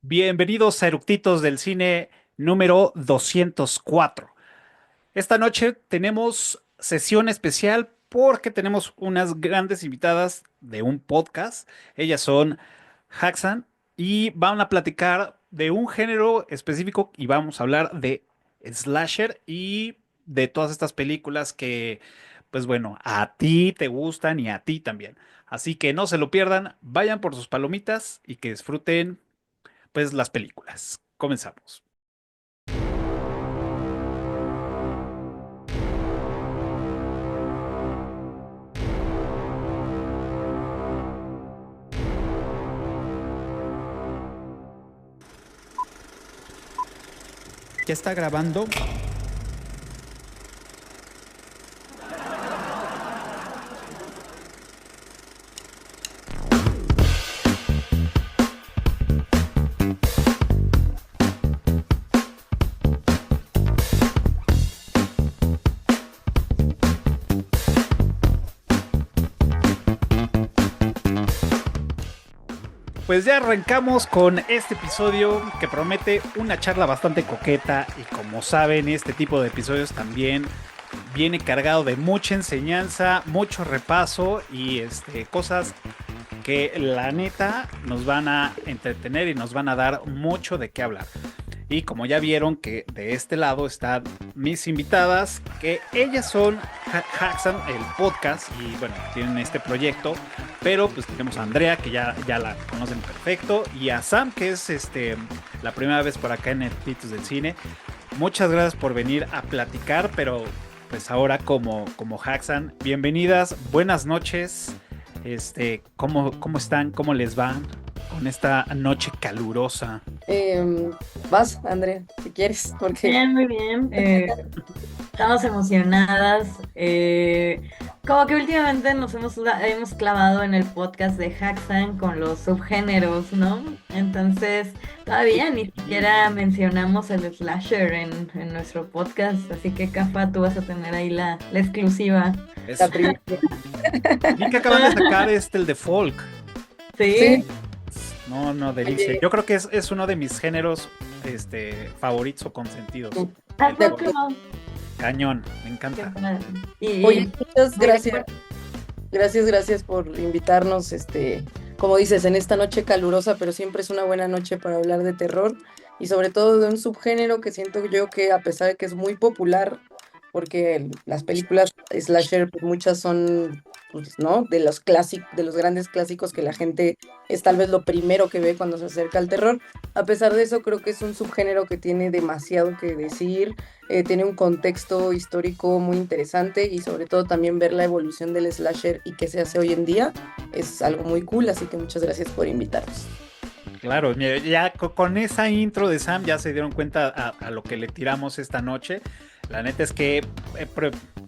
Bienvenidos a Eructitos del Cine número 204. Esta noche tenemos sesión especial porque tenemos unas grandes invitadas de un podcast. Ellas son Haxan y van a platicar de un género específico y vamos a hablar de slasher y de todas estas películas que, pues bueno, a ti te gustan y a ti también. Así que no se lo pierdan, vayan por sus palomitas y que disfruten pues las películas. Comenzamos. ¿Ya está grabando? Pues ya arrancamos con este episodio que promete una charla bastante coqueta y como saben, este tipo de episodios también viene cargado de mucha enseñanza, mucho repaso y cosas que la neta nos van a entretener y nos van a dar mucho de qué hablar. Y como ya vieron que de este lado están mis invitadas, que ellas son Haxan, el podcast, y bueno, tienen este proyecto, pero pues tenemos a Andrea, que ya la conocen perfecto, y a Sam, que es la primera vez por acá en el Titus del Cine. Muchas gracias por venir a platicar, pero pues ahora como Haxan, bienvenidas, buenas noches. ¿Cómo están? ¿Cómo les va con esta noche calurosa? Vas, Andrea, si quieres, porque Bien, muy bien. Estamos emocionadas. Como que últimamente hemos clavado en el podcast de Haxan con los subgéneros, ¿no? Entonces, todavía ni siquiera mencionamos el slasher en nuestro podcast, así que Cafa, tú vas a tener ahí la exclusiva. Es, la primera. vi que acaban de sacar el de folk. Sí, Sí. No, no, delicia. oye, Yo creo que es uno de mis géneros favoritos o consentidos. ¿A El poco? folk. Cañón, me Qué encanta. padre. oye, muchas Muy de gracias, acuerdo. gracias por invitarnos, como dices, en esta noche calurosa, pero siempre es una buena noche para hablar de terror y sobre todo de un subgénero que siento yo que a pesar de que es muy popular, porque las películas slasher, pues muchas son, pues, ¿no? De los grandes clásicos que la gente es tal vez lo primero que ve cuando se acerca al terror. A pesar de eso, creo que es un subgénero que tiene demasiado que decir, tiene un contexto histórico muy interesante y sobre todo también ver la evolución del slasher y qué se hace hoy en día es algo muy cool, así que muchas gracias por invitarnos. Claro, mira, ya con esa intro de Sam ya se dieron cuenta a lo que le tiramos esta noche. La neta es que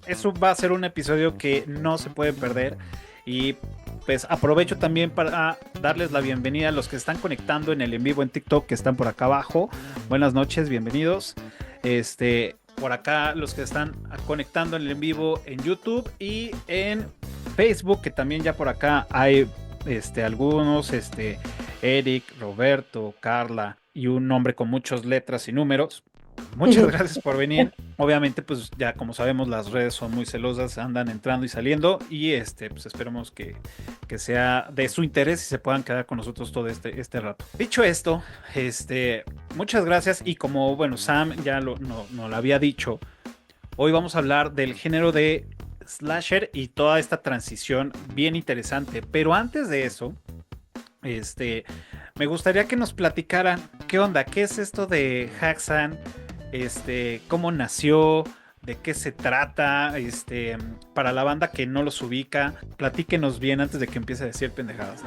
eso va a ser un episodio que no se puede perder. Y pues aprovecho también para darles la bienvenida a los que están conectando en el en vivo en TikTok que están por acá abajo. Buenas noches, bienvenidos. Por acá los que están conectando en el en vivo en YouTube y en Facebook, que también ya por acá hay algunos, Eric, Roberto, Carla y un nombre con muchas letras y números. Muchas gracias por venir. Obviamente, pues ya como sabemos, las redes son muy celosas, andan entrando y saliendo y pues esperemos que sea de su interés y se puedan quedar con nosotros todo este rato. Dicho esto, muchas gracias y como, bueno, Sam ya no lo había dicho, hoy vamos a hablar del género de slasher y toda esta transición bien interesante. Pero antes de eso, este, me gustaría que nos platicaran qué onda, qué es esto de Haxan, cómo nació, de qué se trata, para la banda que no los ubica, platíquenos bien antes de que empiece a decir pendejadas.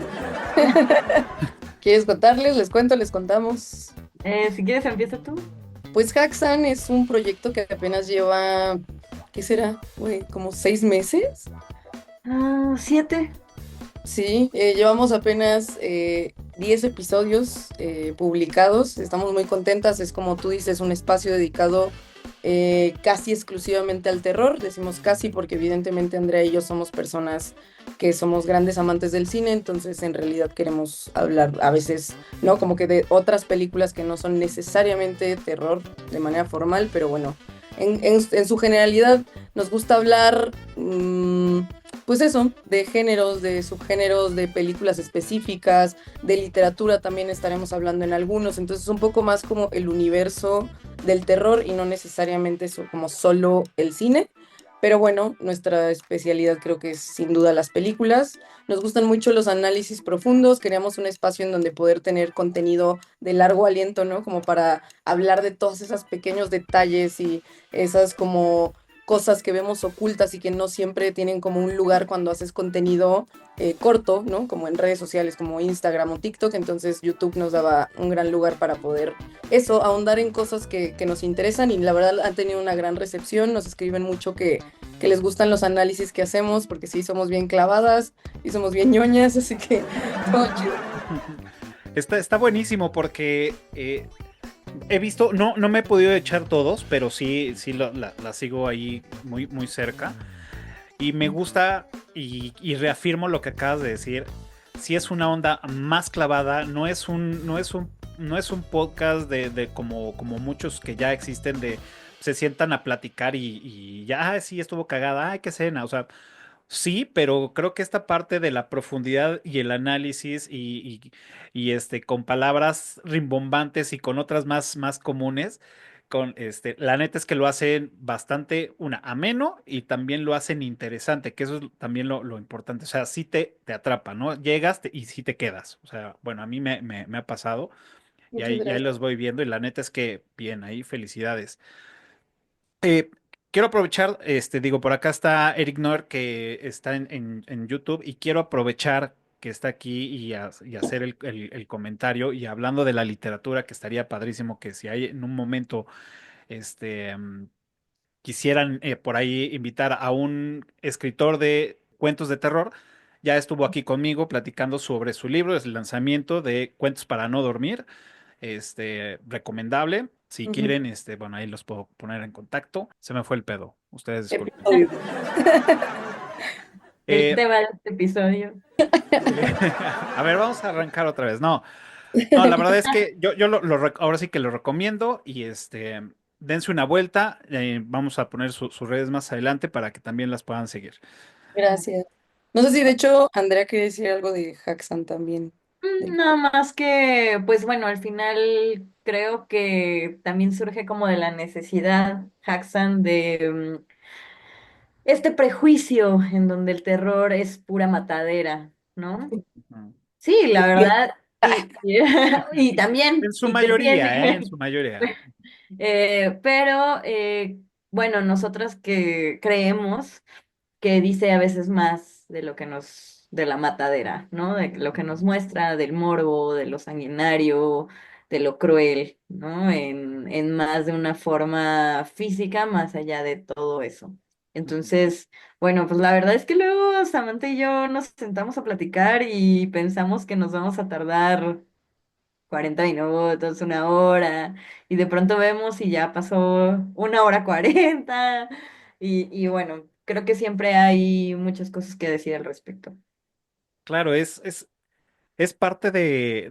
¿Quieres contarles? Les cuento, les contamos. Si quieres, empieza tú. Pues Haxan es un proyecto que apenas lleva, ¿qué será? Güey, como 6 meses. 7. Sí, llevamos apenas 10 episodios publicados. Estamos muy contentas. Es como tú dices, un espacio dedicado casi exclusivamente al terror. Decimos casi porque evidentemente Andrea y yo somos personas que somos grandes amantes del cine, entonces en realidad queremos hablar a veces, ¿no? Como que de otras películas que no son necesariamente terror de manera formal, pero bueno, en su generalidad nos gusta hablar, pues eso, de géneros, de subgéneros, de películas específicas, de literatura también estaremos hablando en algunos, entonces un poco más como el universo del terror y no necesariamente como solo el cine. Pero bueno, nuestra especialidad creo que es sin duda las películas. Nos gustan mucho los análisis profundos. Queríamos un espacio en donde poder tener contenido de largo aliento, ¿no? Como para hablar de todos esos pequeños detalles y esas como cosas que vemos ocultas y que no siempre tienen como un lugar cuando haces contenido corto, ¿no? Como en redes sociales como Instagram o TikTok. Entonces YouTube nos daba un gran lugar para poder eso, ahondar en cosas que nos interesan y la verdad han tenido una gran recepción. Nos escriben mucho que les gustan los análisis que hacemos porque sí somos bien clavadas y somos bien ñoñas, así que todo chido. Está buenísimo porque he visto, no me he podido echar todos, pero sí la sigo ahí muy cerca. Y me gusta y reafirmo lo que acabas de decir. Si es una onda más clavada, no es un podcast de como muchos que ya existen de se sientan a platicar y ya, sí, estuvo cagada, ay, qué cena. O sea, sí, pero creo que esta parte de la profundidad y el análisis y con palabras rimbombantes y con otras más comunes, la neta es que lo hacen bastante, ameno y también lo hacen interesante, que eso es también lo importante. O sea, sí te atrapa, ¿no? Llegas y sí te quedas. O sea, bueno, a mí me ha pasado y Muchas ahí gracias. los voy viendo y la neta es que bien, ahí felicidades. Eh, quiero aprovechar, digo, por acá está Eric Noer que está en YouTube y quiero aprovechar que está aquí y hacer el comentario y hablando de la literatura, que estaría padrísimo que si hay en un momento, este, mm, quisieran por ahí invitar a un escritor de cuentos de terror, ya estuvo aquí conmigo platicando sobre su libro, es el lanzamiento de Cuentos para no dormir, recomendable. Si Ujú. quieren, bueno, ahí los puedo poner en contacto. Se me fue el pedo. Ustedes disculpen. Episodio. El Eh, tema de este episodio. a ver, vamos a arrancar otra vez. No, la verdad es que yo ahora sí que lo recomiendo y dense una vuelta. Vamos a poner sus redes más adelante para que también las puedan seguir. Gracias. No sé si de hecho Andrea quería decir algo de Haxan también. Nada más que, pues bueno, al final creo que también surge como de la necesidad, Haxan, de este prejuicio en donde el terror es pura matadera, ¿no? Ujú. Sí, la Bien. verdad, y también, En su y que sí es mayoría, ¿eh? En cierto. su mayoría. Pero bueno, nosotros que creemos que dice a veces más de lo que de la matadera, ¿no? De lo que nos muestra, del morbo, de lo sanguinario, de lo cruel, ¿no? En más de una forma física, más allá de todo eso. Entonces, bueno, pues la verdad es que luego Samantha y yo nos sentamos a platicar y pensamos que nos vamos a tardar 40 minutos, una hora, y de pronto vemos y ya pasó 1 hora 40, y bueno, creo que siempre hay muchas cosas que decir al respecto. Claro, es parte de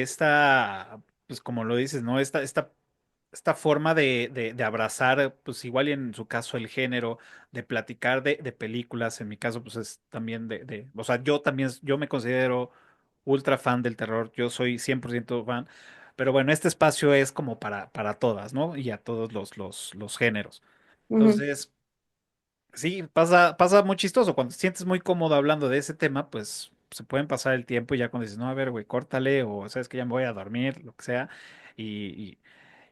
esta, pues como lo dices, ¿no? Esta forma de abrazar, pues igual y en su caso el género, de platicar de películas, en mi caso, pues es también o sea, yo también, yo me considero ultra fan del terror, yo soy 100% fan, pero bueno, este espacio es como para todas, ¿no? Y a todos los géneros. Ujú. Entonces, sí, pasa muy chistoso. Cuando te sientes muy cómodo hablando de ese tema, pues se pueden pasar el tiempo y ya cuando dices, no, a ver, güey, córtale, o sabes que ya me voy a dormir, lo que sea. Y,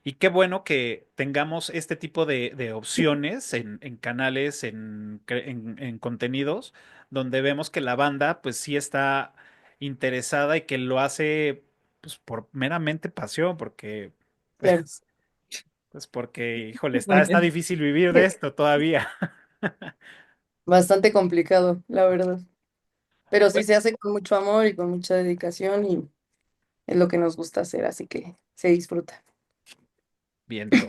y qué bueno que tengamos este tipo de opciones en canales, en contenidos, donde vemos que la banda, pues sí está interesada y que lo hace, pues, por meramente pasión, porque, Claro, pues, porque, híjole, está Porque difícil vivir de esto todavía. bastante complicado, la verdad. Pero sí se hace con mucho amor y con mucha dedicación y es lo que nos gusta hacer, así que se disfruta. Vientos.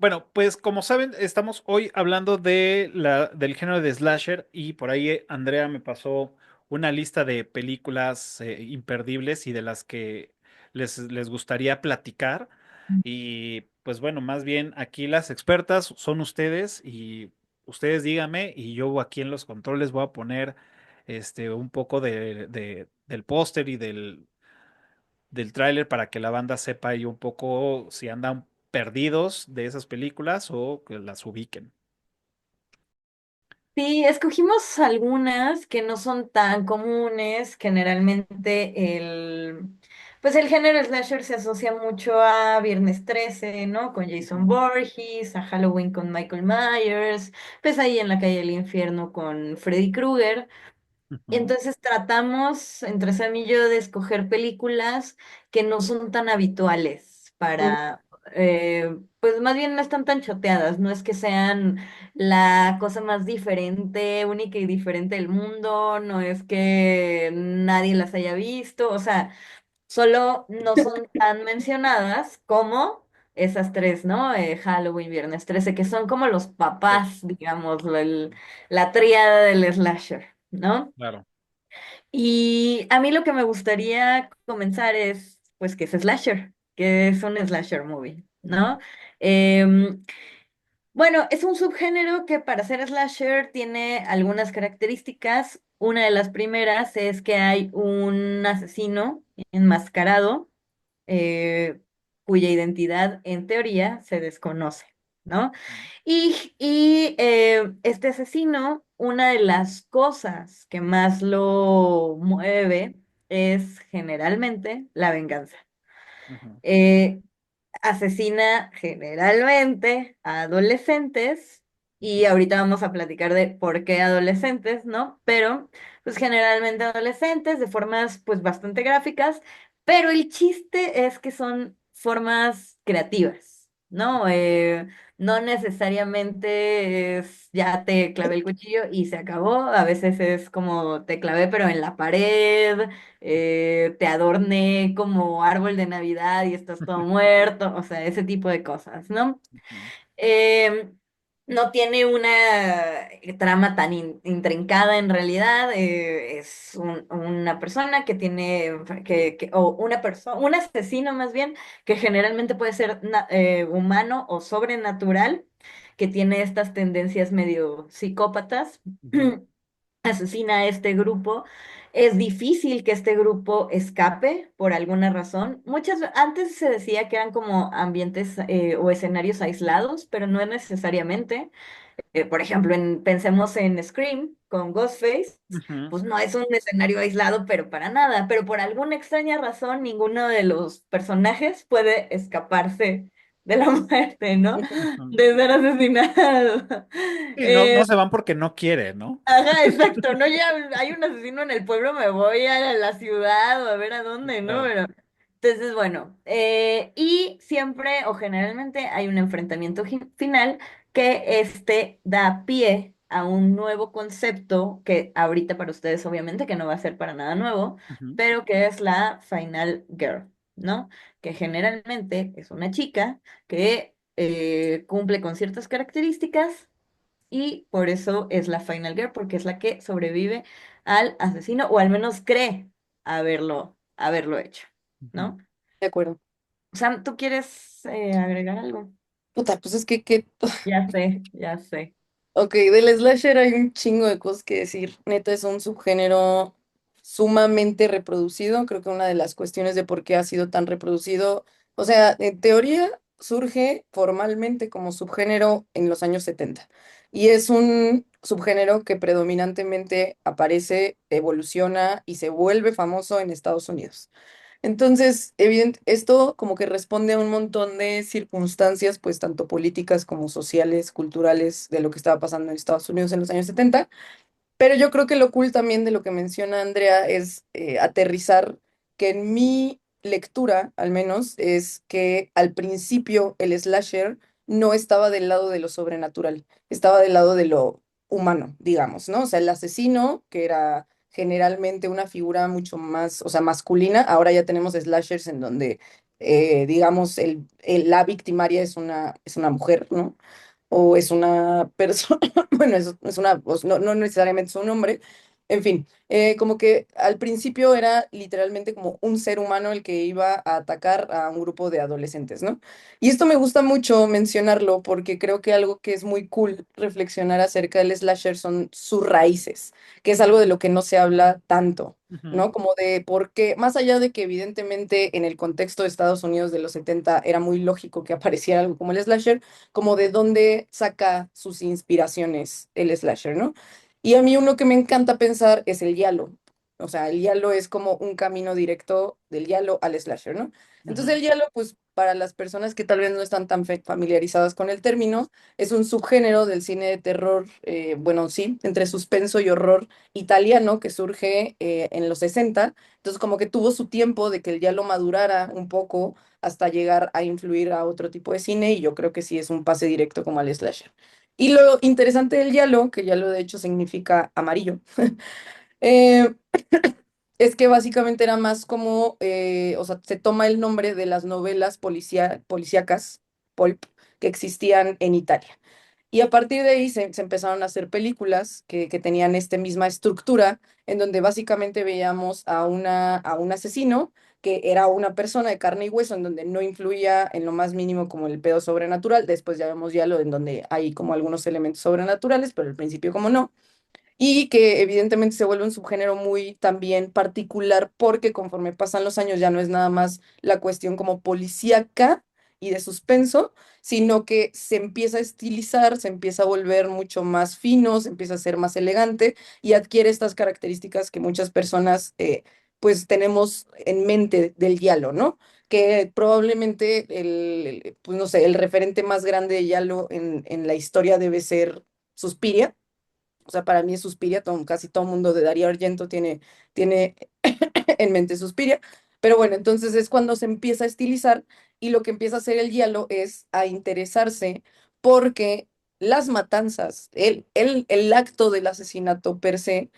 Bueno, pues como saben, estamos hoy hablando del género de slasher y por ahí Andrea me pasó una lista de películas imperdibles y de las que les gustaría platicar. Y pues bueno, más bien aquí las expertas son ustedes y ustedes díganme y yo aquí en los controles voy a poner un poco del póster y del tráiler para que la banda sepa ahí un poco si andan perdidos de esas películas o que las ubiquen. Sí, escogimos algunas que no son tan comunes. Generalmente pues el género slasher se asocia mucho a Viernes 13, ¿no? Con Jason Ujú, Voorhees, a Halloween con Michael Myers, pues ahí en la calle del infierno con Freddy Krueger. ujú, Entonces tratamos entre Sam y yo de escoger películas que no son tan habituales Mm, para, pues más bien no están tan choteadas, no es que sean la cosa más diferente, única y diferente del mundo, no es que nadie las haya visto, o sea, solo no son tan mencionadas como esas tres, ¿no? Halloween, Viernes 13, que son como los sí, papás, digamos, la tríada del slasher, ¿no? claro. Y a mí lo que me gustaría comenzar es, pues, que es slasher, que es un slasher movie, ¿no? Em, bueno, es un subgénero que para ser slasher tiene algunas características. Una de las primeras es que hay un asesino enmascarado cuya identidad en teoría se desconoce, ¿no? Y este asesino, una de las cosas que más lo mueve es generalmente la venganza. Ujú, Eh, Asesina generalmente a adolescentes y ahorita vamos a platicar de por qué adolescentes, ¿no? Pero pues generalmente adolescentes de formas pues bastante gráficas, pero el chiste es que son formas creativas, ¿no? No necesariamente es ya te clavé el cuchillo y se acabó, a veces es como te clavé pero en la pared, te adorné como árbol de Navidad y estás todo muerto, o sea, ese tipo de cosas, ¿no? ujú, Eh, no tiene una trama tan intrincada en realidad, es una persona que tiene, o una persona, un asesino más bien, que generalmente puede ser humano o sobrenatural, que tiene estas tendencias medio psicópatas. ujú, Asesina a este grupo. Es difícil que este grupo escape por alguna razón. Antes se decía que eran como ambientes o escenarios aislados, pero no es necesariamente. Por ejemplo, pensemos en Scream con Ghostface, ujú, pues no es un escenario aislado, pero para nada. Pero por alguna extraña razón, ninguno de los personajes puede escaparse de la muerte, ¿no? ujú. De ser asesinado. Sí, no, no se van porque no quieren, ¿no? Ajá, exacto, no, ya hay un asesino en el pueblo, me voy a la ciudad o a ver a dónde, ¿no? Claro. Pero, entonces, bueno, y siempre o generalmente hay un enfrentamiento final que da pie a un nuevo concepto que ahorita para ustedes obviamente que no va a ser para nada nuevo, Ujú, pero que es la Final Girl, ¿no? Que generalmente es una chica que cumple con ciertas características y por eso es la Final Girl, porque es la que sobrevive al asesino, o al menos cree haberlo hecho, ujú. ¿no? de acuerdo. Sam, ¿tú quieres agregar algo? Puta, pues es que Ya sé, ya sé. ok, del slasher hay un chingo de cosas que decir. Neta, es un subgénero sumamente reproducido. Creo que una de las cuestiones de por qué ha sido tan reproducido, o sea, en teoría surge formalmente como subgénero en los años 70. Y es un subgénero que predominantemente aparece, evoluciona y se vuelve famoso en Estados Unidos. Entonces, esto como que responde a un montón de circunstancias, pues tanto políticas como sociales, culturales, de lo que estaba pasando en Estados Unidos en los años 70. Pero yo creo que lo cool también de lo que menciona Andrea es aterrizar que en mi lectura, al menos, es que al principio el slasher no estaba del lado de lo sobrenatural, estaba del lado de lo humano, digamos, ¿no? O sea, el asesino, que era generalmente una figura mucho más, o sea, masculina, ahora ya tenemos slashers en donde digamos, la victimaria es una mujer, ¿no? O es una persona, bueno, es una, pues, no, no necesariamente es un hombre, en fin, como que al principio era literalmente como un ser humano el que iba a atacar a un grupo de adolescentes, ¿no? Y esto me gusta mucho mencionarlo porque creo que algo que es muy cool reflexionar acerca del slasher son sus raíces, que es algo de lo que no se habla tanto. Ujú, ¿No? Como de por qué, más allá de que evidentemente en el contexto de Estados Unidos de los 70 era muy lógico que apareciera algo como el slasher, como de dónde saca sus inspiraciones el slasher, ¿no? Y a mí uno que me encanta pensar es el giallo. O sea, el giallo es como un camino directo del giallo al slasher, ¿no? Entonces ujú, el giallo, pues para las personas que tal vez no están tan familiarizadas con el término, es un subgénero del cine de terror, bueno, sí, entre suspenso y horror italiano que surge en los 60. Entonces como que tuvo su tiempo de que el giallo madurara un poco hasta llegar a influir a otro tipo de cine y yo creo que sí es un pase directo como al slasher. Y lo interesante del giallo, que giallo de hecho significa amarillo, eh, es que básicamente era más como, o sea, se toma el nombre de las novelas policíacas, pulp, que existían en Italia. Y a partir de ahí se empezaron a hacer películas que tenían esta misma estructura, en donde básicamente veíamos a un asesino que era una persona de carne y hueso, en donde no influía en lo más mínimo como el pedo sobrenatural. Después ya vemos ya lo en donde hay como algunos elementos sobrenaturales, pero al principio como no y que evidentemente se vuelve un subgénero muy también particular porque conforme pasan los años ya no es nada más la cuestión como policíaca y de suspenso, sino que se empieza a estilizar, se empieza a volver mucho más fino, se empieza a ser más elegante y adquiere estas características que muchas personas pues tenemos en mente del giallo, ¿no? Que probablemente pues no sé, el referente más grande de giallo en la historia debe ser Suspiria. O sea, para mí es Suspiria, casi todo el mundo de Darío Argento tiene en mente Suspiria. Pero bueno, entonces es cuando se empieza a estilizar y lo que empieza a hacer el hielo es a interesarse porque las matanzas, el acto del asesinato per se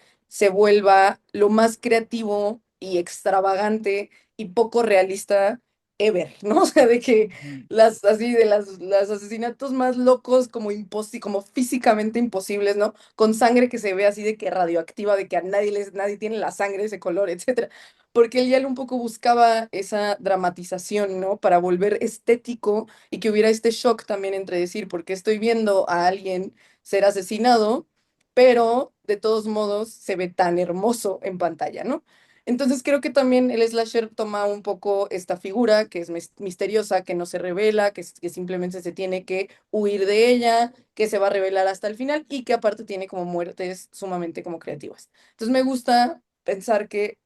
vuelva lo más creativo y extravagante y poco realista ever, ¿no? O sea, de que ujú. las así de las asesinatos más locos como como físicamente imposibles, ¿no? Con sangre que se ve así de que radioactiva, de que a nadie tiene la sangre de ese color, etcétera. Porque él ya un poco buscaba esa dramatización, ¿no? Para volver estético y que hubiera este shock también entre decir, porque estoy viendo a alguien ser asesinado, pero de todos modos se ve tan hermoso en pantalla, ¿no? Entonces creo que también el slasher toma un poco esta figura que es misteriosa, que no se revela, que simplemente se tiene que huir de ella, que se va a revelar hasta el final y que aparte tiene como muertes sumamente como creativas. Entonces me gusta pensar que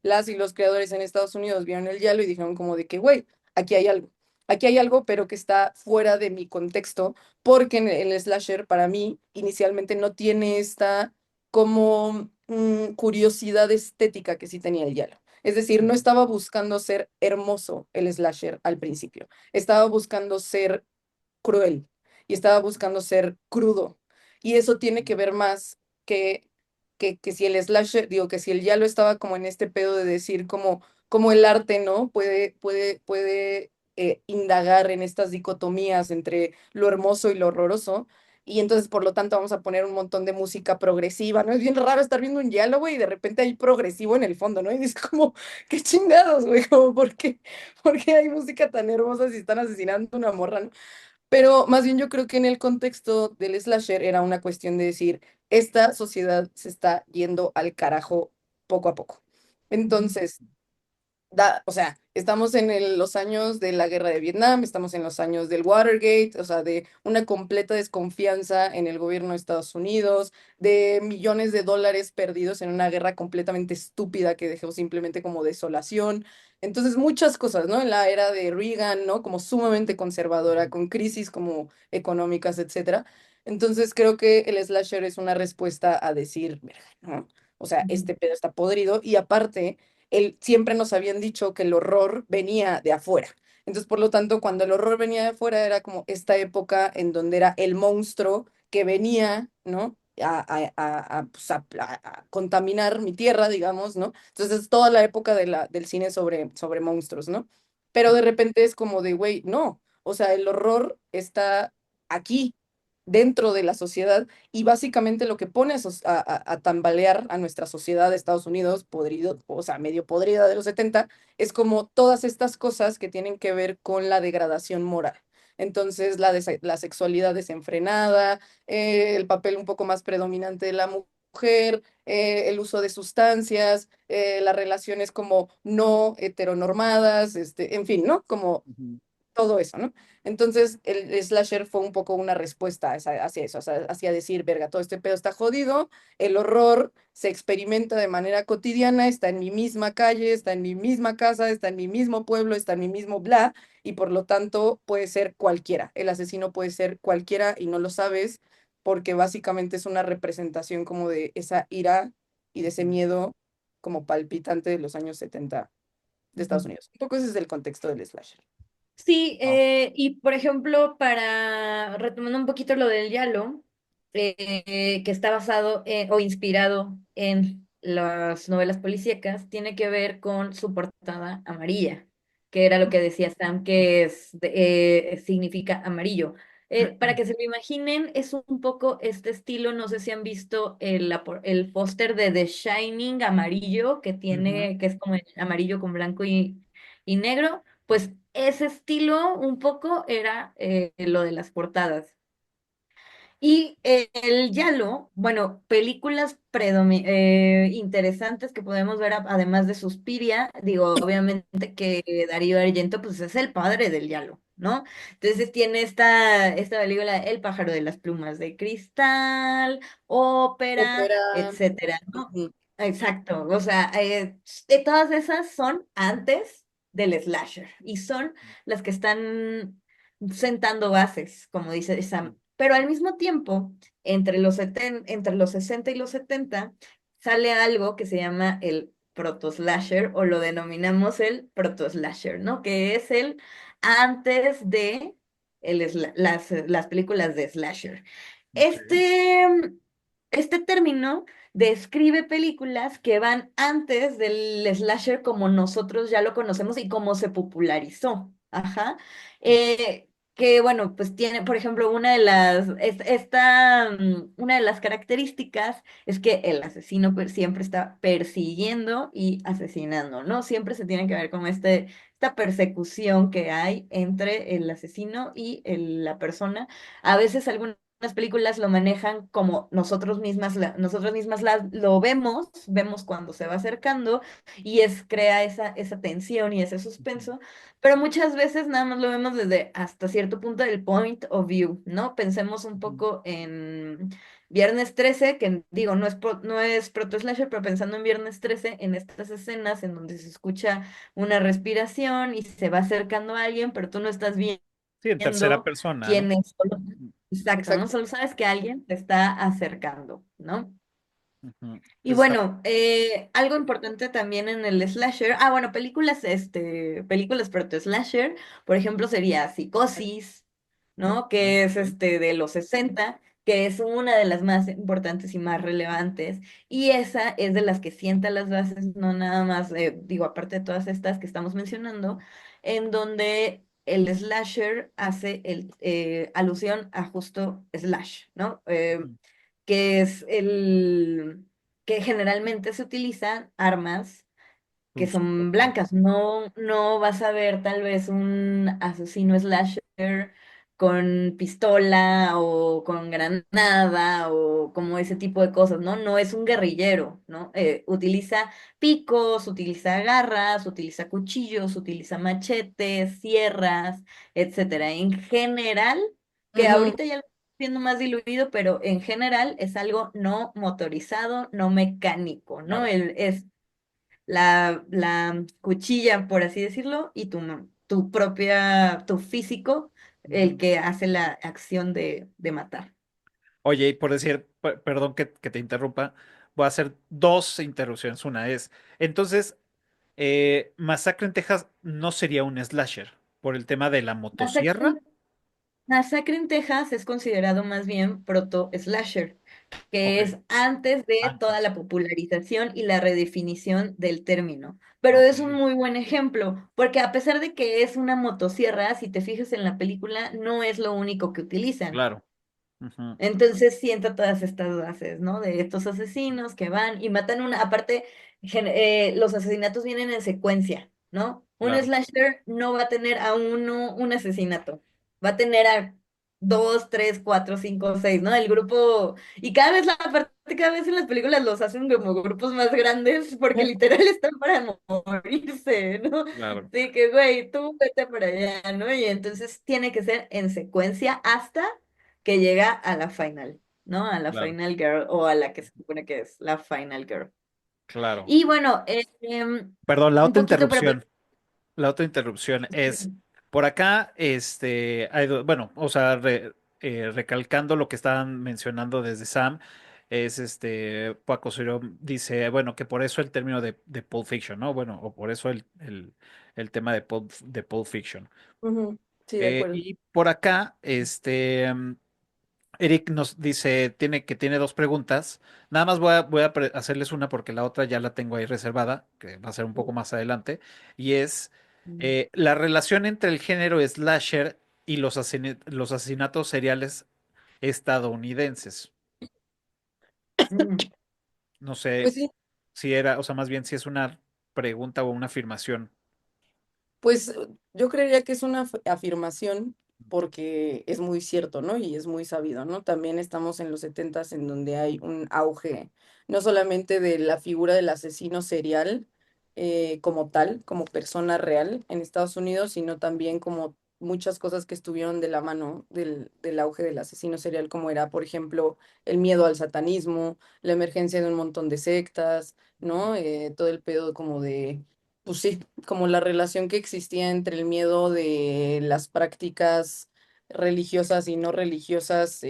las y los creadores en Estados Unidos vieron el hielo y dijeron como de que, güey, aquí hay algo, pero que está fuera de mi contexto, porque en el slasher para mí inicialmente no tiene esta como curiosidad estética que sí tenía el hielo. Es decir, no estaba buscando ser hermoso el slasher al principio, estaba buscando ser cruel y estaba buscando ser crudo. Y eso tiene que ver más que, que si el slasher, digo, que si el ya lo estaba como en este pedo de decir como el arte, ¿no? Puede indagar en estas dicotomías entre lo hermoso y lo horroroso. Y entonces, por lo tanto, vamos a poner un montón de música progresiva, ¿no? Es bien raro estar viendo un diálogo y de repente hay progresivo en el fondo, ¿no? Y es como, qué chingados, güey, como, por qué hay música tan hermosa si están asesinando a una morra, ¿no? Pero más bien yo creo que en el contexto del slasher era una cuestión de decir, esta sociedad se está yendo al carajo poco a poco. Entonces, o sea, estamos en los años de la guerra de Vietnam, estamos en los años del Watergate, o sea, de una completa desconfianza en el gobierno de Estados Unidos, de millones de dólares perdidos en una guerra completamente estúpida que dejó simplemente como desolación. Entonces, muchas cosas, ¿no? En la era de Reagan, ¿no? Como sumamente conservadora, con crisis como económicas, etcétera. Entonces, creo que el slasher es una respuesta a decir, "Verga, ¿no? O sea, este pedo está podrido y aparte siempre nos habían dicho que el horror venía de afuera. Entonces, por lo tanto, cuando el horror venía de afuera, era como esta época en donde era el monstruo que venía, ¿no? Pues, a contaminar mi tierra, digamos, ¿no? Entonces, es toda la época del cine sobre monstruos, ¿no? pero de repente es como de, güey, no, o sea, el horror está aquí, dentro de la sociedad, y básicamente lo que pone a tambalear a nuestra sociedad de Estados Unidos, podrido, o sea, medio podrida de los 70 es como todas estas cosas que tienen que ver con la degradación moral. Entonces, la sexualidad desenfrenada, el papel un poco más predominante de la mujer, el uso de sustancias, las relaciones como no heteronormadas, en fin, ¿no? Como Ujú. todo eso, ¿no? Entonces, el slasher fue un poco una respuesta hacia eso, o sea, hacia decir, verga, todo este pedo está jodido, el horror se experimenta de manera cotidiana, está en mi misma calle, está en mi misma casa, está en mi mismo pueblo, está en mi mismo bla, y por lo tanto puede ser cualquiera, el asesino puede ser cualquiera y no lo sabes, porque básicamente es una representación como de esa ira y de ese miedo como palpitante de los años 70 de Estados Ujú. Unidos. Un poco ese es el contexto del slasher. Sí, Ah, y por ejemplo, para retomando un poquito lo del Yalo, que está basado o inspirado en las novelas policíacas, tiene que ver con su portada amarilla, que era lo que decía Sam, que significa amarillo. Para que se lo imaginen, es un poco este estilo, no sé si han visto el póster de The Shining amarillo, que ujú. tiene, que es como amarillo con blanco y negro. Pues ese estilo un poco era lo de las portadas. Y el Yalo, bueno, películas interesantes que podemos ver además de Suspiria, digo, obviamente que Darío Argento pues es el padre del Yalo, ¿no? Entonces tiene esta película El pájaro de las plumas de cristal, ópera, Ópera. etcétera, ¿no? Ujú, Exacto, o sea, de todas esas son antes del slasher y son las que están sentando bases, como dice Sam. Pero al mismo tiempo, entre los 60 y los 70 sale algo que se llama el proto-slasher o lo denominamos el proto-slasher, ¿no? Que es el antes de las películas de slasher. Ok. Este, este término describe películas que van antes del slasher como nosotros ya lo conocemos y cómo se popularizó. Ajá. Que bueno, pues tiene, por ejemplo, una de las características es que el asesino siempre está persiguiendo y asesinando, ¿no? Siempre se tiene que ver con esta persecución que hay entre el asesino y la persona. A veces algunas películas lo manejan como nosotros mismas lo vemos cuando se va acercando y crea esa tensión y ese Ujú. suspenso, pero muchas veces nada más lo vemos desde hasta cierto punto del point of view, ¿no? Pensemos un Ujú. poco en Viernes 13, que digo, no es proto slasher, pero pensando en Viernes 13, en estas escenas en donde se escucha una respiración y se va acercando a alguien, pero tú no estás Sí, en tercera viendo persona, ¿no? quién es. Exacto, ¿no? exacto. Solo sabes que alguien te está acercando, ¿no? Ujú. Y Está. bueno, algo importante también en el slasher, bueno, películas proto slasher, por ejemplo, sería Psicosis, ¿no? Que es Ok. de los 60, que es una de las más importantes y más relevantes, y esa es de las que sienta las bases, no nada más, digo, aparte de todas estas que estamos mencionando, en donde el slasher hace alusión a justo slash, ¿no? Ujú. Que es que generalmente se utilizan armas que son Súper. blancas. No vas a ver tal vez un asesino slasher con pistola o con granada o como ese tipo de cosas, ¿no? No es un guerrillero, ¿no? Utiliza picos, utiliza garras, utiliza cuchillos, utiliza machetes, sierras, etcétera. En general, que Ujú, ahorita ya lo estoy viendo más diluido, pero en general es algo no motorizado, no mecánico, ¿no? Claro. La cuchilla, por así decirlo, y tu físico, el Ujú. que hace la acción de matar. Oye, y por decir, perdón que te interrumpa, voy a hacer dos interrupciones. Una es, entonces, Masacre en Texas no sería un slasher por el tema de la Masacre motosierra. en, Masacre en Texas es considerado más bien proto-slasher. que Ok, es antes de toda antes. la popularización y la redefinición del término. Pero Ok, es un muy buen ejemplo, porque a pesar de que es una motosierra, si te fijas en la película, no es lo único que utilizan. claro. Ujú, Entonces siento todas estas bases, ¿no? De estos asesinos que van y matan una, aparte, los asesinatos vienen en secuencia, ¿no? Un claro. slasher no va a tener a uno un asesinato, va a tener a dos, tres, cuatro, cinco, seis, ¿no? El grupo, y cada vez cada vez en las películas los hacen como grupos más grandes porque literal están para morirse, ¿no? Claro, Sí, que güey, tú vete para allá, ¿no? Y entonces tiene que ser en secuencia hasta que llega a la final, ¿no? A la claro, final girl o a la que se supone que es la final girl. claro. Y bueno, Perdón, un poquito para... la otra interrupción es, por acá, bueno, o sea, recalcando lo que estaban mencionando desde Sam, es Paco Ciro dice, bueno, que por eso el término de Pulp Fiction, ¿no? Bueno, o por eso el tema de Pulp Fiction. Ujú, sí, de acuerdo. Y por acá, Eric nos dice, tiene dos preguntas. Nada más voy a hacerles una porque la otra ya la tengo ahí reservada, que va a ser un poco más adelante. Y es la relación entre el género slasher y los asesinatos seriales estadounidenses. Ujú. No Pues sé sí, si era, o sea, más bien si es una pregunta o una afirmación. pues yo creería que es una afirmación porque es muy cierto, ¿no? Y es muy sabido, ¿no? También estamos en los setentas en donde hay un auge, no solamente de la figura del asesino serial como tal, como persona real en Estados Unidos, sino también como muchas cosas que estuvieron de la mano del auge del asesino serial, como era, por ejemplo, el miedo al satanismo, la emergencia de un montón de sectas, ¿no? Todo el pedo como de pues sí, como la relación que existía entre el miedo de las prácticas religiosas y no religiosas,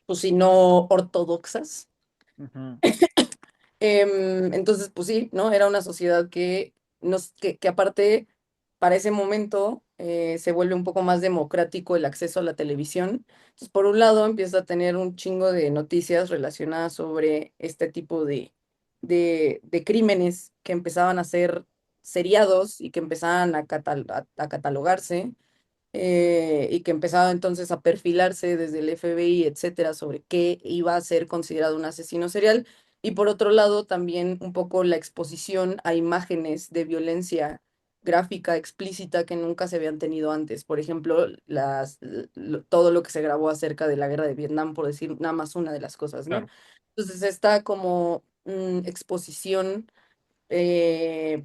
pues sí, no ortodoxas. Ujú, Entonces, pues sí, ¿no? Era una sociedad que aparte, para ese momento, se vuelve un poco más democrático el acceso a la televisión. Entonces, por un lado, empieza a tener un chingo de noticias relacionadas sobre este tipo de crímenes que empezaban a ser seriados y que empezaban a catalogarse y que empezaba entonces a perfilarse desde el FBI, etcétera, sobre qué iba a ser considerado un asesino serial. Y por otro lado, también un poco la exposición a imágenes de violencia gráfica explícita que nunca se habían tenido antes. Por ejemplo, todo lo que se grabó acerca de la guerra de Vietnam, por decir nada más una de las cosas, ¿no? claro. Entonces, esta como exposición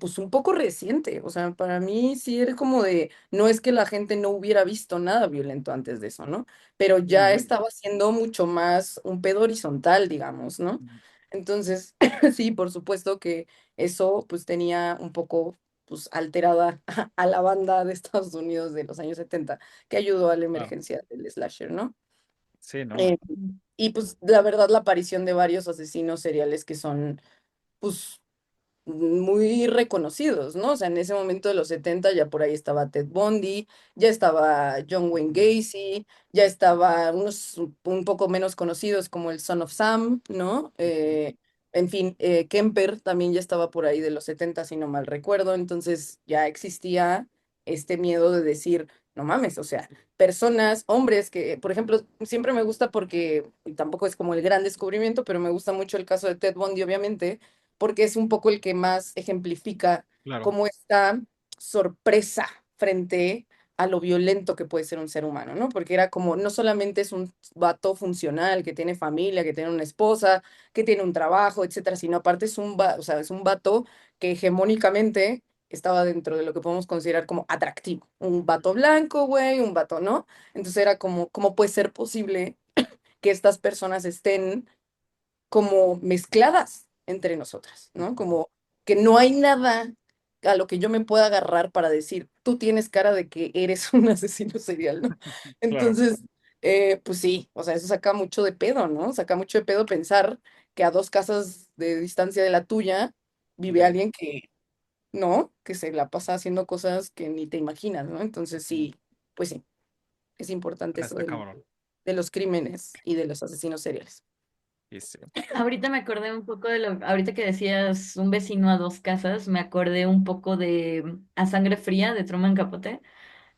pues un poco reciente. O sea, para mí sí era como de, no es que la gente no hubiera visto nada violento antes de eso, ¿no? Pero ya No, estaba siendo mucho más un pedo horizontal, digamos, ¿no? Entonces, sí, por supuesto que eso pues tenía un poco pues alterada a la banda de Estados Unidos de los años 70 que ayudó a la claro. emergencia del slasher, ¿no? Sí, ¿no? Eh, y pues la verdad la aparición de varios asesinos seriales que son pues muy reconocidos, ¿no? O sea, en ese momento de los 70 ya por ahí estaba Ted Bundy, ya estaba John Wayne Gacy, ya estaba unos un poco menos conocidos como el Son of Sam, ¿no? En fin, Kemper también ya estaba por ahí de los 70 si no mal recuerdo, entonces ya existía este miedo de decir, no mames, o sea, personas, hombres que, por ejemplo, siempre me gusta porque, y tampoco es como el gran descubrimiento, pero me gusta mucho el caso de Ted Bundy, obviamente porque es un poco el que más ejemplifica Claro, cómo esta sorpresa frente a lo violento que puede ser un ser humano, ¿no? Porque era como, no solamente es un vato funcional, que tiene familia, que tiene una esposa, que tiene un trabajo, etcétera, sino aparte es o sea, es un vato que hegemónicamente estaba dentro de lo que podemos considerar como atractivo. Un vato blanco, güey, un vato, ¿no? Entonces era como, ¿cómo puede ser posible que estas personas estén como mezcladas entre nosotras, ¿no? Como que no hay nada a lo que yo me pueda agarrar para decir, tú tienes cara de que eres un asesino serial, ¿no? claro. Entonces, pues sí, o sea, eso saca mucho de pedo, ¿no? Saca mucho de pedo pensar que a 2 casas de distancia de la tuya vive Ujú. alguien que, ¿no? Que se la pasa haciendo cosas que ni te imaginas, ¿no? Entonces sí, pues sí, es importante eso Está cabrón. de los crímenes y de los asesinos seriales. Y sí. Ahorita me acordé un poco ahorita que decías un vecino a dos casas, me acordé un poco de A Sangre Fría de Truman Capote,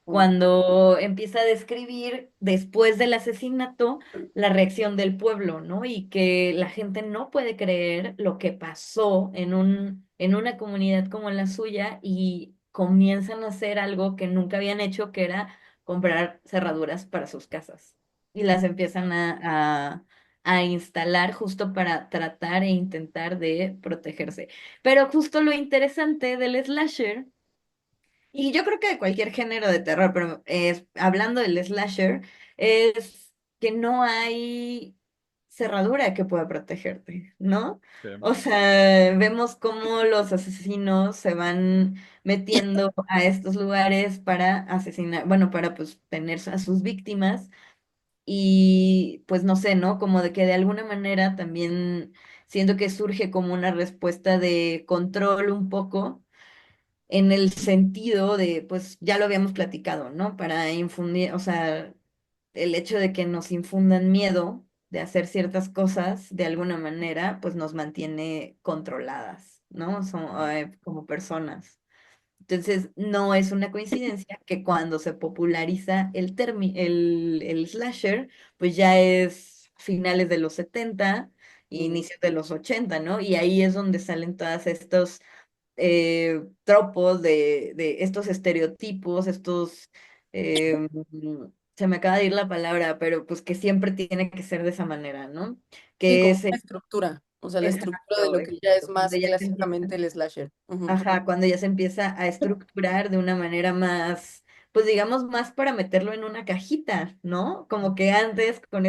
Mm, cuando empieza a describir después del asesinato la reacción del pueblo, ¿no? Y que la gente no puede creer lo que pasó en una comunidad como la suya y comienzan a hacer algo que nunca habían hecho, que era comprar cerraduras para sus casas. Y las empiezan a instalar justo para tratar e intentar de protegerse. Pero justo lo interesante del slasher y yo creo que de cualquier género de terror, pero hablando del slasher, es que no hay cerradura que pueda protegerte, ¿no? Sí. O sea, vemos cómo los asesinos se van metiendo a estos lugares para asesinar, bueno, para pues tener a sus víctimas y pues no sé, ¿no? Como de que de alguna manera también siento que surge como una respuesta de control un poco en el sentido de, pues ya lo habíamos platicado, ¿no? Para infundir, o sea, el hecho de que nos infundan miedo de hacer ciertas cosas, de alguna manera, pues nos mantiene controladas, ¿no? Como personas. Entonces, no es una coincidencia que cuando se populariza el slasher, pues ya es finales de los 70, mm. inicios de los 80, ¿no? Y ahí es donde salen todas estos tropos de estos estereotipos, eh, se me acaba de ir la palabra, pero pues que siempre tiene que ser de esa manera, ¿no? Sí, Que como es una estructura, o sea, la estructura de exacto, lo que ya es exacto, cuando más ya se empieza. clásicamente el slasher. Ujú. Ajá, cuando ya se empieza a estructurar de una manera más, pues digamos, más para meterlo en una cajita, ¿no? Como que antes con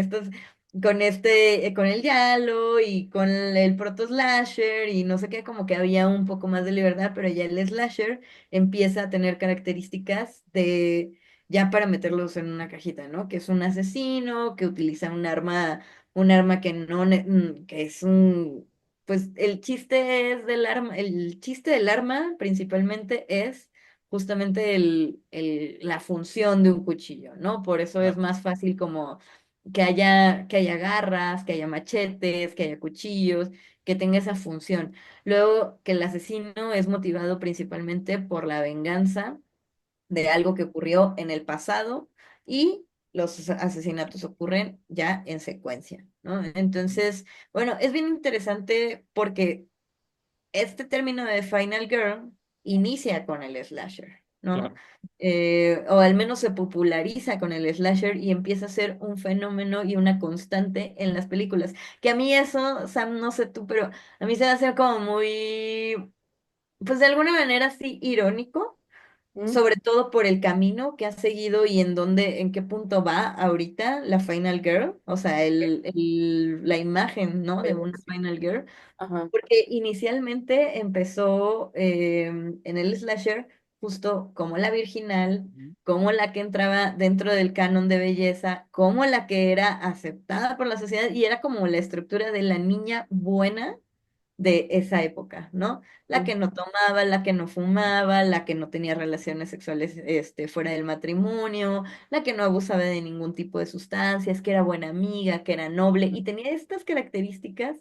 el Yalo y con el proto slasher y no sé qué, como que había un poco más de libertad, pero ya el slasher empieza a tener características de, ya para meterlos en una cajita, ¿no? Que es un asesino, que utiliza un arma que no, que es un pues el chiste es del arma, el chiste del arma principalmente es justamente la función de un cuchillo, ¿no? Por eso es Claro. más fácil como que haya garras, que haya machetes, que haya cuchillos, que tenga esa función. Luego, que el asesino es motivado principalmente por la venganza de algo que ocurrió en el pasado y los asesinatos ocurren ya en secuencia, ¿no? Entonces, bueno, es bien interesante porque este término de Final Girl inicia con el slasher, ¿no? Claro. O al menos se populariza con el slasher y empieza a ser un fenómeno y una constante en las películas. Que a mí eso, Sam, no sé tú, pero a mí se me hace como muy, pues de alguna manera sí irónico Mm, sobre todo por el camino que ha seguido y en dónde, en qué punto va ahorita la Final Girl, o sea, la imagen, ¿no? De una sí. Final Girl, Ajá. porque inicialmente empezó en el slasher justo como la virginal, Ujú. como la que entraba dentro del canon de belleza, como la que era aceptada por la sociedad y era como la estructura de la niña buena de esa época, ¿no? La Mm, que no tomaba, la que no fumaba, la que no tenía relaciones sexuales fuera del matrimonio, la que no abusaba de ningún tipo de sustancias, que era buena amiga, que era noble y tenía estas características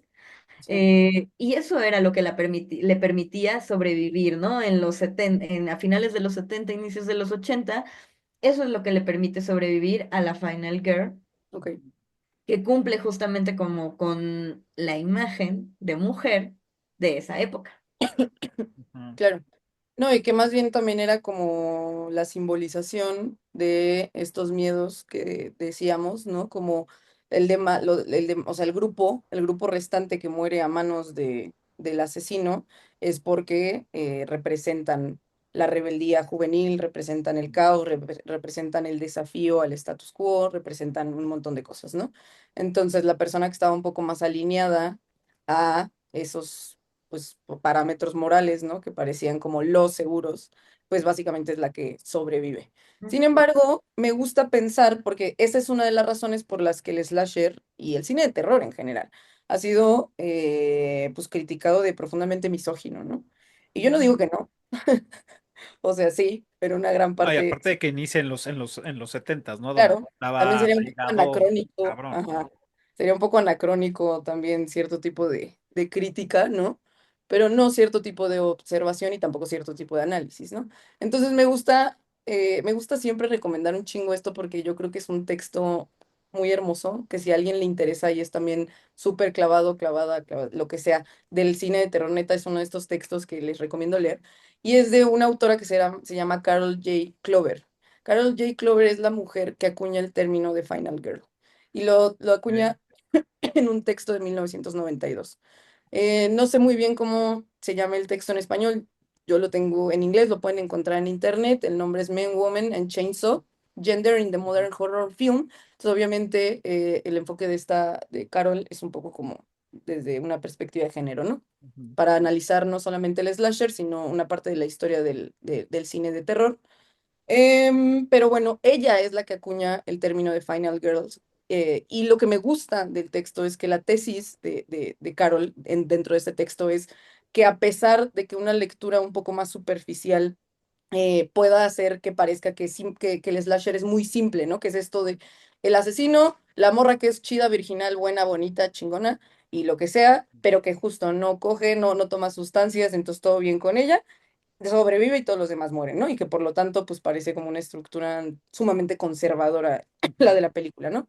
sí, y eso era lo que le permitía sobrevivir, ¿no? En los 70, a finales de los 70, inicios de los 80, eso es lo que le permite sobrevivir a la Final Girl ok. que cumple justamente como con la imagen de mujer de esa época. Ujú. Claro. No, y que más bien también era como la simbolización de estos miedos que decíamos, ¿no? Como o sea, el grupo restante que muere a manos del asesino es porque representan la rebeldía juvenil, representan el caos, representan el desafío al status quo, representan un montón de cosas, ¿no? Entonces, la persona que estaba un poco más alineada a esos pues parámetros morales, ¿no? Que parecían como los seguros, pues básicamente es la que sobrevive. Sin Ujú. embargo, me gusta pensar, porque esa es una de las razones por las que el slasher y el cine de terror en general ha sido pues criticado de profundamente misógino, ¿no? Y yo no digo que no, o sea, sí, pero una gran No, y parte, aparte de que inicia en los setentas, ¿no? Donde claro, también estaba sería un poco arraigado, anacrónico, cabrón. ajá. sería un poco anacrónico también cierto tipo de crítica, ¿no? Pero no cierto tipo de observación y tampoco cierto tipo de análisis, ¿no? Entonces me gusta siempre recomendar un chingo esto porque yo creo que es un texto muy hermoso, que si a alguien le interesa y es también súper clavado, clavada, lo que sea, del cine de terror, neta, es uno de estos textos que les recomiendo leer. Y es de una autora que se llama Carol J. Clover. Carol J. Clover es la mujer que acuña el término de Final Girl. Y lo Ok. acuña en un texto de 1992. No sé muy bien cómo se llama el texto en español. Yo lo tengo en inglés, lo pueden encontrar en internet. El nombre es Men, Woman and Chainsaw, Gender in the Modern Horror Film. Entonces, obviamente, el enfoque de Carol es un poco como desde una perspectiva de género, ¿no? Ujú. Para analizar no solamente el slasher, sino una parte de la historia del cine de terror. Pero bueno, ella es la que acuña el término de Final Girls. Y lo que me gusta del texto es que la tesis de Carol dentro de este texto es que a pesar de que una lectura un poco más superficial pueda hacer que parezca que el slasher es muy simple, ¿no? Que es esto de el asesino, la morra que es chida, virginal, buena, bonita, chingona y lo que sea, pero que justo no coge, no toma sustancias, entonces todo bien con ella sobrevive y todos los demás mueren, ¿no? Y que por lo tanto, pues parece como una estructura sumamente conservadora la de la película, ¿no?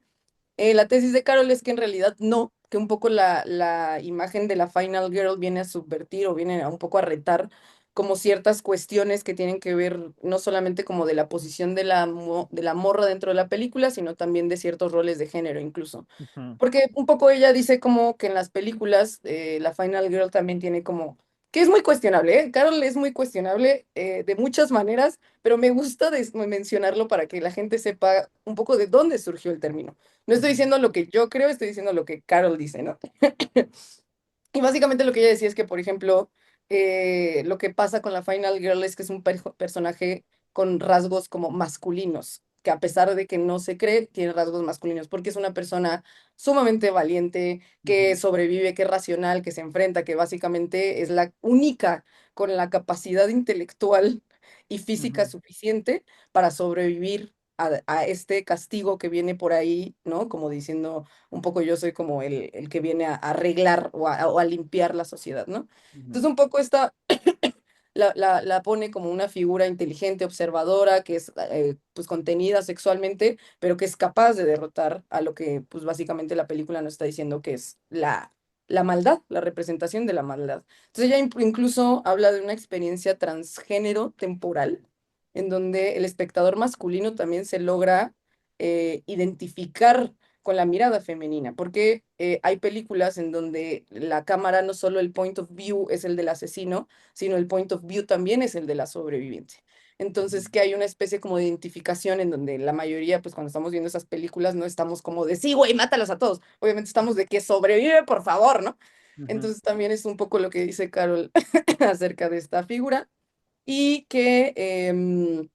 La tesis de Carol es que en realidad no, que un poco la imagen de la Final Girl viene a subvertir o viene a un poco a retar como ciertas cuestiones que tienen que ver no solamente como de la posición de la morra dentro de la película, sino también de ciertos roles de género incluso. Ujú. Porque un poco ella dice como que en las películas la Final Girl también tiene como, que es muy cuestionable, ¿eh? Carol es muy cuestionable de muchas maneras, pero me gusta mencionarlo para que la gente sepa un poco de dónde surgió el término. No estoy Ujú. diciendo lo que yo creo, estoy diciendo lo que Carol dice, ¿no? Y básicamente lo que ella decía es que, por ejemplo, lo que pasa con la Final Girl es que es un personaje con rasgos como masculinos, que a pesar de que no se cree, tiene rasgos masculinos, porque es una persona sumamente valiente, que Ujú. sobrevive, que es racional, que se enfrenta, que básicamente es la única con la capacidad intelectual y física Ujú. suficiente para sobrevivir a este castigo que viene por ahí, ¿no? Como diciendo un poco yo soy como el que viene a arreglar o a limpiar la sociedad, ¿no? Ujú. Entonces un poco esta la pone como una figura inteligente, observadora, que es pues contenida sexualmente, pero que es capaz de derrotar a lo que pues básicamente la película nos está diciendo que es la maldad, la representación de la maldad. Entonces ella incluso habla de una experiencia transgénero temporal, en donde el espectador masculino también se logra identificar con la mirada femenina, porque hay películas en donde la cámara no solo el point of view es el del asesino, sino el point of view también es el de la sobreviviente. Ujú. Entonces, que hay una especie como de identificación en donde la mayoría, pues cuando estamos viendo esas películas, no estamos como de, sí, güey, mátalos a todos. Obviamente estamos de que sobrevive, por favor, ¿no? Ujú. Entonces también es un poco lo que dice Carol acerca de esta figura y que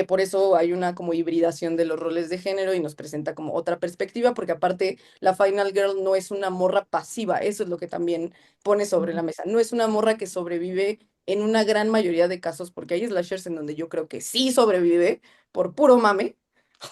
por eso hay una como hibridación de los roles de género y nos presenta como otra perspectiva, porque aparte la Final Girl no es una morra pasiva, eso es lo que también pone sobre la mesa, no es una morra que sobrevive en una gran mayoría de casos, porque hay slashers en donde yo creo que sí sobrevive por puro mame,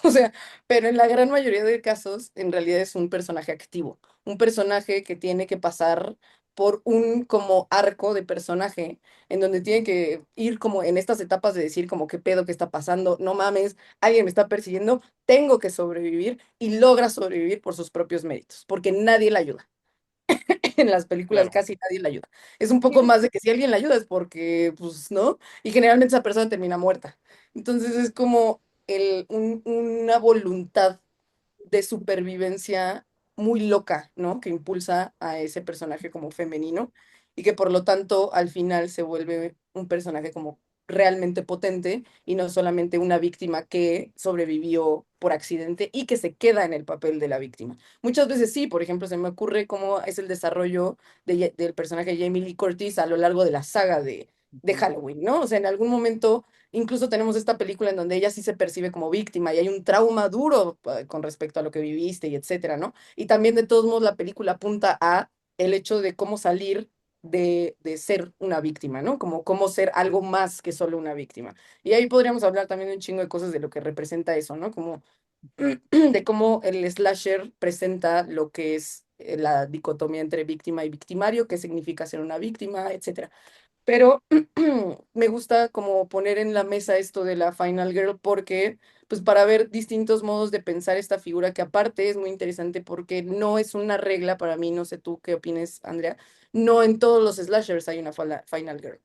o sea, pero en la gran mayoría de casos en realidad es un personaje activo, un personaje que tiene que pasar por un como arco de personaje en donde tiene que ir como en estas etapas de decir como qué pedo que está pasando, no mames, alguien me está persiguiendo, tengo que sobrevivir y logra sobrevivir por sus propios méritos, porque nadie la ayuda. En las películas Claro. casi nadie la ayuda. Es un poco más de que si alguien la ayuda es porque, pues, ¿no? Y generalmente esa persona termina muerta. Entonces es como una voluntad de supervivencia muy loca, ¿no? Que impulsa a ese personaje como femenino y que por lo tanto al final se vuelve un personaje como realmente potente y no solamente una víctima que sobrevivió por accidente y que se queda en el papel de la víctima. Muchas veces sí, por ejemplo, se me ocurre cómo es el desarrollo del personaje de Jamie Lee Curtis a lo largo de la saga de Ujú. Halloween, ¿no? O sea, en algún momento incluso tenemos esta película en donde ella sí se percibe como víctima y hay un trauma duro con respecto a lo que viviste y etcétera, ¿no? Y también de todos modos la película apunta a el hecho de cómo salir de ser una víctima, ¿no? Como cómo ser algo más que solo una víctima. Y ahí podríamos hablar también de un chingo de cosas de lo que representa eso, ¿no? Como de cómo el slasher presenta lo que es la dicotomía entre víctima y victimario, qué significa ser una víctima, etcétera. Pero me gusta como poner en la mesa esto de la Final Girl porque, pues para ver distintos modos de pensar esta figura que aparte es muy interesante porque no es una regla para mí, no sé tú qué opines, Andrea, no en todos los slashers hay una Final Girl.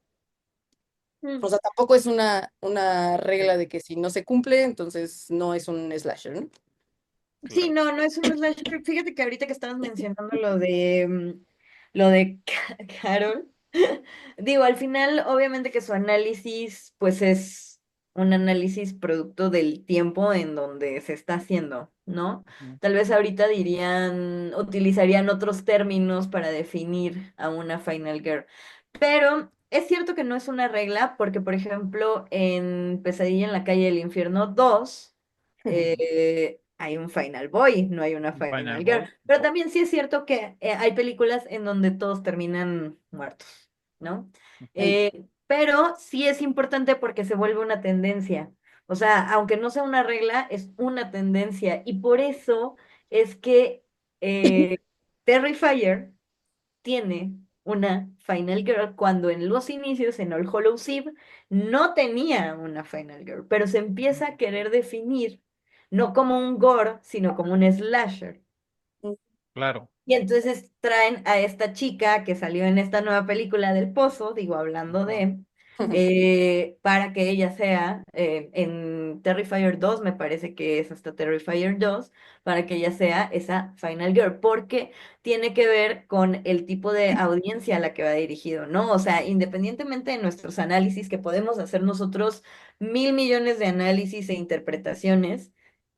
Mm. O sea, tampoco es una regla de que si no se cumple, entonces no es un slasher, ¿no? Sí, Claro. no, no es un slasher. Fíjate que ahorita que estabas mencionando lo de lo de Carol, digo, al final, obviamente que su análisis, pues es un análisis producto del tiempo en donde se está haciendo, ¿no? Ujú. Tal vez ahorita utilizarían otros términos para definir a una Final Girl. Pero es cierto que no es una regla, porque, por ejemplo, en Pesadilla en la calle del infierno 2 hay un Final Boy, no hay una Final Final Girl. Boy. Pero también sí es cierto que hay películas en donde todos terminan muertos, ¿no? Mm, Pero sí es importante porque se vuelve una tendencia. O sea, aunque no sea una regla, es una tendencia. Y por eso es que eh, Terrifier tiene una Final Girl cuando en los inicios, en All Hallows Eve, no tenía una Final Girl, pero se empieza a querer definir no como un gore, sino como un slasher. mm, Claro. Y entonces traen a esta chica que salió en esta nueva película del Pozo, digo, hablando Ajá. de, para que ella sea, en Terrifier 2 me parece que es hasta Terrifier 2 para que ella sea esa Final Girl, porque tiene que ver con el tipo de audiencia a la que va dirigido, ¿no? O sea, independientemente de nuestros análisis, que podemos hacer nosotros 1.000 millones de análisis e interpretaciones,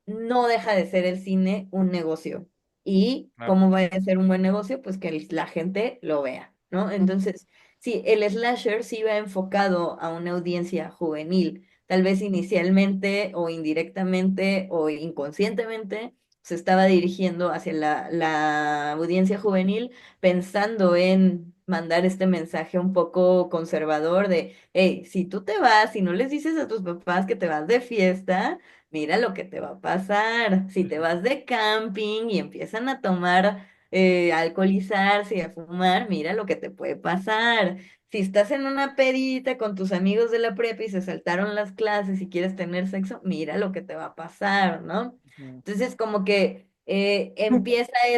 no deja de ser el cine un negocio. ¿Y Claro. cómo va a ser un buen negocio? Pues que la gente lo vea, ¿no? mm, Entonces, sí, el slasher sí va enfocado a una audiencia juvenil. Tal vez inicialmente o indirectamente o inconscientemente se estaba dirigiendo hacia la audiencia juvenil pensando en mandar este mensaje un poco conservador de, hey, si tú te vas y no les dices a tus papás que te vas de fiesta, mira lo que te va a pasar. Si te vas de camping y empiezan a tomar, a alcoholizarse y a fumar, mira lo que te puede pasar. Si estás en una pedita con tus amigos de la prepa y se saltaron las clases y quieres tener sexo, mira lo que te va a pasar, ¿no? Ujú. Entonces, como que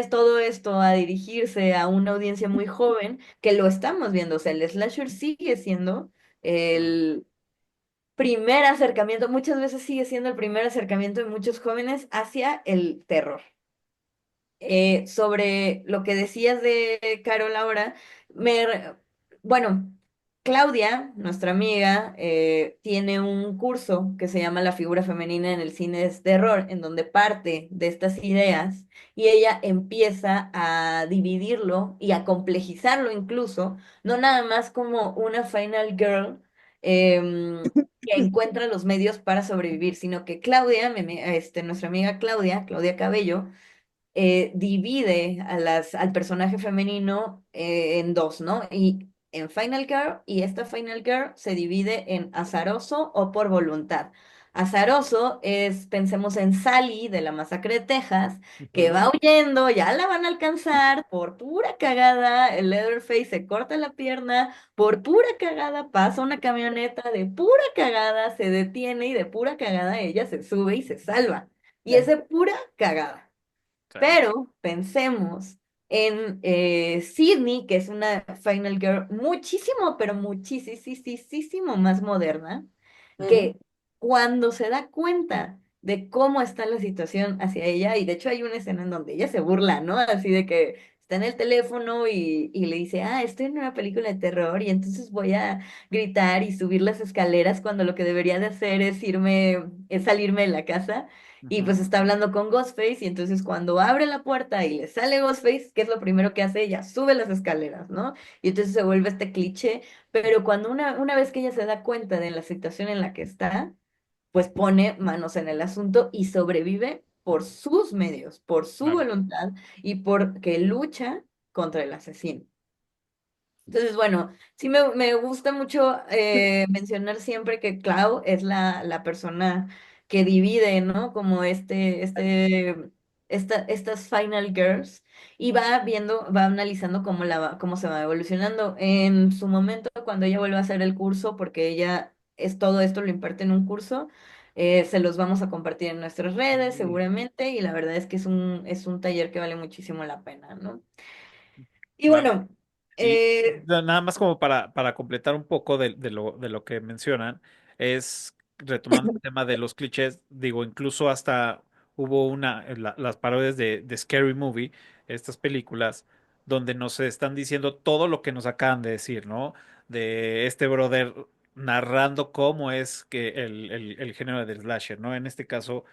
todo esto a dirigirse a una audiencia muy joven, que lo estamos viendo. O sea, el slasher sigue siendo Claro. el primer acercamiento, muchas veces sigue siendo el primer acercamiento de muchos jóvenes hacia el terror. Sobre lo que decías de Carol ahora, bueno, Claudia, nuestra amiga, tiene un curso que se llama La figura femenina en el cine de terror, en donde parte de estas ideas y ella empieza a dividirlo y a complejizarlo incluso, no nada más como una final girl. Que encuentra los medios para sobrevivir, sino que Claudia, nuestra amiga Claudia Cabello, divide al personaje femenino en dos, ¿no? Y en Final Girl, y esta Final Girl se divide en azaroso o por voluntad. Azaroso es, pensemos en Sally de la masacre de Texas, que Ujú. va huyendo, ya la van a alcanzar, por pura cagada, el Leatherface se corta la pierna, por pura cagada pasa una camioneta, de pura cagada se detiene y de pura cagada ella se sube y se salva. Y es ya. de pura cagada. Sí. Pero pensemos en Sydney, que es una Final Girl muchísimo, pero muchísimo más moderna, Ujú, que cuando se da cuenta de cómo está la situación hacia ella, y de hecho hay una escena en donde ella se burla, ¿no? Así de que está en el teléfono y le dice, ah, estoy en una película de terror y entonces voy a gritar y subir las escaleras cuando lo que debería de hacer es salirme de la casa. Y Ujú. pues está hablando con Ghostface y entonces cuando abre la puerta y le sale Ghostface, ¿qué es lo primero que hace? Ella sube las escaleras, ¿no? Y entonces se vuelve este cliché, pero cuando una vez que ella se da cuenta de la situación en la que está, pues pone manos en el asunto y sobrevive por sus medios, por su Claro. voluntad y porque lucha contra el asesino. Entonces, bueno, sí me gusta mucho mencionar siempre que Clau es la persona que divide, ¿no? Como estas Final Girls, y va viendo, va analizando cómo se va evolucionando. En su momento, cuando ella vuelve a hacer el curso, porque ella es todo esto, lo imparte en un curso, se los vamos a compartir en nuestras redes Sí. seguramente, y la verdad es que es un taller que vale muchísimo la pena, ¿no? Y Claro. bueno, Y eh, nada más como para completar un poco de lo que mencionan, es retomando el tema de los clichés, digo, incluso hasta hubo las parodias de Scary Movie, estas películas, donde nos están diciendo todo lo que nos acaban de decir, ¿no? De este brother narrando cómo es que el género del slasher, ¿no? En este caso,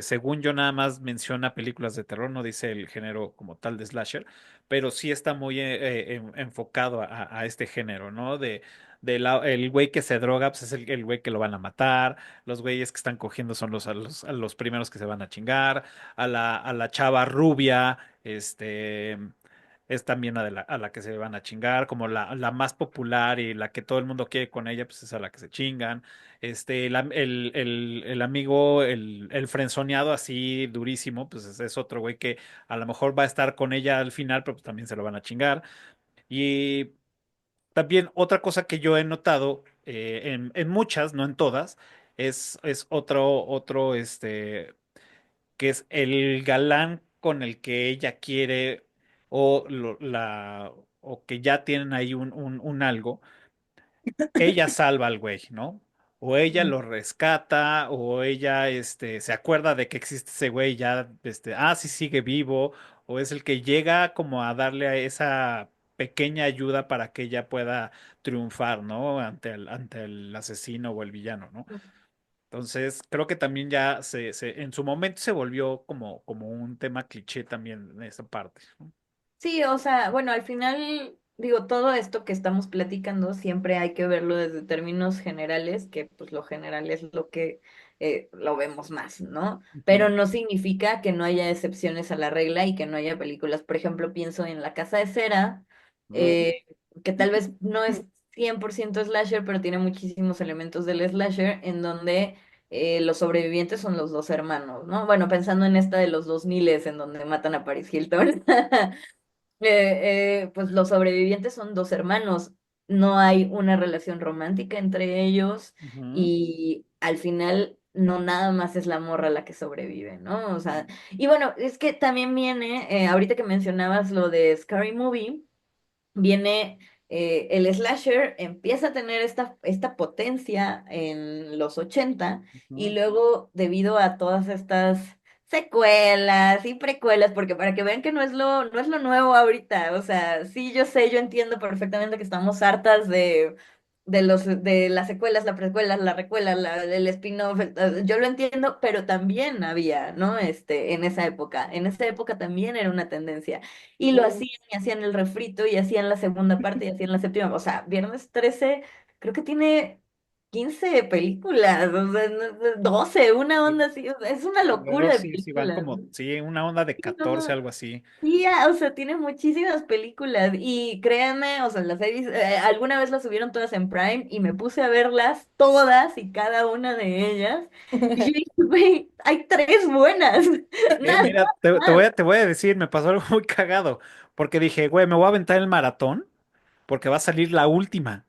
según yo, nada más menciona películas de terror, no dice el género como tal de slasher, pero sí está muy enfocado a este género, ¿no? El güey que se droga, pues es el güey que lo van a matar, los güeyes que están cogiendo son a los primeros que se van a chingar, a la chava rubia, es también a la que se van a chingar, como la más popular y la que todo el mundo quiere con ella, pues es a la que se chingan. El amigo, el frenzoneado así durísimo, pues es otro güey que a lo mejor va a estar con ella al final, pero pues también se lo van a chingar. Y también otra cosa que yo he notado en muchas, no en todas, es que es el galán con el que ella quiere o, o que ya tienen ahí un algo, ella salva al güey, ¿no? O ella lo rescata, o ella se acuerda de que existe ese güey, ya, sí sigue vivo, o es el que llega como a darle a esa pequeña ayuda para que ella pueda triunfar, ¿no? Ante el asesino o el villano, ¿no? Entonces, creo que también ya en su momento se volvió como un tema cliché también en esa parte, ¿no? sí, o sea, bueno, al final, digo, todo esto que estamos platicando siempre hay que verlo desde términos generales, que pues lo general es lo que lo vemos más, ¿no? Ujú, Pero no significa que no haya excepciones a la regla y que no haya películas. Por ejemplo, pienso en La Casa de Cera, eh, que tal vez no es 100% slasher, pero tiene muchísimos elementos del slasher, en donde los sobrevivientes son los dos hermanos, ¿no? Bueno, pensando en esta de los 2000, en donde matan a Paris Hilton. Pues los sobrevivientes son dos hermanos, no hay una relación romántica entre ellos, ujú, y al final no nada más es la morra la que sobrevive, ¿no? O sea, y bueno, es que también viene, ahorita que mencionabas lo de Scary Movie, viene el slasher, empieza a tener esta potencia en los 80, y ujú. luego debido a todas estas secuelas y precuelas, porque para que vean que no es lo nuevo ahorita, o sea, sí, yo sé, yo entiendo perfectamente que estamos hartas de las secuelas, las precuelas, la recuela, el spin-off, yo lo entiendo, pero también había, ¿no? En esa época también era una tendencia. Y lo Mm. hacían y hacían el refrito y hacían la segunda parte y hacían la séptima. O sea, Viernes 13 creo que tiene 15 películas, o sea, 12, una onda así. O sea, es una Luego locura de sí, sí van películas. como, sí, una onda de Sí, no, 14 algo así. sí, o sea, tiene muchísimas películas y créanme, o sea, las series, alguna vez las subieron todas en Prime y me puse a verlas todas y cada una de ellas. Y yo dije, güey, hay tres buenas, nada Mira, más. te voy a decir, me pasó algo muy cagado, porque dije, güey, me voy a aventar el maratón, porque va a salir la última.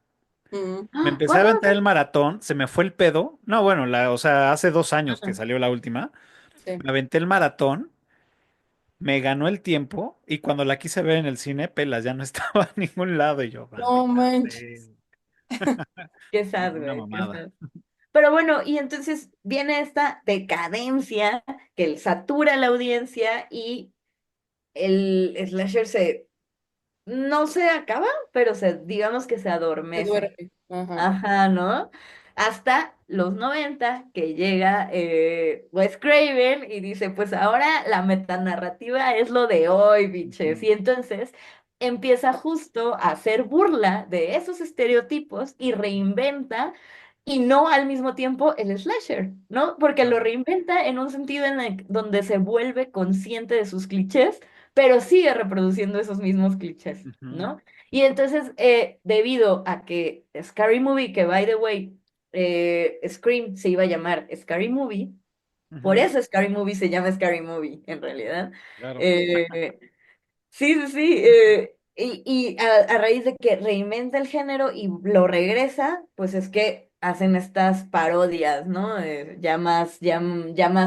Mm, Me ¡Ah! empecé a ¿Cuándo va a aventar ser? el maratón, se me fue el pedo. No, bueno, o sea, hace 2 años que Ah, salió la última. sí. Me aventé el maratón, me ganó el tiempo, y cuando la quise ver en el cine, pelas, ya no estaba en ningún lado, y yo, No maldita sea. manches. qué Sí, sad, una güey, qué mamada. sad. Pero bueno, y entonces viene esta decadencia que satura la audiencia y el slasher no se acaba, pero digamos que se Se adormece. duerme. Ajá. Ajá, ¿no? Hasta los 90 que llega Wes Craven y dice, pues ahora la metanarrativa es lo de hoy, biches. Ujú, Y entonces empieza justo a hacer burla de esos estereotipos y reinventa, y no al mismo tiempo el slasher, ¿no? Porque lo claro. reinventa en un sentido donde se vuelve consciente de sus clichés, pero sigue reproduciendo esos mismos clichés, Ujú, ¿no? Y entonces, debido a que Scary Movie, que by the way, Scream se iba a llamar Scary Movie, Por Ujú, eso Scary Movie se llama Scary Movie, en realidad. claro. Eh, sí, sí, sí. Y a raíz de que reinventa el género y lo regresa, pues es que hacen estas parodias, ¿no? Ya más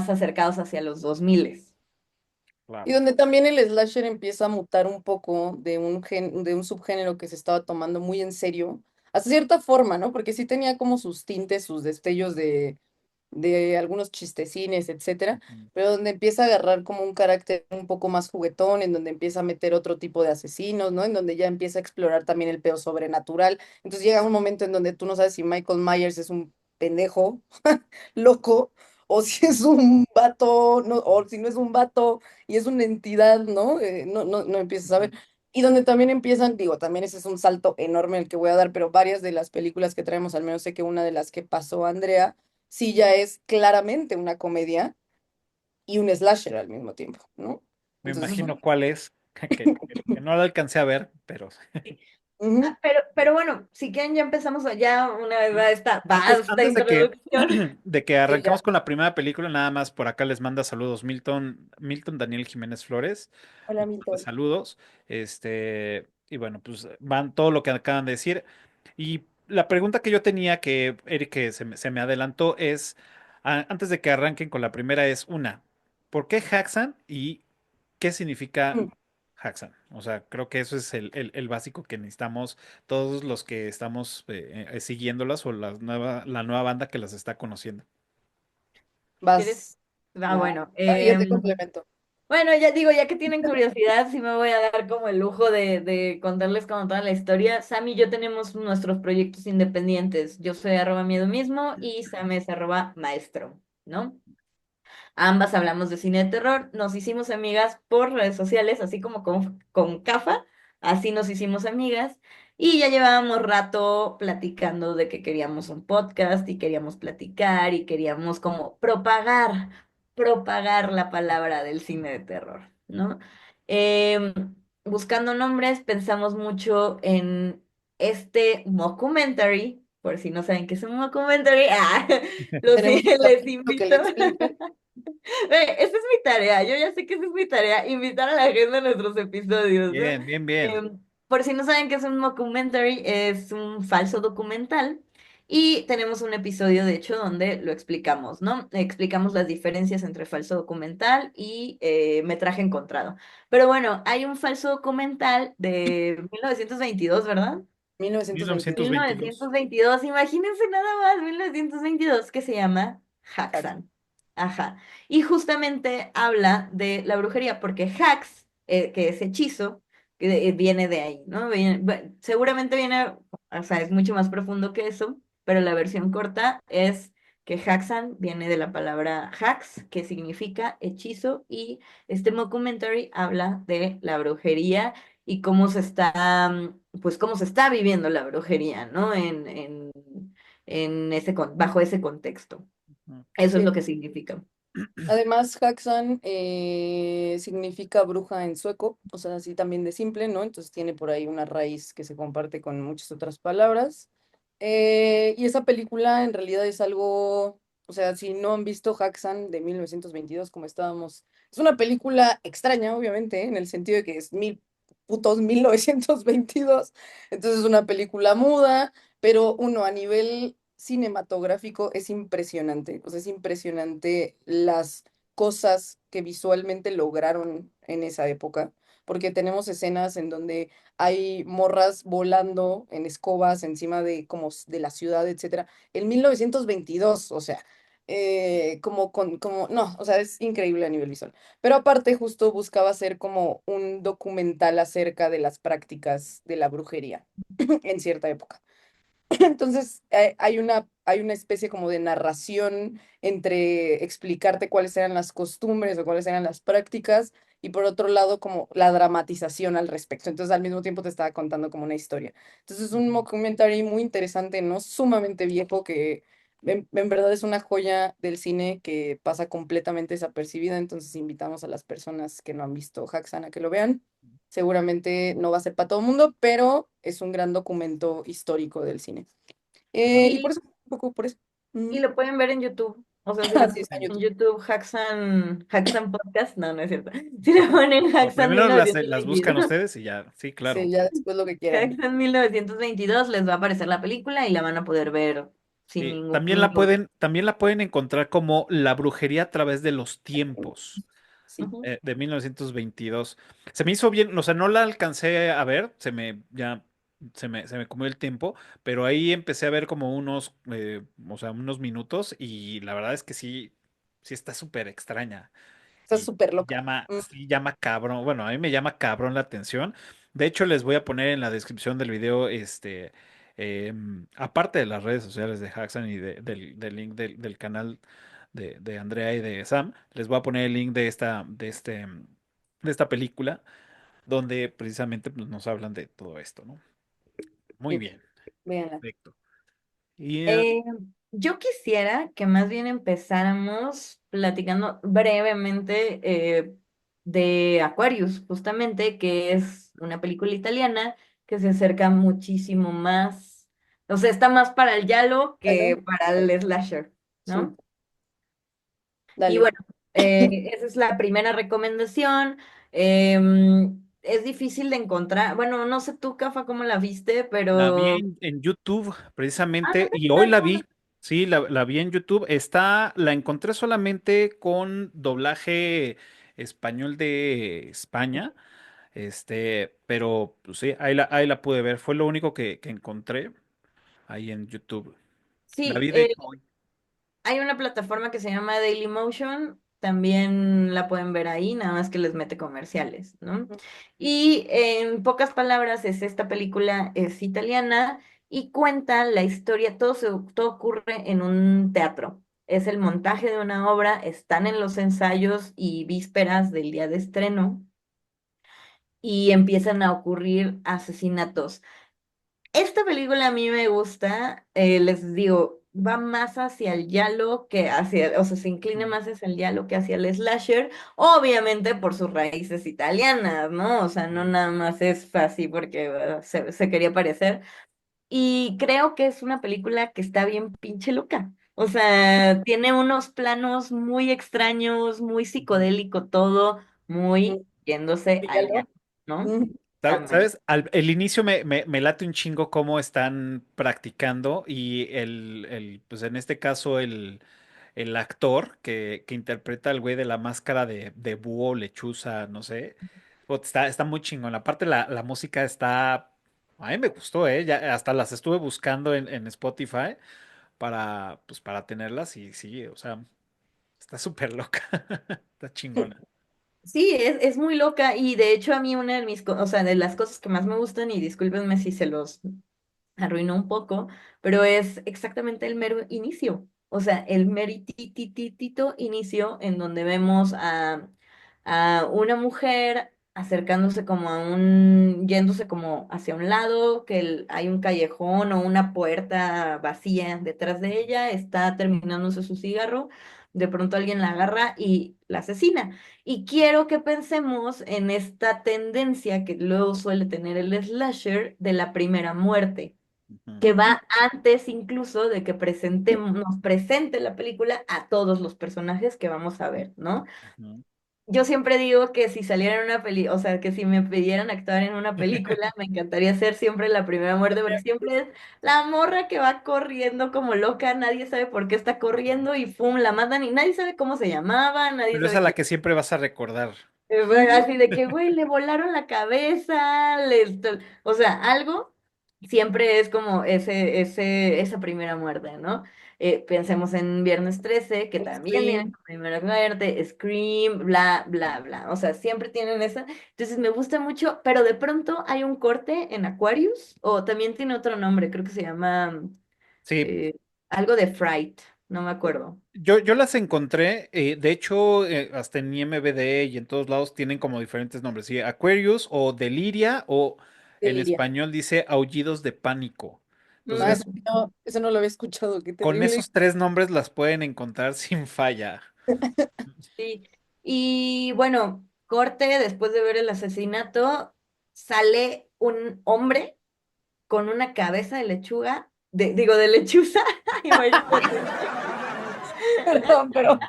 acercados hacia los 2000. Y Claro. donde también el slasher empieza a mutar un poco de un subgénero que se estaba tomando muy en serio, hasta cierta forma, ¿no? Porque sí tenía como sus tintes, sus destellos de algunos chistecines, etcétera, Ujú. pero donde empieza a agarrar como un carácter un poco más juguetón, en donde empieza a meter otro tipo de asesinos, ¿no? En donde ya empieza a explorar también el pedo sobrenatural. Entonces llega un momento en donde tú no sabes si Michael Myers es un pendejo loco, o si es un vato, no, o si no es un vato y es una entidad, ¿no? No empiezas a ver. Y donde también empiezan, digo, también ese es un salto enorme el que voy a dar, pero varias de las películas que traemos, al menos sé que una de las que pasó Andrea, sí ya es claramente una comedia y un slasher al mismo tiempo, ¿no? Me Entonces, imagino cuál es, que no lo alcancé a ver, pero ujú, Pero bueno, si quieren ya empezamos ya una vez a esta antes, vasta antes de que, introducción. de que sí, ya. arranquemos con la primera película, nada más por acá les manda saludos Milton Daniel Jiménez Flores. Hola, De Milton. saludos. Y bueno, pues van todo lo que acaban de decir. Y la pregunta que yo tenía, que Eric que se me adelantó, es, antes de que arranquen con la primera, es una, ¿por qué Haxan y qué significa Mm, Haxan? O sea, creo que eso es el básico que necesitamos todos los que estamos siguiéndolas o la nueva banda que las está conociendo. ¿Quieres? Vas. Ah, bueno. Y yo te complemento. Bueno, ya digo, ya que tienen curiosidad, sí me voy a dar como el lujo de contarles como toda la historia. Sam y yo tenemos nuestros proyectos independientes. Yo soy @miedo mismo y Sam es @maestro, ¿no? Ambas hablamos de cine de terror, nos hicimos amigas por redes sociales, así como con Cafa, así nos hicimos amigas y ya llevábamos rato platicando de que queríamos un podcast y queríamos platicar y queríamos como propagar la palabra del cine de terror, ¿no? Em, Buscando nombres, pensamos mucho en este mockumentary, por si no saben qué es un mockumentary, Tenemos un les capítulo que invito. le explique. Esa es mi tarea, yo ya sé que esa es mi tarea, invitar a la gente a nuestros episodios, ¿no? Bien, bien, bien. Por si no saben qué es un mockumentary, es un falso documental y tenemos un episodio, de hecho, donde lo explicamos, ¿no? Explicamos las diferencias entre falso documental y metraje encontrado. Pero bueno, hay un falso documental de 1922, ¿verdad? 1922. 1922. 1922, imagínense nada más, 1922, que se llama Jackson. Haxan. Ajá. Y justamente habla de la brujería, porque Hax, que es hechizo, que viene de ahí, ¿no? Seguramente viene, o sea, es mucho más profundo que eso, pero la versión corta es que Haxan viene de la palabra Hax, que significa hechizo, y este mockumentary habla de la brujería y cómo se está, pues cómo se está viviendo la brujería, ¿no? En bajo ese contexto. Ujú. Eso es Sí. lo que significa. Además, Haxan significa bruja en sueco, o sea, así también de simple, ¿no? Entonces tiene por ahí una raíz que se comparte con muchas otras palabras. Y esa película en realidad es algo, o sea, si no han visto Haxan de 1922, como estábamos, es una película extraña, obviamente, en el sentido de que es mil putos 1922, entonces es una película muda, pero uno a nivel cinematográfico es impresionante, o sea, es impresionante las cosas que visualmente lograron en esa época, porque tenemos escenas en donde hay morras volando en escobas encima de como de la ciudad, etcétera, en 1922, o sea, no, o sea, es increíble a nivel visual. Pero aparte justo buscaba hacer como un documental acerca de las prácticas de la brujería en cierta época. Entonces, hay una especie como de narración entre explicarte cuáles eran las costumbres o cuáles eran las prácticas y por otro lado como la dramatización al respecto. Entonces, al mismo tiempo te estaba contando como una historia. Entonces, es un Ujú. documentary muy interesante, ¿no? Sumamente viejo que en verdad es una joya del cine que pasa completamente desapercibida. Entonces, invitamos a las personas que no han visto Haxan a que lo vean. Seguramente no va a ser para todo el mundo, pero es un gran documento histórico del cine. Y por Y, eso, un poco por eso. y Ujú. lo pueden ver en YouTube. O sea, si le Así está en ponen en YouTube. YouTube Haxan Podcast, no, no es cierto. Si le ponen Bueno, Haxan primero las buscan 1922, ustedes y ya, sí, Sí, claro. ya después lo que quieran. Haxan 1922, les va a aparecer la película y la van a poder ver sin ningún problema. También la pueden encontrar como La brujería a través de los tiempos, Sí. de 1922. Se me hizo bien, o sea, no la alcancé a ver, se me comió el tiempo, pero ahí empecé a ver como o sea, unos minutos y la verdad es que sí, sí está súper extraña Está y súper loca. sí llama cabrón, bueno, a mí me llama cabrón la atención. De hecho, les voy a poner en la descripción del video, aparte de las redes sociales de Haxan y del link del canal de Andrea y de Sam, les voy a poner el link de esta película, donde precisamente pues, nos hablan de todo esto, ¿no? Muy Sí, bien, véanla. perfecto. Y Eh, yo quisiera que más bien empezáramos platicando brevemente de Aquarius, justamente, que es una película italiana que se acerca muchísimo más, o sea, está más para el giallo Dale. que para el slasher, Sí, ¿no? Y dale. bueno, esa es la primera recomendación. Es difícil de encontrar, bueno, no sé tú, Cafa, cómo la viste, la vi pero... en YouTube Ah, precisamente ¿dónde y está? hoy la vi. Sí, la vi en YouTube. La encontré solamente con doblaje español de España. Pero pues sí, ahí la pude ver. Fue lo único que encontré ahí en YouTube. La Sí, vi de hecho hoy. hay una plataforma que se llama Dailymotion, también la pueden ver ahí, nada más que les mete comerciales, ¿no? Y en pocas palabras, esta película es italiana y cuenta la historia, todo ocurre en un teatro. Es el montaje de una obra, están en los ensayos y vísperas del día de estreno y empiezan a ocurrir asesinatos. Esta película a mí me gusta, les digo, va más hacia el giallo que hacia, o sea, se inclina más hacia el giallo que hacia el slasher, obviamente por sus raíces italianas, ¿no? O sea, no nada más es fácil porque se quería parecer. Y creo que es una película que está bien pinche loca. O sea, tiene unos planos muy extraños, muy Ujú. psicodélico todo, muy yéndose al Dígalo. giallo, ¿no? Mm, También. ¿Sabes? El inicio me late un chingo cómo están practicando y pues en este caso el actor que interpreta al güey de la máscara de búho, lechuza, no sé, está muy chingón. Aparte la música a mí me gustó, ¿eh? Ya hasta las estuve buscando en Spotify pues para tenerlas y sí, o sea, está súper loca, está chingona. Sí, es muy loca y de hecho a mí una de o sea, de las cosas que más me gustan, y discúlpenme si se los arruinó un poco, pero es exactamente el mero inicio. O sea, el meritititito inicio en donde vemos a una mujer acercándose como yéndose como hacia un lado, que hay un callejón o una puerta vacía detrás de ella, está terminándose su cigarro, de pronto alguien la agarra y la asesina. Y quiero que pensemos en esta tendencia que luego suele tener el slasher de la primera muerte, Ujú, que va antes incluso de que nos presente la película a todos los personajes que vamos a ver, ¿no? ujú. Yo siempre digo que si saliera en una o sea, que si me pidieran actuar en una película, me encantaría ser siempre la primera muerte, porque siempre es la morra que va corriendo como loca, nadie sabe por qué está corriendo y ¡pum! La matan y nadie sabe cómo se llamaba, nadie Pero es a sabe la quién. que siempre vas a recordar. Bueno, así de que, güey, le volaron la cabeza, o sea, algo siempre es como esa primera muerte, ¿no? Pensemos en Viernes 13 que también tiene Scream. su primera muerte, Scream, bla, bla, bla. O sea, siempre tienen esa. Entonces me gusta mucho, pero de pronto hay un corte en Aquarius, o también tiene otro nombre, creo que se llama Sí, eh, algo de Fright, no me acuerdo. yo las encontré, de hecho, hasta en IMDb y en todos lados tienen como diferentes nombres, ¿sí? Aquarius o Deliria o en Deliria. español dice Aullidos de Pánico. No, Entonces, eso no lo había escuchado, qué con terrible. esos tres nombres las pueden encontrar sin falla. Sí, y bueno, corte, después de ver el asesinato, sale un hombre con una cabeza de lechuga, digo, de lechuza, imagínate, Perdón, pero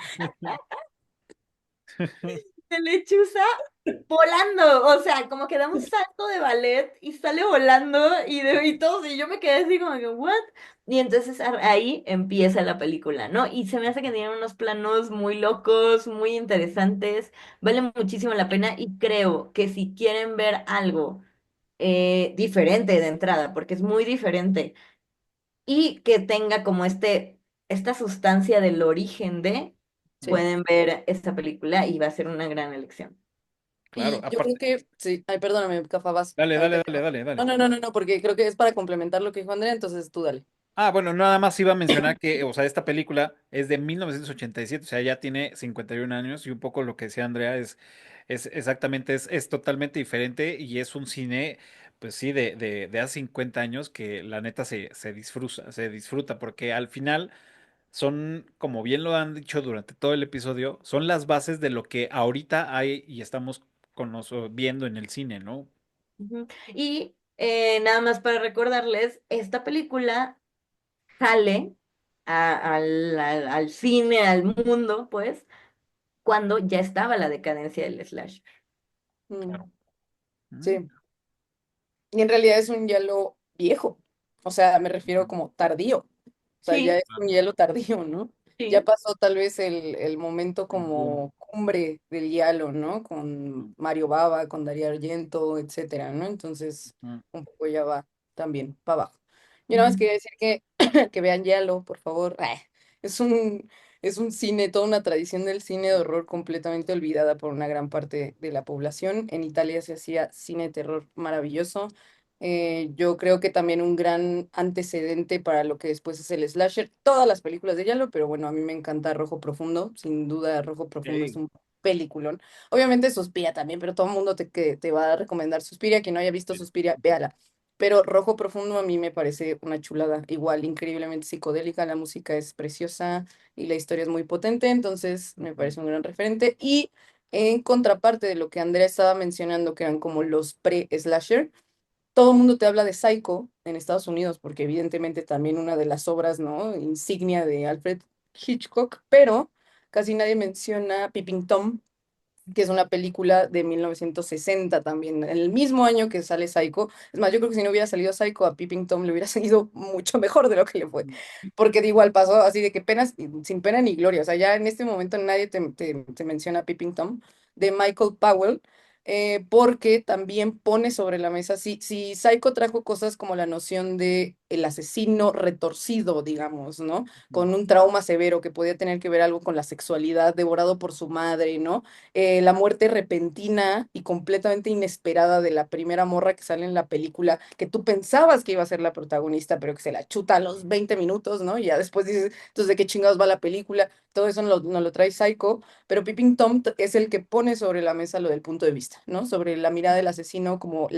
de lechuza volando, o sea, como que da un salto de ballet y sale volando y todos, y yo me quedé así como que, ¿what? Y entonces ahí empieza la película, ¿no? Y se me hace que tiene unos planos muy locos, muy interesantes, vale muchísimo la pena y creo que si quieren ver algo diferente de entrada, porque es muy diferente, y que tenga como esta sustancia del origen de, sí. pueden ver esta película y va a ser una gran elección. Claro, Y yo creo aparte, que, sí, ay, perdóname, Cafa, vas, dale, ahorita dale, que dale, dale, no, dale. no, no, no, no, porque creo que es para complementar lo que dijo Andrea, entonces tú dale. Ah, bueno, nada más iba a mencionar que, o sea, esta película es de 1987, o sea, ya tiene 51 años y un poco lo que decía Andrea es exactamente, es totalmente diferente y es un cine, pues sí, de hace 50 años que la neta se disfruta, porque al final son, como bien lo han dicho durante todo el episodio, son las bases de lo que ahorita hay y estamos viendo en el cine, ¿no? Ujú. Y nada más para recordarles, esta película sale al cine, al mundo, pues, cuando ya estaba la decadencia del slash. Mm, Claro. Mm, sí. Y en realidad es un hielo viejo. O sea, me refiero como tardío. O sea, ya Sí, es un hielo tardío, ¿no? Ya sí. pasó tal vez el momento el boom. como cumbre del hielo, ¿no? Con Mario Bava, con Darío Argento, etcétera, ¿no? Entonces, Mm, un poco ya va también para abajo. Yo nada más Ujú, quería decir que, que vean Hielo, por favor. Es un, es un cine, toda una tradición del cine de horror completamente olvidada por una gran parte de la población. En Italia se hacía cine de terror maravilloso. Yo creo que también un gran antecedente para lo que después es el slasher, todas las películas de Giallo, pero bueno, a mí me encanta Rojo Profundo, sin duda Rojo Profundo es ok. un peliculón. Obviamente Suspiria también, pero todo el mundo que te va a recomendar Suspiria, quien no haya visto Suspiria, véala. Pero Rojo Profundo a mí me parece una chulada, igual increíblemente psicodélica, la música es preciosa y la historia es muy potente, entonces me Ujú, parece un gran referente. Y en contraparte de lo que Andrea estaba mencionando, que eran como los pre-slasher, todo el mundo te habla de Psycho en Estados Unidos, porque evidentemente también una de las obras, ¿no? Insignia de Alfred Hitchcock, pero casi nadie menciona Peeping Tom, que es una película de 1960 también, en el mismo año que sale Psycho. Es más, yo creo que si no hubiera salido Psycho, a Peeping Tom le hubiera salido mucho mejor de lo que le fue, porque de igual pasó así de que penas, sin pena ni gloria, o sea, ya en este momento nadie te menciona Peeping Tom, de Michael Powell. Porque también pone sobre la mesa, si Psycho trajo cosas como la noción de el asesino retorcido, digamos, ¿no? ujú, Con un trauma severo que podía tener que ver algo con la sexualidad, devorado por su madre, ¿no? La muerte repentina y completamente inesperada de la primera morra que sale en la película, que tú pensabas que iba a ser la protagonista, pero que se la chuta a los 20 minutos, ¿no? Y ya después dices, entonces, ¿de qué chingados va la película? Todo eso nos lo trae Psycho, pero Peeping Tom es el que pone sobre la mesa lo del punto de vista, ¿no? Sobre la mirada del asesino como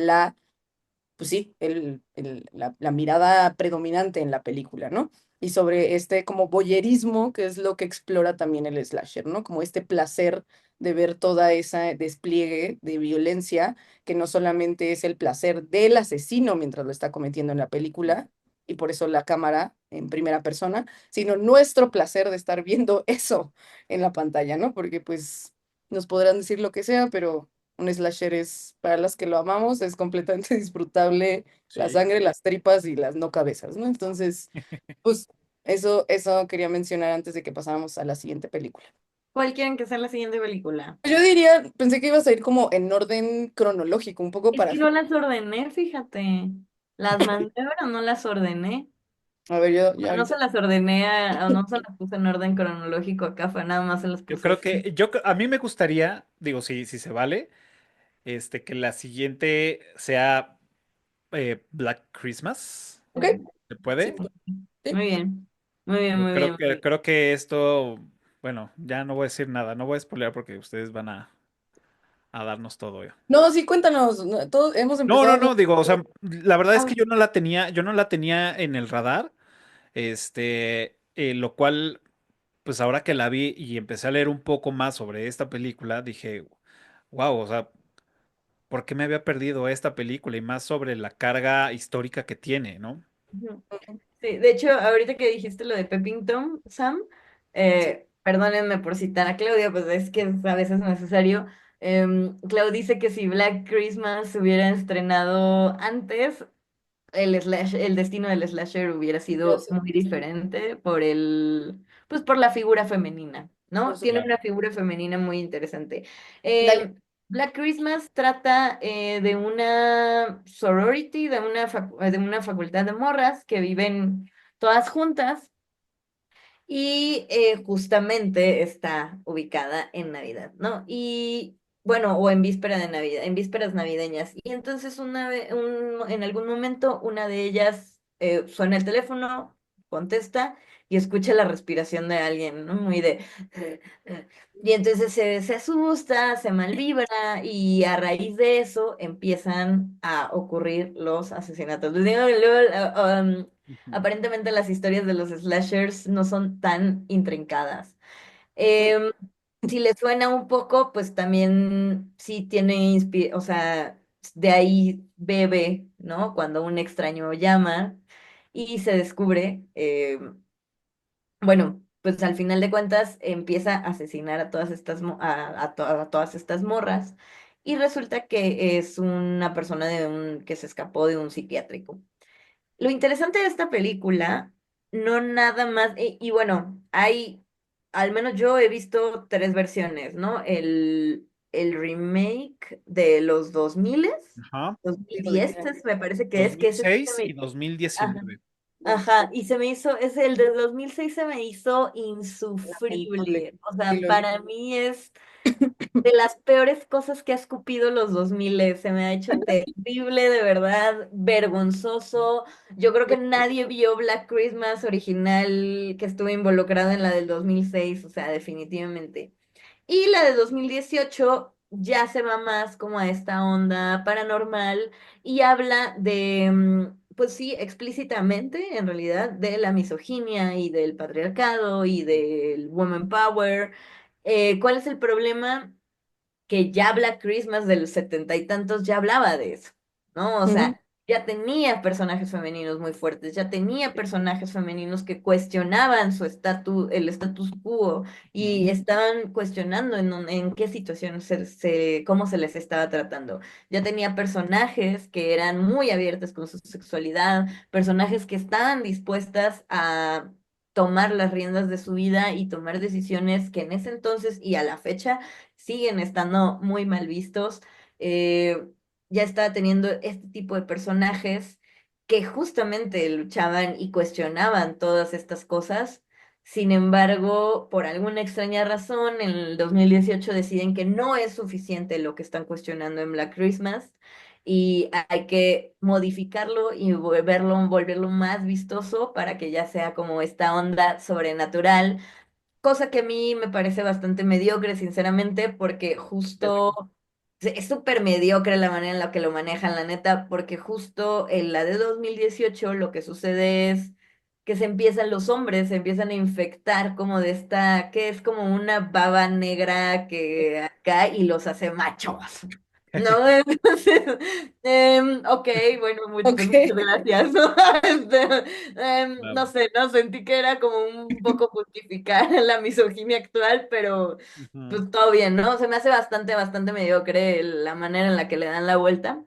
pues sí, la mirada predominante en la película, ¿no? Y sobre este como voyerismo, que es lo que explora también el slasher, ¿no? Como este placer de ver toda esa despliegue de violencia, que no solamente es el placer del asesino mientras lo está cometiendo en la película, y por eso la cámara en primera persona, sino nuestro placer de estar viendo eso en la pantalla, ¿no? Porque pues nos podrán decir lo que sea, pero un slasher es, para las que lo amamos, es completamente disfrutable la sí. sangre, las tripas y las no cabezas, ¿no? Entonces, pues eso quería mencionar antes de que pasáramos a la siguiente película. ¿Cuál quieren que sea la siguiente película? Yo diría, pensé que ibas a ir como en orden cronológico, un poco Es para... que no las ordené, fíjate. Las mandé, pero no las ordené. A ver, yo ya No ahorita... se las ordené, o no se las puse en orden cronológico acá, fue nada más se las Yo puse creo así. que, a mí me gustaría, digo, si se vale, que la siguiente sea Black Christmas. Ok, ¿Se sí, puede? sí. Muy bien, muy bien, Yo muy bien, muy bien. creo que esto, bueno, ya no voy a decir nada, no voy a spoilear porque ustedes van a darnos todo ya. No, sí, cuéntanos, no, todos hemos No, empezado no, a ver... no, digo, o sea, la verdad es Ah, que yo no la tenía en el radar, lo cual, pues ahora que la vi y empecé a leer un poco más sobre esta película, dije, wow, o sea, ¿por qué me había perdido esta película? Y más sobre la carga histórica que tiene, ¿no? ujú. Sí, de hecho, ahorita que dijiste lo de Peppington, Sam, Perdónenme por citar a Claudia, pues es que es a veces necesario. Clau dice que si Black Christmas se hubiera estrenado antes, el destino del slasher hubiera Pero sido sí, muy diferente pues por la figura femenina, por ¿no? Tiene supuesto. Claro. una figura femenina muy interesante. Dale. Black Christmas trata de una sorority, de una facultad de morras que viven todas juntas y justamente está ubicada en Navidad, ¿no? Y bueno, o en víspera de Navidad, en vísperas navideñas. Y entonces en algún momento una de ellas suena el teléfono, contesta y escucha la respiración de alguien, ¿no? Muy de... Y entonces se asusta, se malvibra y a raíz de eso empiezan a ocurrir los asesinatos. Les digo, Ujú. aparentemente las historias de los slashers no son tan intrincadas. Mm, Em, si le suena un poco, pues también sí tiene, o sea, de ahí bebe, ¿no? Cuando un extraño llama y se descubre, bueno, pues al final de cuentas empieza a asesinar a todas a todas estas morras y resulta que es una persona que se escapó de un psiquiátrico. Lo interesante de esta película, no nada más, y bueno, al menos yo he visto tres versiones, ¿no? El remake de los 2000, Ajá. sí, 2010 me parece que ese sí se 2006 y me... Ajá. 2019. Ajá, y se me hizo, el de 2006 se me hizo lamentable. insufrible. O Sí, sea, lo vi. para mí es de las peores cosas que ha escupido los 2000, se me ha hecho terrible, de verdad, vergonzoso. Yo creo que nadie vio Black Christmas original que estuvo involucrado en la del 2006, o sea, definitivamente. Y la de 2018 ya se va más como a esta onda paranormal y habla de, pues sí, explícitamente, en realidad, de la misoginia y del patriarcado y del woman power. ¿Cuál es el problema? Que ya Black Christmas de los setenta y tantos ya hablaba de eso, ¿no? O Ujú. sea, ya tenía personajes femeninos muy fuertes, ya tenía personajes femeninos que cuestionaban el status quo Ujú. y estaban cuestionando en qué situación cómo se les estaba tratando. Ya tenía personajes que eran muy abiertos con su sexualidad, personajes que estaban dispuestas a tomar las riendas de su vida y tomar decisiones que en ese entonces y a la fecha siguen estando muy mal vistos. Eh, ya está teniendo este tipo de personajes que justamente luchaban y cuestionaban todas estas cosas. Sin embargo, por alguna extraña razón, en el 2018 deciden que no es suficiente lo que están cuestionando en Black Christmas y hay que modificarlo y volverlo más vistoso para que ya sea como esta onda sobrenatural, cosa que a mí me parece bastante mediocre, sinceramente, porque justo es súper mediocre la manera en la que lo manejan, la neta, porque justo en la de 2018 lo que sucede es que los hombres se empiezan a infectar como de esta, que es como una baba negra que acá y los hace machos. No, entonces, ok, bueno, pues muchas Ok. gracias. Este, no Claro. sé, no sentí que era como un poco justificar la misoginia actual, pero Ujú. pues todo bien, ¿no? Se me hace bastante mediocre la manera en la que le dan la vuelta.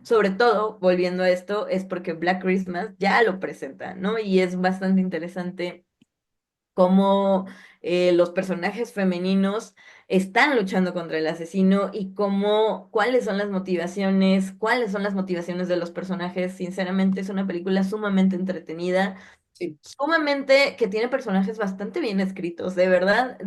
Sobre todo, volviendo a esto, es porque Black Christmas ya lo presenta, ¿no? Y es bastante interesante cómo los personajes femeninos están luchando contra el asesino y cuáles son las motivaciones de los personajes. Sinceramente, es una película sumamente entretenida, Sí. sumamente que tiene personajes bastante bien escritos, de verdad,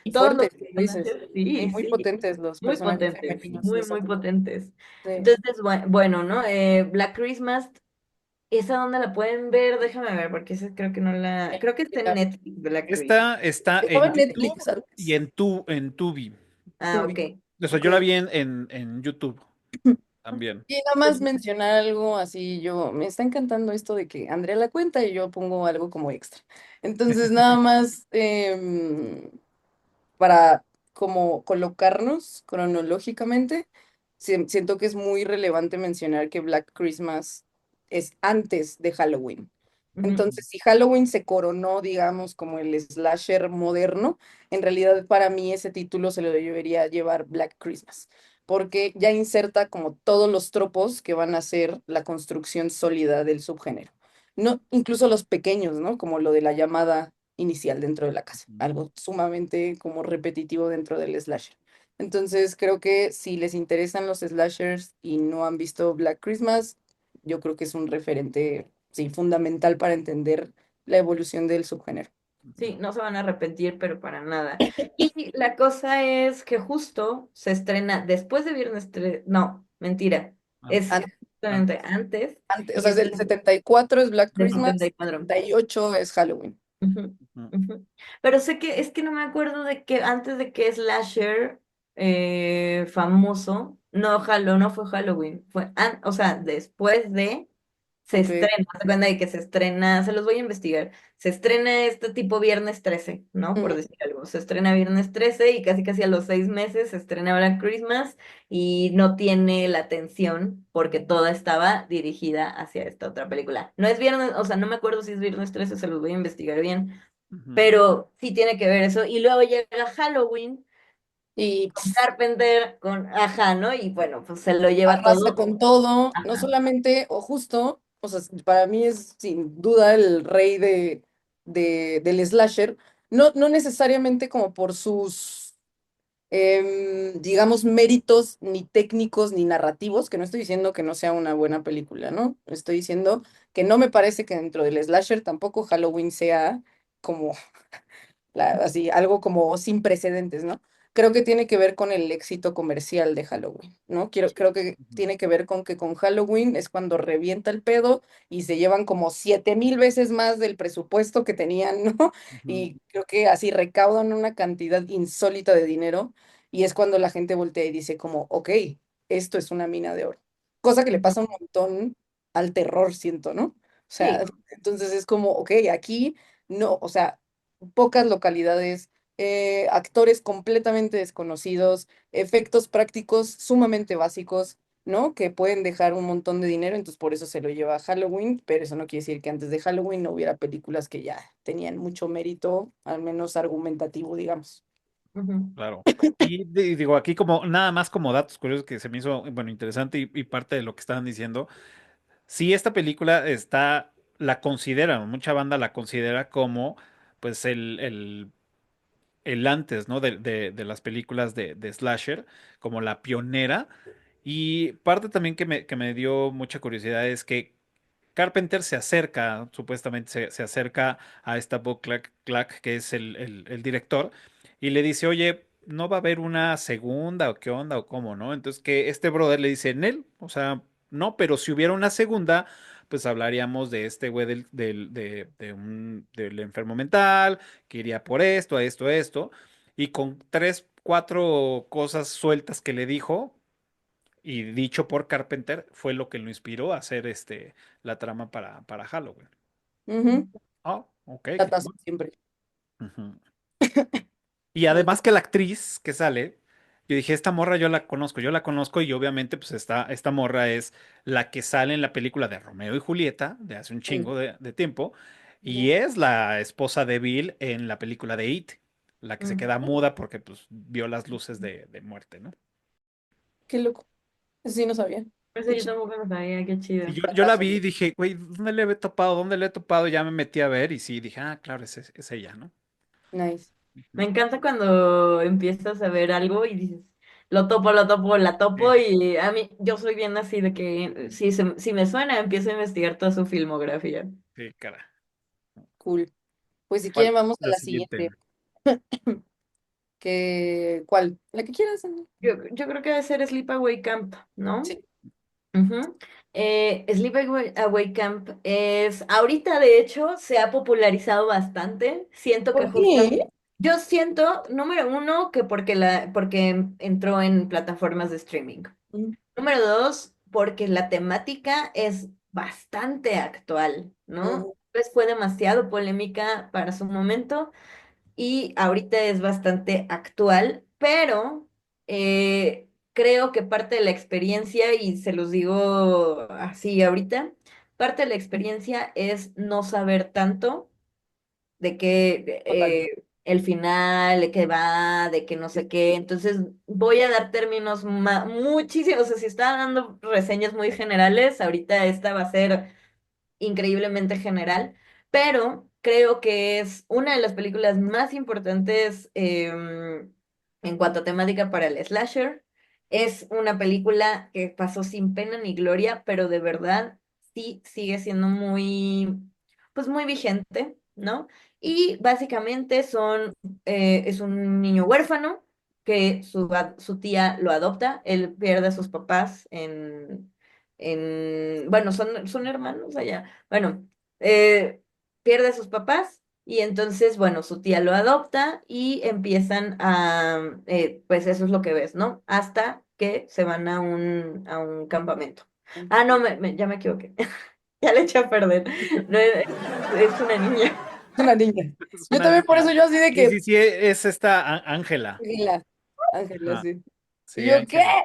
Y todos los fuertes, como dices. personajes, Y sí, muy sí, potentes los personajes femeninos de esa muy película. potentes. Sí. Entonces, bueno, ¿no? Black Christmas, ¿esa dónde la pueden ver? Déjame ver, porque esa creo que no la... Creo que está en Ya. Netflix, Black Christmas. Esta está Estaba en en YouTube Netflix y antes. en Tubi. Ah, ok. Tubi. O sea, Ok. yo la vi en YouTube también. Y nada Pues, más mencionar algo así, me está encantando esto de que Andrea la cuenta y yo pongo algo como extra. Entonces, nada más para como colocarnos cronológicamente, siento que es muy relevante mencionar que Black Christmas es antes de Halloween. Ujú. Entonces, si Halloween se coronó, digamos, como el slasher moderno, en realidad para mí ese título se lo debería llevar Black Christmas, porque ya inserta como todos los tropos que van a ser la construcción sólida del subgénero. No, incluso los pequeños, ¿no? Como lo de la llamada inicial dentro de la casa, algo sumamente como repetitivo dentro del slasher. Entonces, creo que si les interesan los slashers y no han visto Black Christmas, yo creo que es un referente, sí, fundamental para entender la evolución del subgénero. Sí, no se van a arrepentir, pero para nada. Y la cosa es que justo se estrena después de Viernes 3, no, mentira, es Antes, An- justamente antes. antes O y sea, es del 74 es Black del Christmas, 74. 78 es Halloween. Ujú, Ujú. ujú. Pero sé que es que no me acuerdo de que antes de que Slasher famoso, no fue Halloween, o sea, después de se Ok. estrena, se cuenta de que se estrena, se los voy a investigar. Se estrena este tipo Viernes 13, ¿no? Por Ujú, decir algo. Se estrena Viernes 13 y casi casi a los 6 meses se estrena Black Christmas y no tiene la atención porque toda estaba dirigida hacia esta otra película. No es viernes, o sea, no me acuerdo si es Viernes 13, se los voy a investigar bien, Ujú. pero sí tiene que ver eso. Y luego llega Halloween y con Carpenter, con Ajá, ¿no? Y bueno, pues se lo lleva arrasa todo. con todo, no Ajá. solamente, o justo, o sea, para mí es sin duda el rey del slasher, no, no necesariamente como por sus digamos, méritos ni técnicos ni narrativos, que no estoy diciendo que no sea una buena película, ¿no? Estoy diciendo que no me parece que dentro del slasher tampoco Halloween sea como así, algo como sin precedentes, ¿no? Creo que tiene que ver con el éxito comercial de Halloween, ¿no? Creo que Ujú. tiene que ver con que con Halloween es cuando revienta el pedo y se llevan como 7,000 veces más del presupuesto que tenían, ¿no? Ujú. Y creo que así recaudan una cantidad insólita de dinero y es cuando la gente voltea y dice como, ok, esto es una mina de oro. Cosa que le pasa un montón al terror, siento, ¿no? O sea, Sí. entonces es como, ok, aquí no, o sea, pocas localidades, actores completamente desconocidos, efectos prácticos sumamente básicos, ¿no? Que pueden dejar un montón de dinero, entonces por eso se lo lleva a Halloween, pero eso no quiere decir que antes de Halloween no hubiera películas que ya tenían mucho mérito, al menos argumentativo, digamos. Ujú, Claro. Y digo, aquí como nada más como datos curiosos que se me hizo, bueno, interesante y parte de lo que estaban diciendo. Sí, esta película la consideran, mucha banda la considera como, pues, el antes, ¿no? De las películas de Slasher, como la pionera. Y parte también que me dio mucha curiosidad es que Carpenter se acerca, supuestamente se acerca a esta Bob Clark, que es el director, y le dice, oye, ¿no va a haber una segunda o qué onda o cómo, no? Entonces que este brother le dice, Nel, o sea, no, pero si hubiera una segunda, pues hablaríamos de este güey del enfermo mental, que iría por esto, a esto, a esto, y con tres, cuatro cosas sueltas que le dijo, y dicho por Carpenter, fue lo que lo inspiró a hacer la trama para Halloween. Ujú. Oh, ok, qué Datazo chingón. siempre. Ujú. Y Muy además que la actriz que sale, yo dije, esta morra yo la conozco y obviamente pues esta morra es la que sale en la película de Romeo y Julieta de hace un bien. chingo de tiempo y Ya. es la esposa de Bill en la película de It, la que se queda ujú. muda porque pues vio las luces de muerte, ¿no? Qué loco. Eso sí no sabía. Eso Qué yo tampoco lo sabía, qué Y chido. yo la chistazo. vi y dije, güey, ¿dónde le he topado? ¿Dónde le he topado? Ya me metí a ver y sí, dije, ah, claro, es ella, ¿no? Nice. Me encanta cuando empiezas a ver algo y dices, lo topo, la topo Sí, y a mí, yo soy bien así de que si me suena, empiezo a investigar toda su filmografía. sí, cara. Cool. Pues si ¿Cuál? quieren, vamos a La la siguiente. siguiente. ¿Cuál? La que quieras, Andy. Yo creo que debe ser Sleepaway Camp, ¿no? Sí. Ujú. Sleepaway Camp es, ahorita de hecho, se ha popularizado bastante. Siento que ¿Por justo, qué? yo siento, número uno, que porque entró en plataformas de streaming. Mm, Número dos, porque la temática es bastante actual, ¿no? mm, Pues fue demasiado polémica para su momento y ahorita es bastante actual, pero creo que parte de la experiencia, y se los digo así ahorita, parte de la experiencia es no saber tanto de que Total. el final, de qué va, de que no sé qué. Entonces voy a dar términos muchísimos. O sea, si estaba dando reseñas muy generales, ahorita esta va a ser increíblemente general, pero creo que es una de las películas más importantes en cuanto a temática para el slasher. Es una película que pasó sin pena ni gloria, pero de verdad sí sigue siendo muy, pues muy vigente, ¿no? Y básicamente es un niño huérfano que su tía lo adopta, él pierde a sus papás bueno, son hermanos allá. Bueno, eh, pierde a sus papás y entonces, bueno, su tía lo adopta y empiezan pues eso es lo que ves, ¿no? Hasta que se van a un campamento. Ah, no, ya me equivoqué. Ya le eché a perder. No, es una niña. Es una niña. Es Yo una también por niña. eso yo así de Sí, que, sí, sí, es esta Ángela. Ángela, Ángela, Ajá. sí. ¿Y Sí, yo qué? Ángela.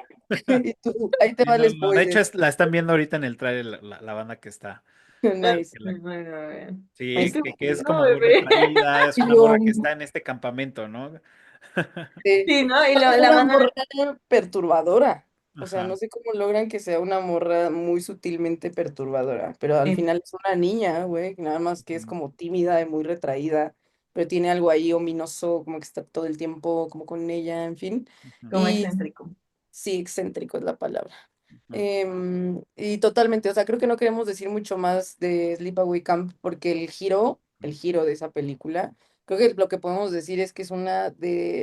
Y tú, ahí te Sí, va no, el no, de hecho spoiler. la están viendo ahorita en el trailer la banda que está. Nice. que la- Bueno, a ver. Ahí sí, estoy que es buscando, como muy bebé. retraída, es Y una yo, morra que está en este campamento, ¿no? sí. Sí, ¿no? Y Es la una banda. morra perturbadora. O sea, Ajá. no sé cómo logran que sea una morra muy sutilmente perturbadora, pero al Sí, final es una niña, güey, nada más que es Ujú, como tímida y muy retraída, pero tiene algo ahí ominoso, como que está todo el tiempo como con ella, en fin. ujú, como Y excéntrico. sí, excéntrico es la palabra. ujú, Y totalmente, o sea, creo que no queremos decir mucho más de Sleepaway Camp porque el giro de esa película, creo que lo que podemos decir es que es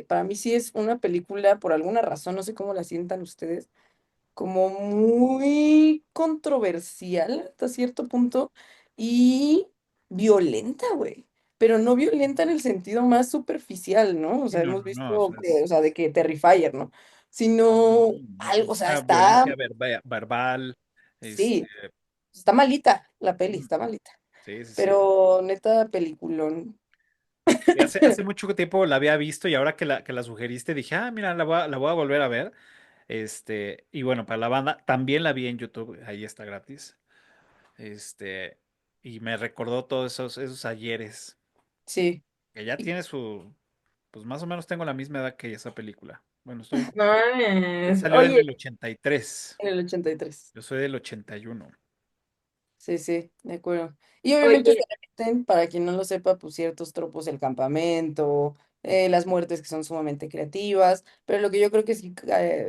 para mí sí es una película, por alguna razón, no sé cómo la sientan ustedes, como muy controversial hasta cierto punto y violenta, güey. Pero no violenta en el sentido más superficial, ¿no? O sí, sea, no, hemos no, no, o visto sea, que, o sea, de que Terrifier, ¿no? Sino algo, o es sea, una está, violencia verbal, este, sí, está malita la peli, está malita. sí, sí, sí. Pero neta, peliculón. Y hace mucho tiempo la había visto y ahora que la sugeriste dije, ah, mira, la voy a volver a ver. Y bueno, para la banda, también la vi en YouTube, ahí está gratis. Este, y me recordó todos esos ayeres, Sí. que ya Y- tiene pues más o menos tengo la misma edad que esa película. Bueno, No él mames. salió en Oye, el 83, En el 83. yo soy del 81. Sí, sí, de acuerdo. Y obviamente se oye, repiten, para quien no lo sepa, pues ciertos tropos del campamento, las muertes que son sumamente creativas, pero lo que yo creo que sí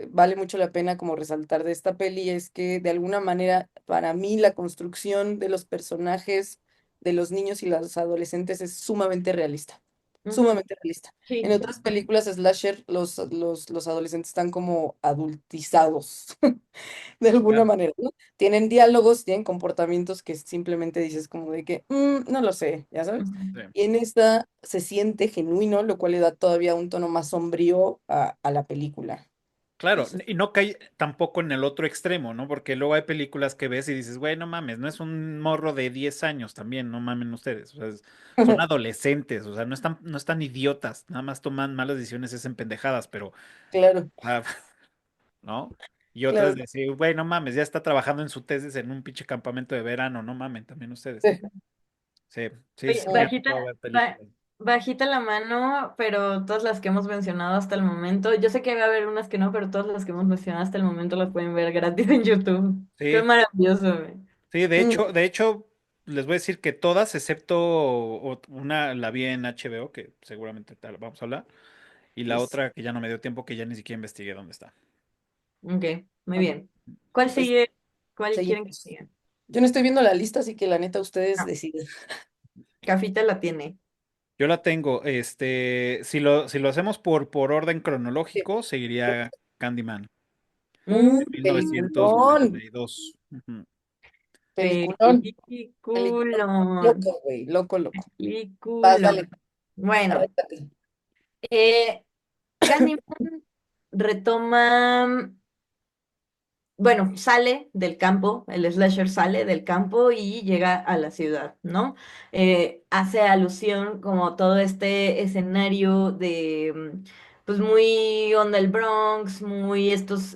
vale mucho la pena como resaltar de esta peli es que de alguna manera para mí la construcción de los personajes de los niños y los adolescentes es sumamente realista, ujú, sumamente realista. En sí. otras películas slasher los adolescentes están como adultizados. De alguna Claro. manera, ¿no? Tienen diálogos, tienen comportamientos que simplemente dices como de que, no lo sé, ya sabes. Ujú, Sí. Y en esta se siente genuino, lo cual le da todavía un tono más sombrío a la película. Y Claro, eso, y no cae tampoco en el otro extremo, ¿no? Porque luego hay películas que ves y dices, güey, no mames, no es un morro de 10 años también, no mamen ustedes. O sea, son adolescentes, o sea, no están idiotas, nada más toman malas decisiones, es en pendejadas, pero, claro, ah, ¿no? Y otras claro. decir, güey, no mames, ya está trabajando en su tesis en un pinche campamento de verano, no mamen, también ustedes. Sí. Sí, sí, Oye, sí, me ha bajita, tocado ver ba- películas. bajita la mano, pero todas las que hemos mencionado hasta el momento, yo sé que va a haber unas que no, pero todas las que hemos mencionado hasta el momento las pueden ver gratis en YouTube. Qué Sí, maravilloso, güey. sí, de Mm, hecho, de hecho, les voy a decir que todas, excepto una la vi en HBO, que seguramente tal vamos a hablar, y la yes. otra que ya no me dio tiempo, que ya ni siquiera investigué dónde está. Ok, muy Ok, bien. ¿Cuál pues sigue? ¿Cuál quieren que seguimos. siga? Yo no estoy viendo la lista, así que la neta ustedes No, deciden. Cafita la tiene. Yo la tengo, si lo hacemos por orden Sí. cronológico, seguiría Candyman, Mm, de mil novecientos noventa Peliculón, y dos. Ujú. peliculón, peliculón. peliculón. Loco, güey, loco, loco. Vas, Peliculón. dale, Bueno, arréglate. eh, Candyman retoma. Bueno, sale del campo, el slasher sale del campo y llega a la ciudad, ¿no? Hace alusión como todo este escenario pues muy onda el Bronx, muy estos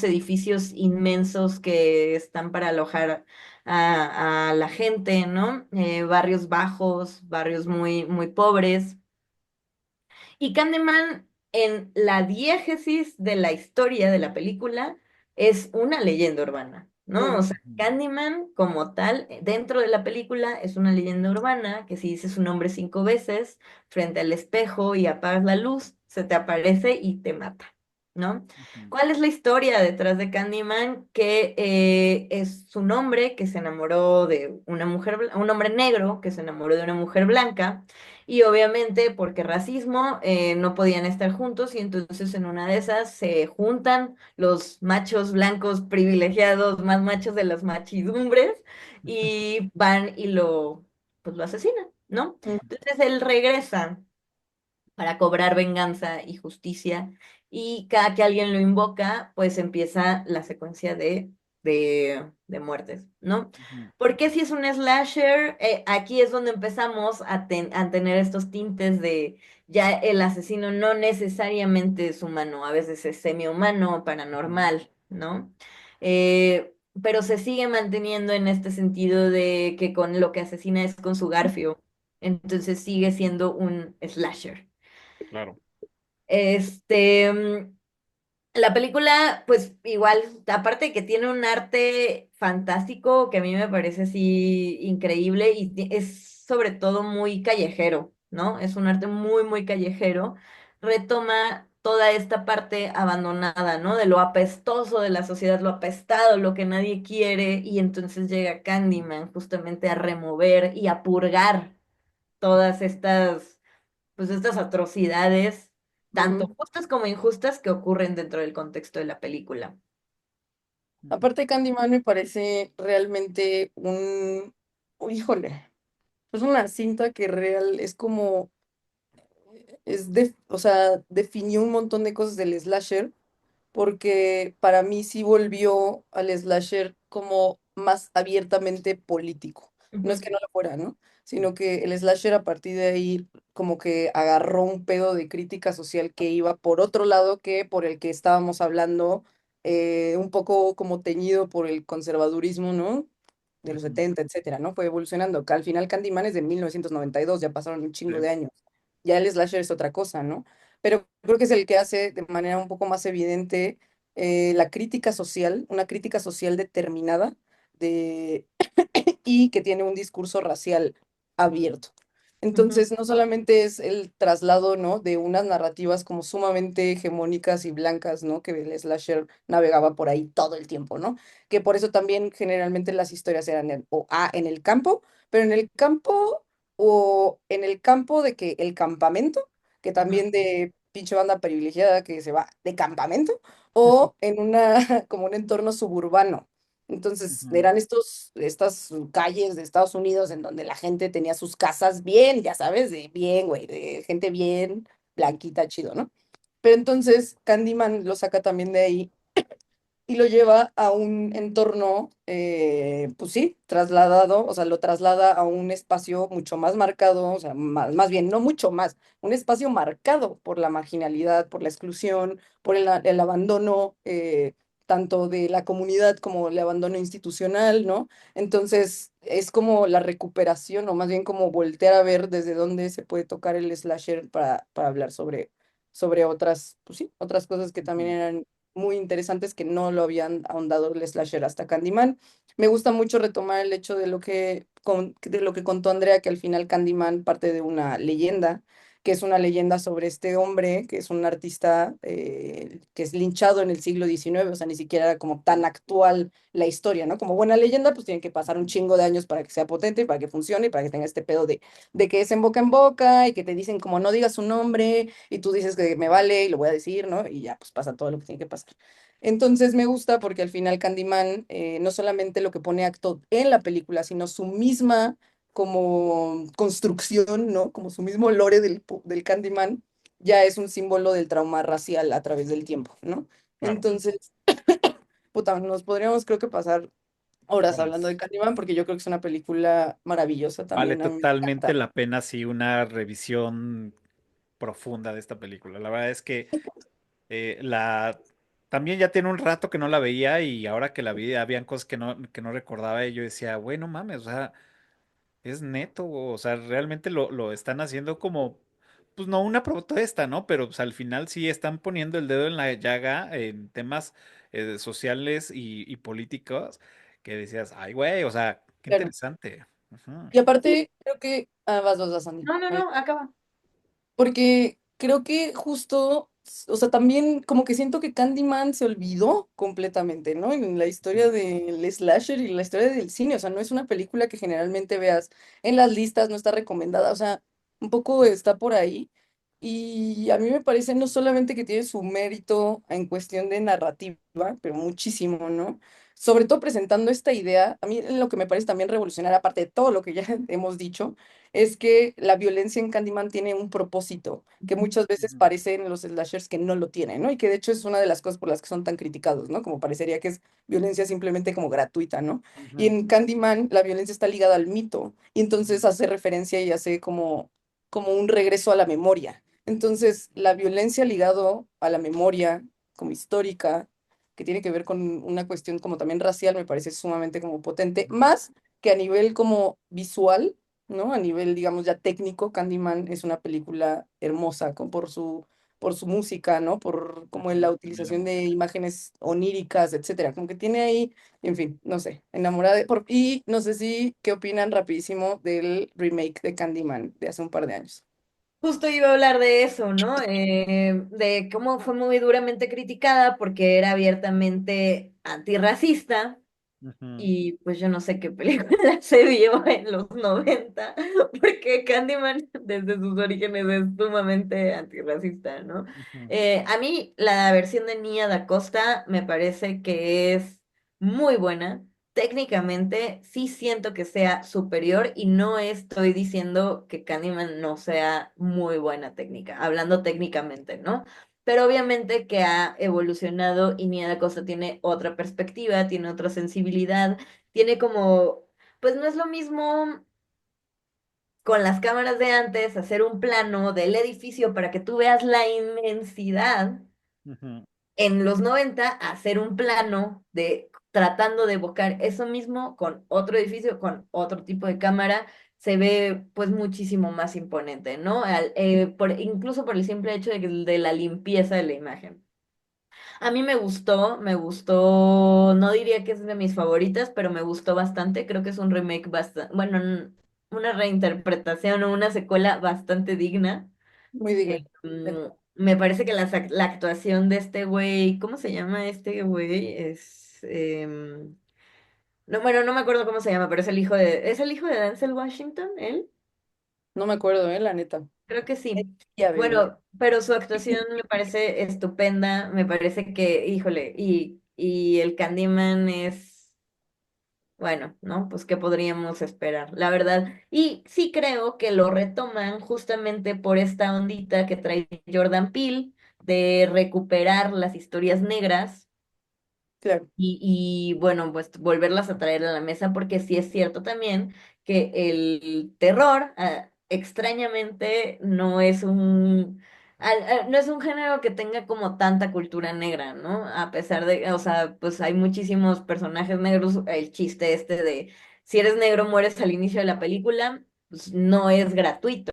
edificios inmensos que están para alojar a la gente, ¿no? Barrios bajos, barrios muy, muy pobres. Y Candyman, en la diégesis de la historia de la película, es una leyenda urbana, ¿no? O Mm, sea, Candyman como tal, dentro de la película, es una leyenda urbana que si dices su nombre 5 veces frente al espejo y apagas la luz, se te aparece y te mata, ¿no? Ujú, ¿Cuál es la historia detrás de Candyman? Que es un hombre que se enamoró de una mujer, un hombre negro que se enamoró de una mujer blanca y obviamente porque racismo no podían estar juntos y entonces en una de esas se juntan los machos blancos privilegiados, más machos de las machidumbres y van y pues lo asesinan, ¿no? mm. Entonces él regresa para cobrar venganza y justicia. Y cada que alguien lo invoca, pues empieza la secuencia de muertes, ¿no? ujú, Porque si es un slasher, aquí es donde empezamos a tener estos tintes de ya el asesino no necesariamente es humano, a veces es semi-humano, ujú, paranormal, ¿no? Pero se sigue manteniendo en este sentido de que con lo que asesina es con su garfio, entonces sigue siendo un slasher. claro. Este, la película, pues igual, aparte de que tiene un arte fantástico que a mí me parece así increíble y es sobre todo muy callejero, ¿no? Es un arte muy, muy callejero. Retoma toda esta parte abandonada, ¿no? De lo apestoso de la sociedad, lo apestado, lo que nadie quiere, y entonces llega Candyman justamente a remover y a purgar todas pues estas atrocidades, tanto Ujú. justas como injustas, que ocurren dentro del contexto de la película. Ujú, Aparte, Candyman me parece realmente híjole, es una cinta que real es como, o sea, definió un montón de cosas del slasher, porque para mí sí volvió al slasher como más abiertamente político. No es Ujú, que no lo fuera, ¿no? Sino que el slasher a partir de ahí como que agarró un pedo de crítica social que iba por otro lado que por el que estábamos hablando, un poco como teñido por el conservadurismo, ¿no? De los ujú, 70 etcétera, ¿no? Fue evolucionando. Que al final Candyman es de 1992, ya pasaron un chingo sí, de años. Ya el slasher es otra cosa, ¿no? Pero creo que es el que hace de manera un poco más evidente, la crítica social, una crítica social determinada de, y que tiene un discurso racial abierto. ujú, Entonces, no solamente es el traslado, ¿no? De unas narrativas como sumamente hegemónicas y blancas, ¿no? Que el slasher navegaba por ahí todo el tiempo, ¿no? Que por eso también generalmente las historias eran en el campo, pero en el campo o en el campo de que el campamento, que ujú, también de pinche banda privilegiada que se va de campamento, o en una, como un entorno suburbano. Entonces, ujú, eran estas calles de Estados Unidos en donde la gente tenía sus casas bien, ya sabes, de bien, güey, de gente bien, blanquita, chido, ¿no? Pero entonces Candyman lo saca también de ahí y lo lleva a un entorno, pues sí, trasladado, o sea, lo traslada a un espacio mucho más marcado, o sea, más bien, no mucho más, un espacio marcado por la marginalidad, por la exclusión, por el abandono, tanto de la comunidad como el abandono institucional, ¿no? Entonces, es como la recuperación, o más bien como voltear a ver desde dónde se puede tocar el slasher para hablar sobre otras, pues sí, otras cosas que también ujú. eran muy interesantes que no lo habían ahondado el slasher hasta Candyman. Me gusta mucho retomar el hecho de lo que contó Andrea, que al final Candyman parte de una leyenda, que es una leyenda sobre este hombre, que es un artista, que es linchado en el siglo XIX, o sea, ni siquiera era como tan actual la historia, ¿no? Como buena leyenda, pues tiene que pasar un chingo de años para que sea potente, para que funcione, y para que tenga este pedo de que es en boca y que te dicen como no digas su nombre y tú dices que me vale y lo voy a decir, ¿no? Y ya, pues pasa todo lo que tiene que pasar. Entonces me gusta porque al final Candyman, no solamente lo que pone acto en la película, sino su misma como construcción, ¿no? Como su mismo lore del Candyman, ya es un símbolo del trauma racial a través del tiempo, ¿no? Claro. Entonces, puta, nos podríamos creo que pasar horas hablando de Horas. Candyman porque yo creo que es una película maravillosa Vale también, a mí me totalmente encanta. la pena, sí, una revisión profunda de esta película. La verdad es que la también ya tiene un rato que no la veía y ahora que la vi habían cosas que no recordaba y yo decía, bueno, mames, o sea, es neto, o sea, realmente lo están haciendo como, pues no una protesta, ¿no? Pero pues, al final sí están poniendo el dedo en la llaga en temas sociales y políticos que decías, ay, güey, o sea, qué Claro. interesante. Ujú, Y aparte, creo que... Ah, vas, Andy. No, no, no, acaba. Porque creo que justo, o sea, también como que siento que Candyman se olvidó completamente, ¿no? En la historia del slasher y la historia del cine, o sea, no es una película que generalmente veas en las listas, no está recomendada, o sea, un poco está por ahí. Y a mí me parece no solamente que tiene su mérito en cuestión de narrativa, pero muchísimo, ¿no? Sobre todo presentando esta idea, a mí lo que me parece también revolucionario, aparte de todo lo que ya hemos dicho, es que la violencia en Candyman tiene un propósito que muchas veces ujú, parece en los slashers que no lo tienen, ¿no? Y que de hecho es una de las cosas por las que son tan criticados, ¿no? Como parecería que es violencia simplemente como gratuita, ¿no? Y ujú, en Candyman la violencia está ligada al mito y entonces hace referencia y hace como un regreso a la memoria. Entonces, la violencia ligado a la memoria como histórica, que tiene que ver con una cuestión como también racial, me parece sumamente como potente, más que a nivel como visual, ¿no? A nivel, digamos, ya técnico, Candyman es una película hermosa por su música, ¿no? Por como en la ujú, también la utilización de música. imágenes oníricas, etcétera. Como que tiene ahí, en fin, no sé, enamorada de... y no sé si, ¿qué opinan rapidísimo del remake de Candyman de hace un par de años? Justo iba a hablar de eso, ¿no? De cómo fue muy duramente criticada porque era abiertamente antirracista. Ujú, Y pues yo no sé qué película se vio en los 90 porque Candyman desde sus orígenes es sumamente antirracista, ¿no? ujú, A mí la versión de Nia Da Costa me parece que es muy buena. Técnicamente sí siento que sea superior y no estoy diciendo que Candyman no sea muy buena técnica, hablando técnicamente, ¿no? Pero obviamente que ha evolucionado y Nia Da Costa tiene otra perspectiva, tiene otra sensibilidad, tiene como, pues no es lo mismo con las cámaras de antes hacer un plano del edificio para que tú veas la inmensidad ujú, en los 90 hacer un plano de tratando de evocar eso mismo con otro edificio, con otro tipo de cámara, se ve pues muchísimo más imponente, ¿no? Incluso por el simple hecho de la limpieza de la imagen. A mí me gustó, no diría que es de mis favoritas, pero me gustó bastante. Creo que es un remake bastante, bueno, una reinterpretación o una secuela bastante digna. Muy digna. Me parece que la actuación de este güey, ¿cómo se llama este güey? No, bueno, no me acuerdo cómo se llama, pero es el hijo de Denzel Washington, él. No me acuerdo, la neta. Creo que sí. Ya verlo. Bueno, pero su actuación me parece estupenda, me parece que, híjole, y el Candyman es, bueno, ¿no? Pues qué podríamos esperar, la verdad. Y sí creo que lo retoman justamente por esta ondita que trae Jordan Peele de recuperar las historias negras Claro. bueno, pues volverlas a traer a la mesa porque sí es cierto también que el terror, extrañamente, no es un género que tenga como tanta cultura negra, ¿no? A pesar de, o sea, pues hay muchísimos personajes negros, el chiste este de si eres negro mueres al inicio de la película, pues no es gratuito,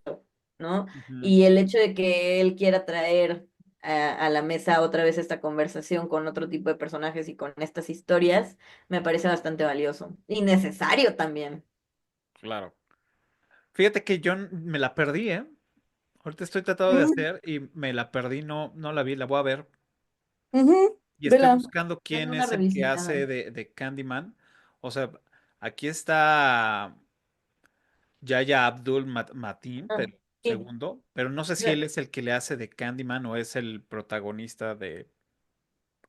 ¿no? ujú. Y el hecho de que él quiera traer a la mesa otra vez esta conversación con otro tipo de personajes y con estas historias, me parece bastante valioso y necesario también. Claro. Fíjate que yo me la perdí, ¿eh? Ahorita estoy tratando de Mm, hacer y me la perdí, no la vi, la voy a ver. ujú, Y estoy vela. buscando Dale quién una es el que revisitada. hace de Candyman. O sea, aquí está Yaya Abdul Mateen, Ah, pero sí. segundo, pero no sé si él es el que le hace de Candyman o es el protagonista de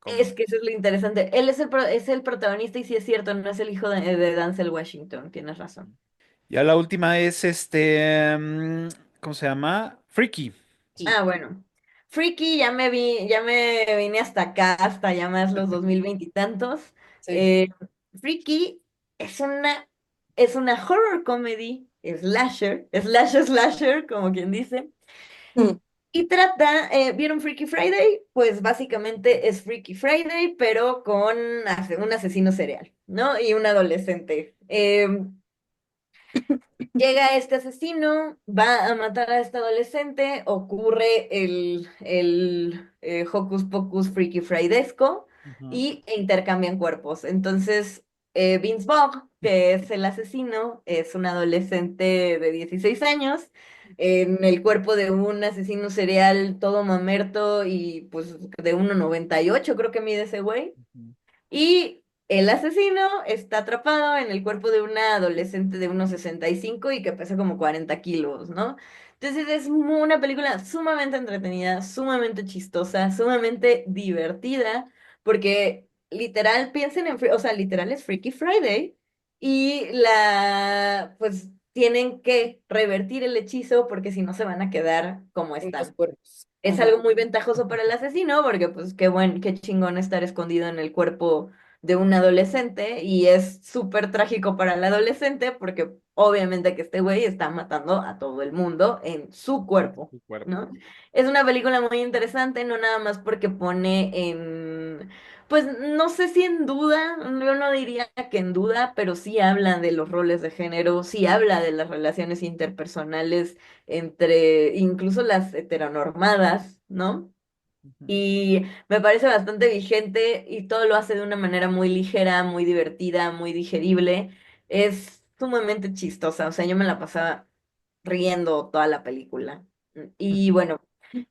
Es como. que eso es lo interesante. Él es el protagonista y sí es cierto, no es el hijo de Denzel Washington, tienes razón. Ya la última es ¿cómo se llama? Freaky. Ah, bueno. Freaky, ya me vine hasta acá, hasta ya más los 2020 y tantos. Sí. Eh, Freaky es es una horror comedy, slasher, como quien dice, Mm, Y trata, ¿vieron Freaky Friday? Pues básicamente es Freaky Friday, pero con un asesino serial, ¿no? Y un adolescente. Llega este asesino, va a matar a este adolescente, ocurre el Hocus Pocus Freaky Fridaysco Ujú, y intercambian cuerpos. Entonces, Vince Vaughn, que es el asesino, es un adolescente de 16 años en el cuerpo de un asesino serial todo mamerto y pues de 1,98 creo que mide ese güey. ujú, Y el asesino está atrapado en el cuerpo de una adolescente de unos 65 y que pesa como 40 kilos, ¿no? Entonces es una película sumamente entretenida, sumamente chistosa, sumamente divertida, porque literal piensen o sea, literal es Freaky Friday y pues tienen que revertir el hechizo porque si no se van a quedar como En los están. cuerpos. Es Ajá. algo muy ventajoso para el asesino porque pues qué chingón estar escondido en el cuerpo de un adolescente y es súper trágico para el adolescente porque obviamente que este güey está matando a todo el mundo en su cuerpo, tu cuerpo. ¿no? Es una película muy interesante, no nada más porque pone pues no sé si en duda, yo no diría que en duda, pero sí habla de los roles de género, sí habla de las relaciones interpersonales entre incluso las heteronormadas, ¿no? Ujú, Y me parece bastante vigente y todo lo hace de una manera muy ligera, muy divertida, muy digerible. Es sumamente chistosa, o sea, yo me la pasaba riendo toda la película. Y bueno,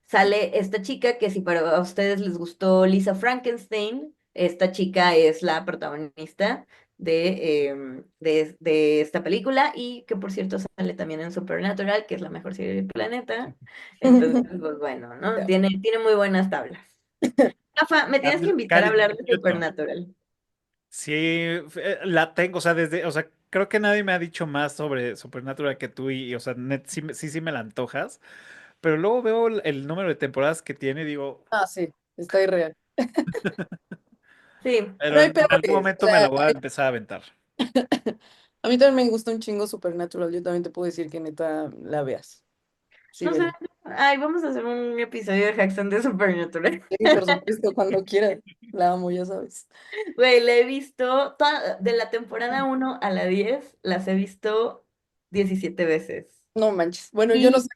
sale esta chica que si para ustedes les gustó Lisa Frankenstein, esta chica es la protagonista de esta película y que por cierto sale también en Supernatural, que es la mejor serie del planeta. Entonces, pues bueno, ¿no? Ya. Tiene muy buenas tablas. Rafa, me tienes que invitar a hablar de Newton. Supernatural. Sí, la tengo, o sea, o sea, creo que nadie me ha dicho más sobre Supernatural que tú o sea, sí, sí me la antojas, pero luego veo el número de temporadas que tiene y digo, Ah, sí, está irreal. Sí, pero Pero hay en algún peores. O momento me la sea, voy a empezar a aventar. a mí también me gusta un chingo Supernatural. Yo también te puedo decir que neta la veas. Sí, no sé. vela. Ay, vamos a hacer un episodio de Jackson de Supernatural. Sí, por supuesto, cuando quieras. La amo, ya sabes. Güey, la he visto de la temporada 1 a la 10 las he visto 17 veces. No manches. Bueno, yo no Y sé,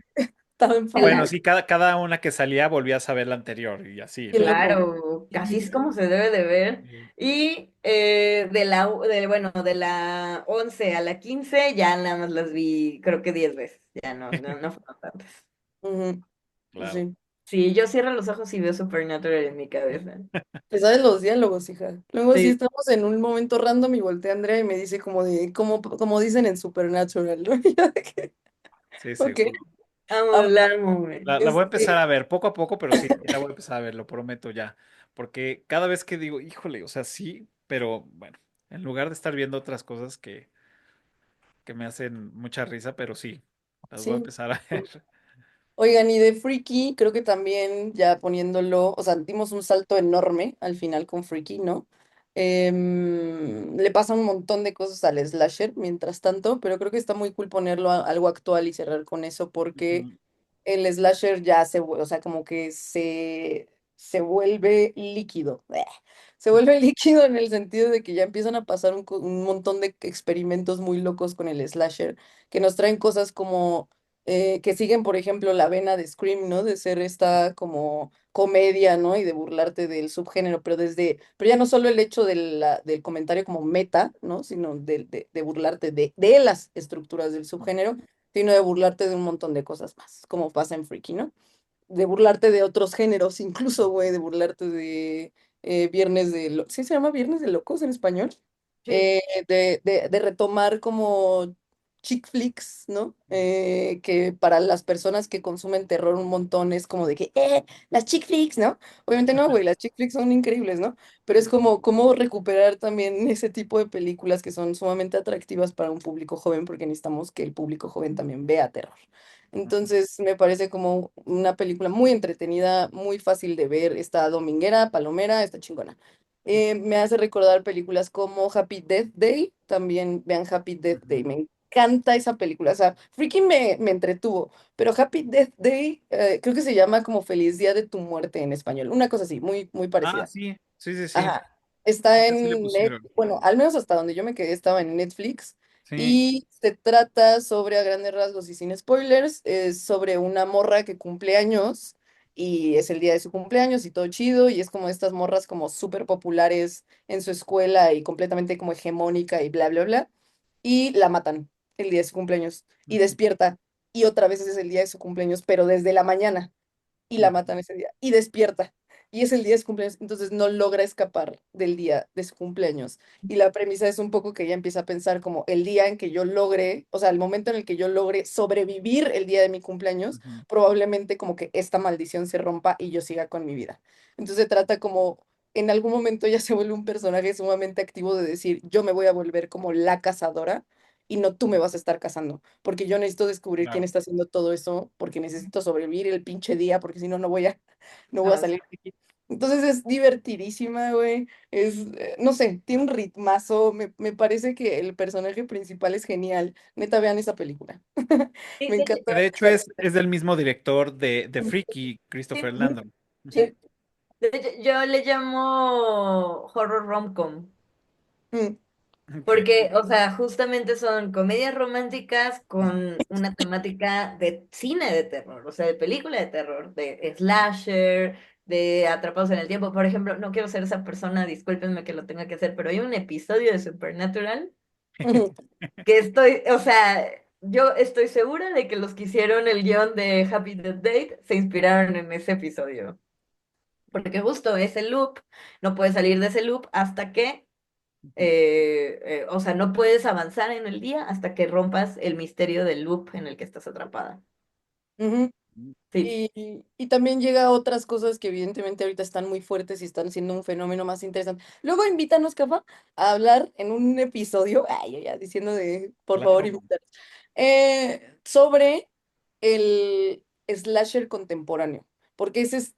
estaba Bueno, enfadada. sí, cada una que salía volvías a ver la anterior y así, Qué ¿no? loco. claro, casi es como se debe de ver. Sí. Y bueno, de la 11 a la 15 ya nada más las vi, creo que 10 veces. Ya no fueron tantas. Ujú, pues Claro. sí. Sí, yo cierro los ojos y veo Supernatural en mi cabeza. Te sabes los diálogos, hija. Luego sí Sí, estamos en un momento random y voltea Andrea y me dice como de, como dicen en Supernatural, ¿no? Y yo de que, Sí, sí, ok. justo. amo, Ah, la amo, güey. La voy a empezar a ver poco a poco, pero sí, sí la voy a empezar a ver, lo prometo ya. Porque cada vez que digo, híjole, o sea, sí, pero bueno, en lugar de estar viendo otras cosas que me hacen mucha risa, pero sí, las voy a sí. empezar a ver. Oigan, y de Freaky, creo que también ya poniéndolo, o sea, dimos un salto enorme al final con Freaky, ¿no? Le pasa un montón de cosas al slasher mientras tanto, pero creo que está muy cool ponerlo algo actual y cerrar con eso porque Ujú, el slasher ya o sea, como que se vuelve líquido. Se vuelve líquido en el sentido de que ya empiezan a pasar un montón de experimentos muy locos con el slasher, que nos traen cosas como que siguen, por ejemplo, la vena de Scream, ¿no? De ser esta como comedia, ¿no? Y de burlarte del subgénero, pero ya no solo el hecho del comentario como meta, ¿no? Sino de burlarte de las estructuras del subgénero sino de burlarte de un montón de cosas más, como pasa en Freaky, ¿no? De burlarte de otros géneros, incluso, güey, de burlarte de ¿Sí se llama Viernes de Locos en español? Sí. De retomar como chick flicks, ¿no? Que para las personas que consumen terror un montón es como de que, las chick flicks, ¿no? Obviamente no, güey, las chick flicks son increíbles, ¿no? Pero es como recuperar también ese tipo de películas que son sumamente atractivas para un público joven, porque necesitamos que el público joven también vea terror. ujú, Entonces me parece como una película muy entretenida, muy fácil de ver, está dominguera, palomera, está chingona. Me hace recordar películas como Happy Death Day, también vean Happy Death Day, ujú. me encanta esa película. O sea, Freaky me entretuvo, pero Happy Death Day, creo que se llama como Feliz Día de tu Muerte en español. Una cosa así, muy, muy Ah, parecida. sí, sí, sí, sí. Ajá. Está Así le en pusieron. bueno, al menos hasta donde yo me quedé estaba en Netflix Sí. y se trata sobre, a grandes rasgos y sin spoilers, es sobre una morra que cumple años y es el día de su cumpleaños y todo chido y es como estas morras como súper populares en su escuela y completamente como hegemónica y bla, bla, bla y la matan el día de su cumpleaños y Ujú, despierta y otra vez es el día de su cumpleaños, pero desde la mañana y la ujú, matan ese día y despierta. Y es el día de su cumpleaños, entonces no logra escapar del día de su cumpleaños. Y la premisa es un poco que ella empieza a pensar como el día en que yo logre, o sea, el momento en el que yo logre sobrevivir el día de mi cumpleaños, ujú. probablemente como que esta maldición se rompa y yo siga con mi vida. Entonces se trata como, en algún momento ella se vuelve un personaje sumamente activo de decir, yo me voy a volver como la cazadora y no tú me vas a estar cazando porque yo necesito descubrir quién Claro. está haciendo todo eso, porque necesito sobrevivir el pinche día, porque si no, no voy a Ah, salir de aquí. Entonces es divertidísima, güey. Es, no sé, tiene un ritmazo. Me parece que el personaje principal es genial. Neta, vean esa película. sí, Me encanta. Que de hecho es del mismo director de Freaky, sí, Christopher Ujú, Landon. Ujú. sí. De hecho, yo le llamo horror rom-com. Ok. Porque, o sea, justamente son comedias románticas con una temática de cine de terror, o sea, de película de terror, de slasher, de atrapados en el tiempo. Por ejemplo, no quiero ser esa persona, discúlpenme que lo tenga que hacer, pero hay un episodio de Supernatural ujú, que estoy, o sea, yo estoy segura de que los que hicieron el guión de Happy Death Date se inspiraron en ese episodio. Porque justo ese loop, no puedes salir de ese loop hasta que o sea, no puedes avanzar en el día hasta que rompas el misterio del loop en el que estás atrapada. ujú. Sí. Y también llega a otras cosas que evidentemente ahorita están muy fuertes y están siendo un fenómeno más interesante. Luego invítanos, Cafa, a hablar en un episodio, ay, yo ya diciendo de, por favor, Claro. invítanos, sobre el slasher contemporáneo, porque ese es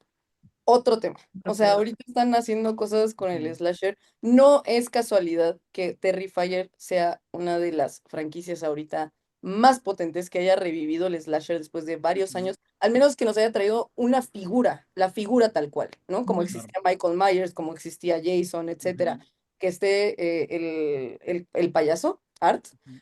otro tema. O Otro sea, pedo. ahorita están haciendo cosas con el Ujú, slasher. No es casualidad que Terrifier sea una de las franquicias ahorita más potentes que haya revivido el slasher después de varios ujú, años, al menos que nos haya traído una figura, la figura tal cual, ¿no? Como claro. existía Michael Myers, como existía Jason, etcétera. Ujú, Que esté el payaso, Art. ujú,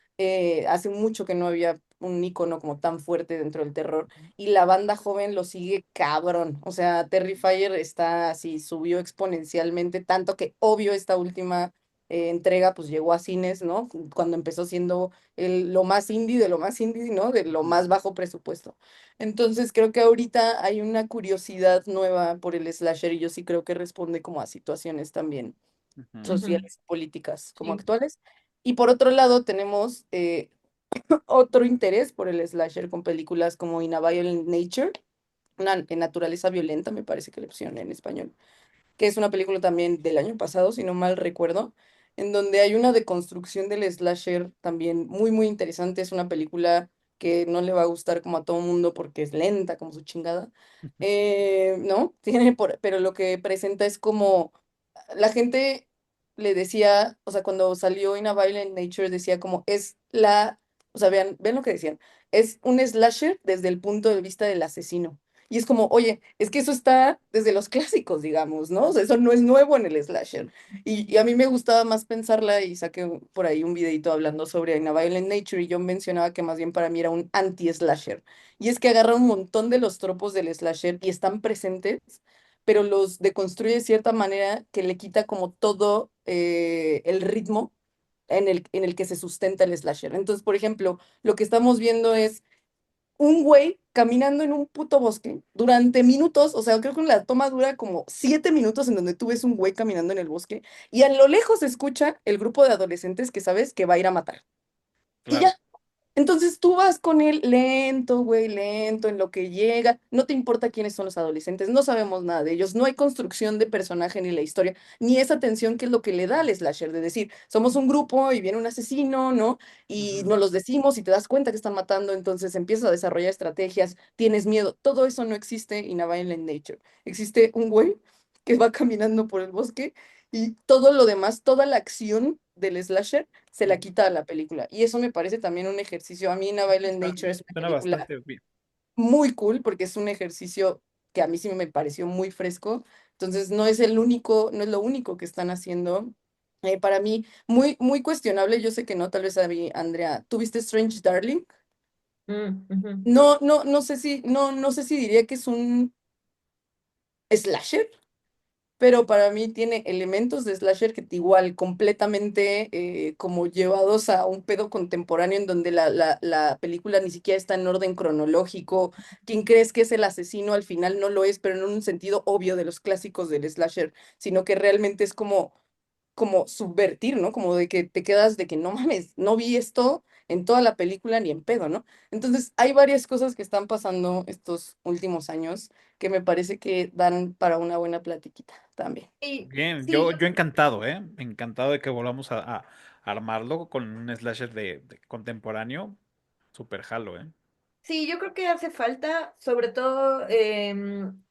Hace mucho que no había un icono como tan fuerte dentro del terror y la banda joven lo sigue cabrón. O sea, Terrifier está así, subió exponencialmente, tanto que obvio esta última entrega pues llegó a cines, ¿no? Cuando empezó siendo lo más indie de lo más indie, ¿no? De lo ujú, más bajo presupuesto. Entonces creo que ahorita hay una curiosidad nueva por el slasher y yo sí creo que responde como a situaciones también ujú, Ujú. sociales, políticas como Sí. actuales. Y por otro lado tenemos otro interés por el slasher con películas como In a Violent Nature, una en naturaleza violenta, me parece que le pusieron en español, que es una película también del año pasado, si no mal recuerdo, en donde hay una deconstrucción del slasher también muy, muy interesante. Es una película que no le va a gustar como a todo mundo porque es lenta, como su chingada, ¿no? Pero lo que presenta es como la gente le decía, o sea, cuando salió In a Violent Nature decía como es o sea, vean lo que decían, es un slasher desde el punto de vista del asesino. Y es como, oye, es que eso está desde los clásicos, digamos, ¿no? O sea, eso no es nuevo en el slasher. Y a mí me gustaba más pensarla y saqué por ahí un videito hablando sobre In a Violent Nature y yo mencionaba que más bien para mí era un anti-slasher. Y es que agarra un montón de los tropos del slasher y están presentes, pero los deconstruye de cierta manera que le quita como todo el ritmo en el que se sustenta el slasher. Entonces, por ejemplo, lo que estamos viendo es un güey caminando en un puto bosque durante minutos, o sea, creo que la toma dura como 7 minutos en donde tú ves un güey caminando en el bosque y a lo lejos se escucha el grupo de adolescentes que sabes que va a ir a matar. Y claro. ya, entonces tú vas con él lento, güey, lento, en lo que llega. No te importa quiénes son los adolescentes, no sabemos nada de ellos. No hay construcción de personaje ni la historia, ni esa tensión que es lo que le da al slasher, de decir, somos un grupo y viene un asesino, ¿no? Y Ujú, nos los decimos y te das cuenta que están matando, entonces empiezas a desarrollar estrategias, tienes miedo. Todo eso no existe en A Violent Nature. Existe un güey que va caminando por el bosque y todo lo demás, toda la acción del slasher se la quita a la película. Y eso me parece también un ejercicio. A mí Violent Nature es una Suena película bastante bien. muy cool porque es un ejercicio que a mí sí me pareció muy fresco. Entonces no es el único, no es lo único que están haciendo. Para mí, muy, muy cuestionable. Yo sé que no, tal vez a mí, Andrea, ¿tuviste Strange Darling? Ujú. No, no, no sé si diría que es un slasher, pero para mí tiene elementos de slasher que igual completamente como llevados a un pedo contemporáneo en donde la película ni siquiera está en orden cronológico. Quien crees que es el asesino al final no lo es, pero no en un sentido obvio de los clásicos del slasher, sino que realmente es como subvertir, ¿no? Como de que te quedas de que no mames, no vi esto en toda la película ni en pedo, ¿no? Entonces, hay varias cosas que están pasando estos últimos años que me parece que dan para una buena platiquita también. Sí, Bien, sí, yo encantado, ¿eh? Encantado de que volvamos a armarlo con un slasher de contemporáneo. Super jalo, ¿eh? sí, yo creo que hace falta, sobre todo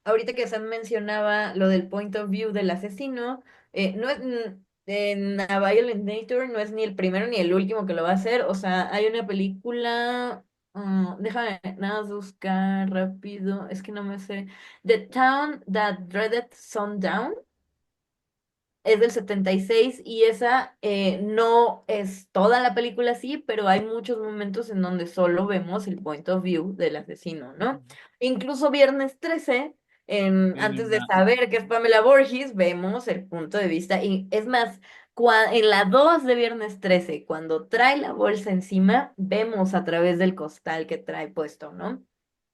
ahorita que Sam mencionaba lo del point of view del asesino, no es en A Violent Nature no es ni el primero ni el último que lo va a hacer, o sea, hay una película, déjame nada más buscar rápido, es que no me sé, The Town That Dreaded Sundown. Es del 76 y esa no es toda la película así, pero hay muchos momentos en donde solo vemos el point of view del asesino, ¿no? Incluso Viernes 13, Tiene antes de una. saber que es Pamela Voorhees, vemos el punto de vista. Y es más, en la 2 de Viernes 13, cuando trae la bolsa encima, vemos a través del costal que trae puesto, ¿no?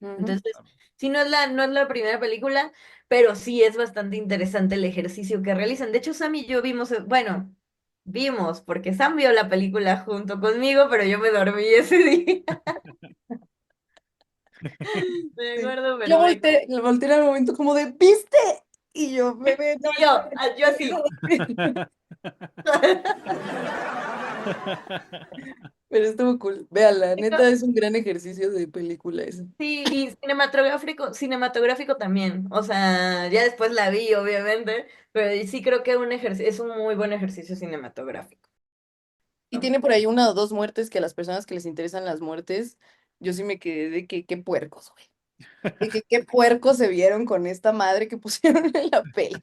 Ujú. Entonces, sí, no es la primera película, pero sí es bastante interesante el ejercicio que realizan. De hecho, Sam y yo vimos, bueno, vimos, porque Sam vio la película junto conmigo, pero yo me dormí ese día. Me Sí. acuerdo Yo perfecto. volteé en el momento como de, ¿viste? Y yo, bebé, no, Y yo, yo no quiero así. dormir". Pero estuvo cool. Véala, neta es un gran ejercicio de película eso. Sí, y cinematográfico también. O sea, ya después la vi, obviamente, pero sí creo que es un muy buen ejercicio cinematográfico. Y tiene por ahí una o dos muertes que a las personas que les interesan las muertes, yo sí me quedé de que qué puercos, güey. De que qué puercos se vieron con esta madre que pusieron en la peli.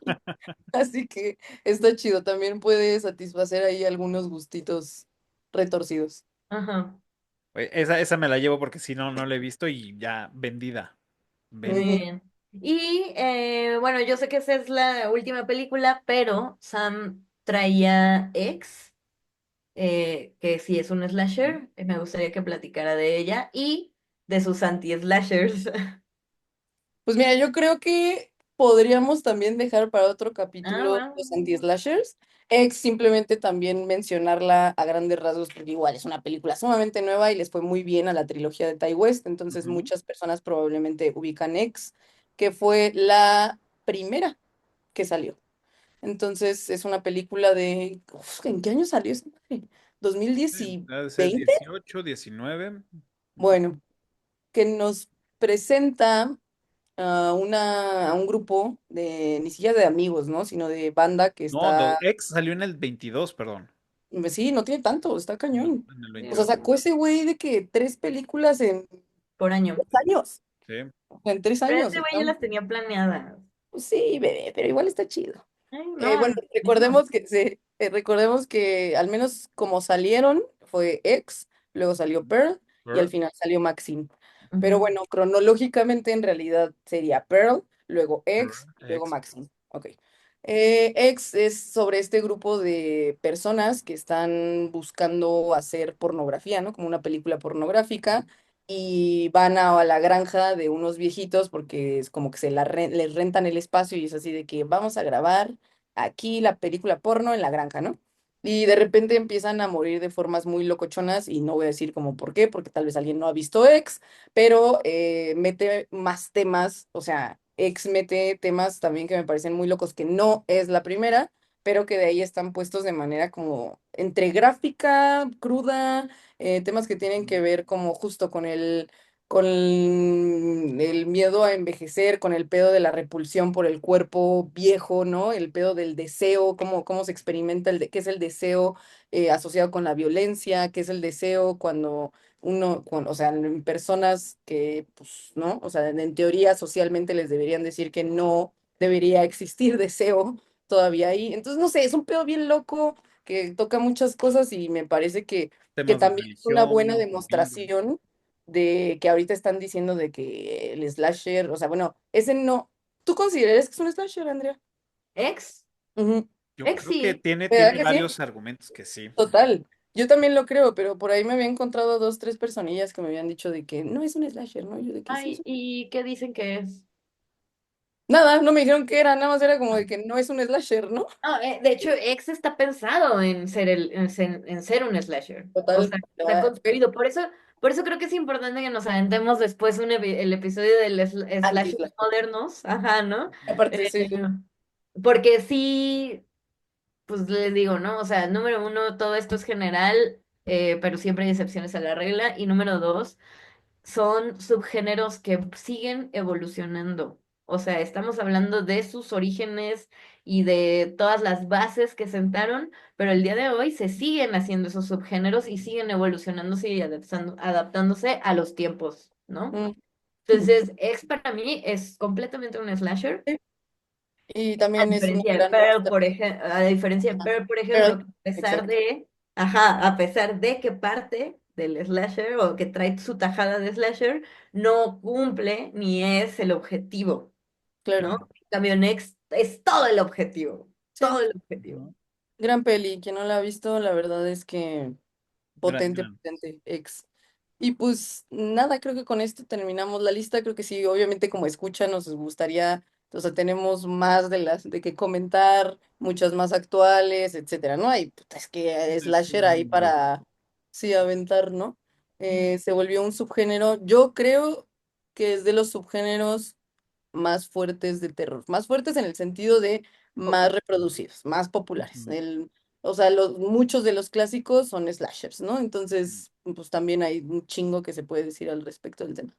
Así que está chido, también puede satisfacer ahí algunos gustitos retorcidos. Ajá. Oye, esa me la llevo porque si no, no la he visto y ya vendida. Muy Ujú. Vendida. bien. Y bueno, yo sé que esa es la última película, pero Sam traía X, que sí es un slasher. Me gustaría que platicara de ella y de sus anti-slashers. Pues mira, yo creo que podríamos también dejar para otro Ah, capítulo bueno. los anti-slashers. Ex simplemente también mencionarla a grandes rasgos, porque igual es una película sumamente nueva y les fue muy bien a la trilogía de Ty West, entonces Ujú. muchas personas probablemente ubican Ex, que fue la primera que salió. Entonces es una película de... Uf, ¿en qué año salió esa madre? Sí, ¿2010 y ha de ser 20? 18, 19. Bueno, que nos presenta a un grupo de, ni siquiera de amigos, ¿no? Sino de banda que No, está, X salió en el 22, perdón. pues sí, no tiene tanto, está No, cañón. en el O sea, 22. sacó ese güey de que tres películas en Por año. 3 años, Sí. o sea, en tres Pero años. este güey ya las tenía planeadas. Pues sí, bebé, pero igual está chido. Ay, no, Bueno, no. recordemos que al menos como salieron fue X, luego salió Pearl y al Pearl, final salió Maxine. Pero Ujú. bueno, cronológicamente en realidad sería Pearl, luego Pearl, X, luego X. Maxine. Ok. X es sobre este grupo de personas que están buscando hacer pornografía, ¿no? Como una película pornográfica y van a la granja de unos viejitos porque es como que les rentan el espacio y es así de que vamos a grabar aquí la película porno en la granja, ¿no? Y de repente empiezan a morir de formas muy locochonas y no voy a decir como por qué, porque tal vez alguien no ha visto X, pero mete más temas, o sea, X mete temas también que me parecen muy locos, que no es la primera, pero que de ahí están puestos de manera como entre gráfica, cruda, temas que tienen que ver como justo con con el miedo a envejecer, con el pedo de la repulsión por el cuerpo viejo, ¿no? El pedo del deseo, cómo se experimenta qué es el deseo asociado con la violencia, qué es el deseo cuando o sea, en personas que, pues, ¿no? O sea, en teoría socialmente les deberían decir que no debería existir deseo todavía ahí. Entonces, no sé, es un pedo bien loco que toca muchas cosas y me parece que Temas de también es una buena religión, familia. demostración de que ahorita están diciendo de que el slasher, o sea, bueno, ese no. ¿Tú consideras que es un slasher, Andrea? Ex, Ujú. Yo ex creo que sí. tiene, ¿Verdad tiene que sí? varios argumentos que sí. Total. Yo también lo creo, pero por ahí me había encontrado dos, tres personillas que me habían dicho de que no es un slasher, ¿no? Yo de que sí es Ay, ¿y qué dicen que es? nada, no me dijeron qué era, nada más era como de que no es un slasher, ¿no? No, de hecho, X está pensado en ser en ser un slasher. O Total. sea, está construido. Por eso creo que es importante que nos aventemos después el episodio de los slashers Anti-slasher. modernos. Ajá, ¿no? Aparte, Eh, sí, sí. porque sí, pues les digo, ¿no? O sea, número uno, todo esto es general, pero siempre hay excepciones a la regla. Y número dos, son subgéneros que siguen evolucionando. O sea, estamos hablando de sus orígenes y de todas las bases que sentaron, pero el día de hoy se siguen haciendo esos subgéneros y siguen evolucionándose y adaptándose a los tiempos, ¿no? Mm. Entonces, X para mí es completamente un slasher. Sí. Y A también es una diferencia de gran Pearl, muestra. por ejemplo, a diferencia de Pearl, por ejemplo, Pero, que a pesar exacto, de, ajá, a pesar de que parte del slasher o que trae su tajada de slasher, no cumple ni es el objetivo, ¿no? claro. En cambio, Next es todo el objetivo, Sí, todo el objetivo. Ujú. gran peli. Quien no la ha visto, la verdad es que Gran, potente, gran. potente, ex. Y pues nada, creo que con esto terminamos la lista. Creo que sí, obviamente como escucha nos gustaría, o sea, tenemos más de que comentar, muchas más actuales, etcétera, ¿no? Hay, puta, es que Es slasher un ahí mundo. para, sí, aventar, ¿no? Se volvió un subgénero. Yo creo que es de los subgéneros más fuertes de terror, más fuertes en el sentido de más reproducidos, más populares. Ujú. O sea, muchos de los clásicos son slashers, ¿no? Entonces, pues también hay un chingo que se puede decir al respecto del tema.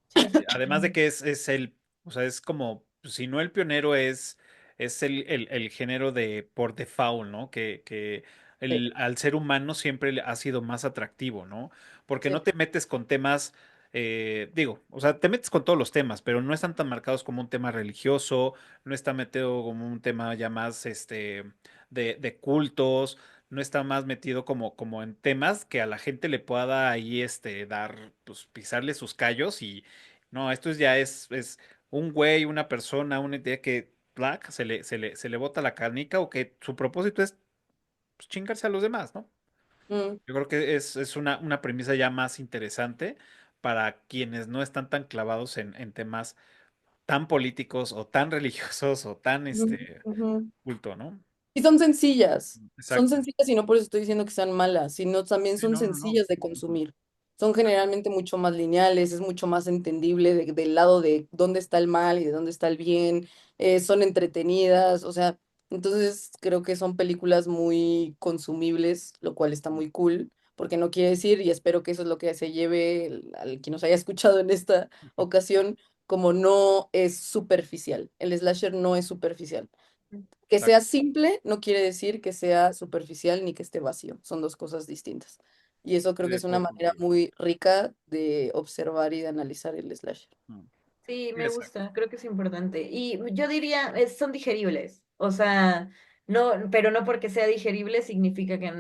Sí, sí. Además de que es el, o sea, es como, pues, si no el pionero es el género de por default, ¿no? Que Sí, al ser humano siempre le ha sido más atractivo, ¿no? Porque no sí. te metes con temas, digo, o sea, te metes con todos los temas, pero no están tan marcados como un tema religioso, no está metido como un tema ya más, de cultos, no está más metido como en temas que a la gente le pueda ahí, dar, pues pisarle sus callos y no, esto es un güey, una persona, una idea que Black se le bota la canica o que su propósito es, pues, chingarse a los demás, ¿no? Mm, Yo creo que es una premisa ya más interesante para quienes no están tan clavados en temas tan políticos o tan religiosos o tan ujú, ujú. culto, ¿no? Y son Exacto. sencillas y no por eso estoy diciendo que sean malas, sino también Sí, son no, no, no. sencillas de Ujú. consumir. Son generalmente mucho más lineales, es mucho más entendible del lado de dónde está el mal y de dónde está el bien, son entretenidas, o sea, entonces creo que son películas muy consumibles, lo cual está muy cool, porque no quiere decir, y espero que eso es lo que se lleve al que nos haya escuchado en esta ocasión, como no es superficial. El slasher no es superficial. Que sea Exacto. simple no quiere decir que sea superficial ni que esté vacío. Son dos cosas distintas. Y eso creo Estoy que de es una acuerdo manera contigo. muy rica de observar y de analizar el slasher. Mm. Sí, Sí, me exacto. gusta, creo que es importante. Y yo diría, son digeribles. O sea, no, pero no porque sea digerible significa que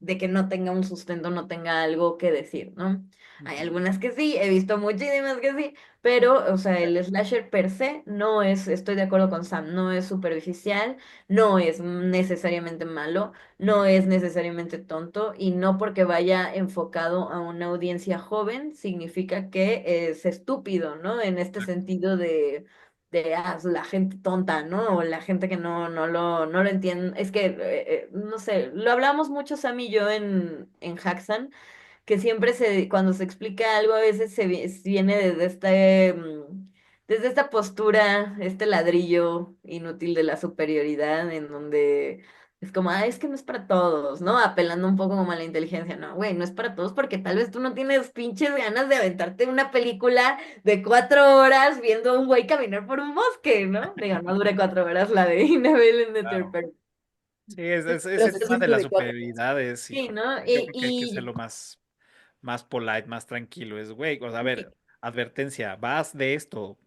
de que no tenga un sustento, no tenga algo que decir, ¿no? Hay Ujú. algunas que sí, he visto muchísimas que sí, pero, o sea, el slasher per se no es, estoy de acuerdo con Sam, no es superficial, no es necesariamente malo, no es necesariamente tonto y no porque vaya enfocado a una audiencia joven significa que es estúpido, ¿no? En este Exacto. sentido de la gente tonta, ¿no? O la gente que no lo entiende. Es que, no sé, lo hablamos mucho Sam y yo en Hacksan, que siempre cuando se explica algo a veces viene desde esta postura, este ladrillo inútil de la superioridad, en donde Es como, ah, es que no es para todos, ¿no? Apelando un poco como a la inteligencia. No, güey, no es para todos porque tal vez tú no tienes pinches ganas de aventarte una película de 4 horas viendo a un güey caminar por un bosque, ¿no? Digo, no dure 4 horas la de Annabelle in the Third Claro. Person. Sí, es Pero el se tema de siente las de cuatro. superioridades, Sí, híjole. ¿no? Yo creo que hay que ser lo más polite, más tranquilo. Es, güey, o sea, a ver, advertencia, vas de esto.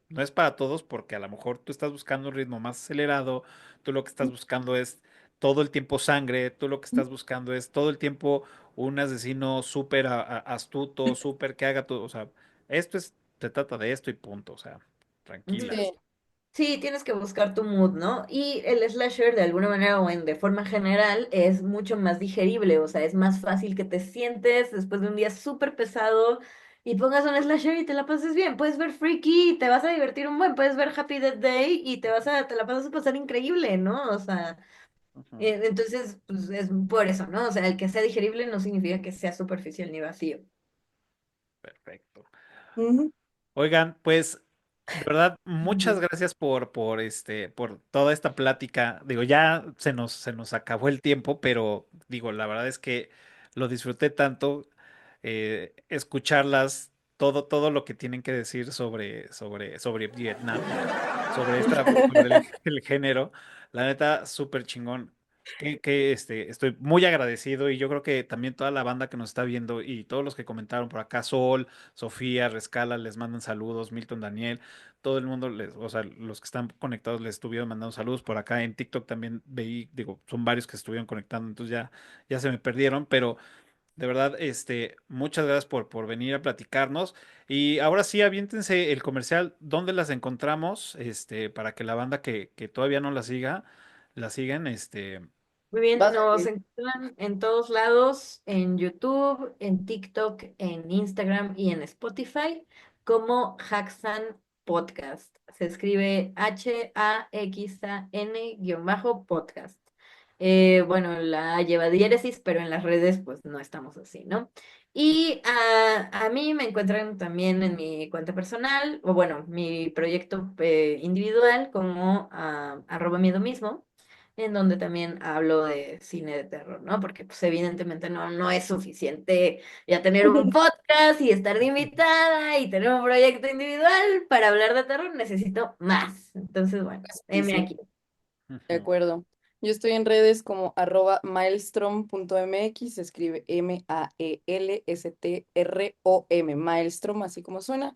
No es para todos porque a lo mejor tú estás buscando un ritmo más acelerado, tú lo que estás buscando es todo el tiempo sangre, tú lo que estás buscando es todo el tiempo un asesino súper astuto, súper que haga todo, o sea, se trata de esto y punto, o sea, tranquilas. Sí. Sí, tienes que buscar tu mood, ¿no? Y el slasher, de alguna manera o de forma general, es mucho más digerible, o sea, es más fácil que te sientes después de un día súper pesado y pongas un slasher y te la pases bien. Puedes ver Freaky y te vas a divertir un buen, puedes ver Happy Death Day y te la pasas a pasar increíble, ¿no? O sea, Ujú, entonces, pues es por eso, ¿no? O sea, el que sea digerible no significa que sea superficial ni vacío. perfecto. Ujú. Oigan, pues de verdad, muchas Ujú. gracias por toda esta plática. Digo, ya se nos acabó el tiempo, pero digo, la verdad es que lo disfruté tanto, escucharlas, todo lo que tienen que decir sobre Vietnam, sobre el género. La neta, súper chingón. Estoy muy agradecido y yo creo que también toda la banda que nos está viendo y todos los que comentaron por acá, Sol, Sofía, Rescala, les mandan saludos, Milton, Daniel, todo el mundo, o sea, los que están conectados les estuvieron mandando saludos por acá. En TikTok también veí, digo, son varios que estuvieron conectando, entonces ya se me perdieron, pero de verdad, muchas gracias por venir a platicarnos. Y ahora sí, aviéntense el comercial, ¿dónde las encontramos? Para que la banda que todavía no la siga, la sigan, Muy bien, Vas, nos Daniel. encuentran en todos lados, en YouTube, en TikTok, en Instagram y en Spotify como Haxan Podcast. Se escribe HAXAN-podcast. Bueno, la lleva diéresis, pero en las redes pues no estamos así, ¿no? Y a mí me encuentran también en mi cuenta personal, o bueno, mi proyecto individual como @miedo mismo en donde también hablo de cine de terror, ¿no? Porque pues evidentemente no es suficiente ya tener un podcast y estar de invitada y tener un proyecto individual para hablar de terror, necesito más. Entonces, bueno, Sí, heme sí, aquí. de ujú, acuerdo. Yo estoy en redes como @maelstrom.mx, se escribe Maelstrom, Maelstrom, así como suena,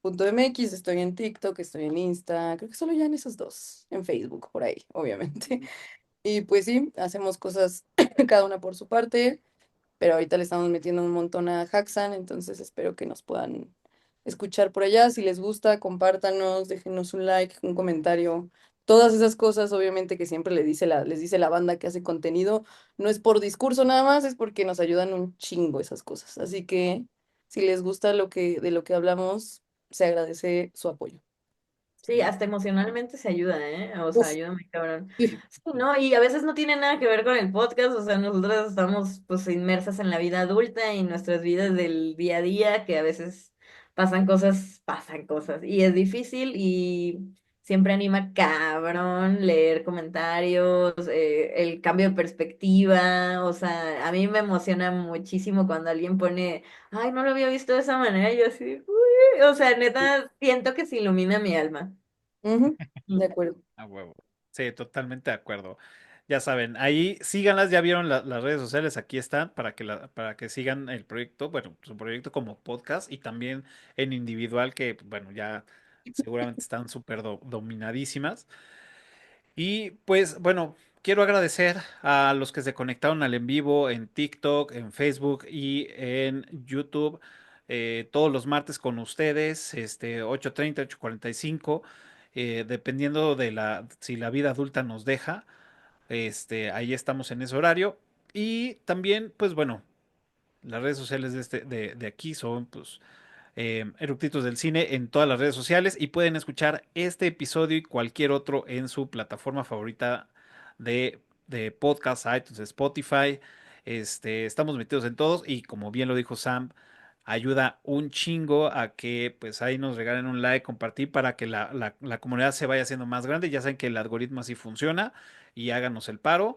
.mx. Estoy en TikTok, estoy en Insta, creo que solo ya en esos dos, en Facebook, por ahí, obviamente. Y pues sí, hacemos cosas cada una por su parte, pero ahorita le estamos metiendo un montón a Haxan, entonces espero que nos puedan escuchar por allá. Si les gusta, compártanos, déjenos un like, un comentario. Todas esas cosas, obviamente, que siempre les dice la banda que hace contenido, no es por discurso nada más, es porque nos ayudan un chingo esas cosas. Así que si les gusta de lo que hablamos, se agradece su apoyo. Sí, hasta emocionalmente se ayuda, ¿eh? O sea, Uf, ayuda muy cabrón. sí. Sí, ¿no? Y a veces no tiene nada que ver con el podcast, o sea, nosotras estamos pues inmersas en la vida adulta y en nuestras vidas del día a día, que a veces pasan cosas, y es difícil y siempre anima cabrón leer comentarios, el cambio de perspectiva, o sea, a mí me emociona muchísimo cuando alguien pone, ay, no lo había visto de esa manera, y yo así, uy, o sea, neta, siento que se ilumina mi alma. Ujú, de acuerdo. a huevo. Sí, totalmente de acuerdo. Ya saben, ahí síganlas, ya vieron las redes sociales, aquí están para que sigan el proyecto, bueno, su proyecto como podcast y también en individual, que bueno, ya seguramente están súper dominadísimas. Y pues bueno, quiero agradecer a los que se conectaron al en vivo en TikTok, en Facebook y en YouTube, todos los martes con ustedes, 8:30, 8:45, dependiendo si la vida adulta nos deja, ahí estamos en ese horario. Y también, pues bueno, las redes sociales de aquí son pues Eructitos del Cine en todas las redes sociales y pueden escuchar este episodio y cualquier otro en su plataforma favorita de podcast, iTunes, Spotify. Estamos metidos en todos y como bien lo dijo Sam, ayuda un chingo a que pues ahí nos regalen un like, compartir para que la comunidad se vaya haciendo más grande. Ya saben que el algoritmo así funciona y háganos el paro.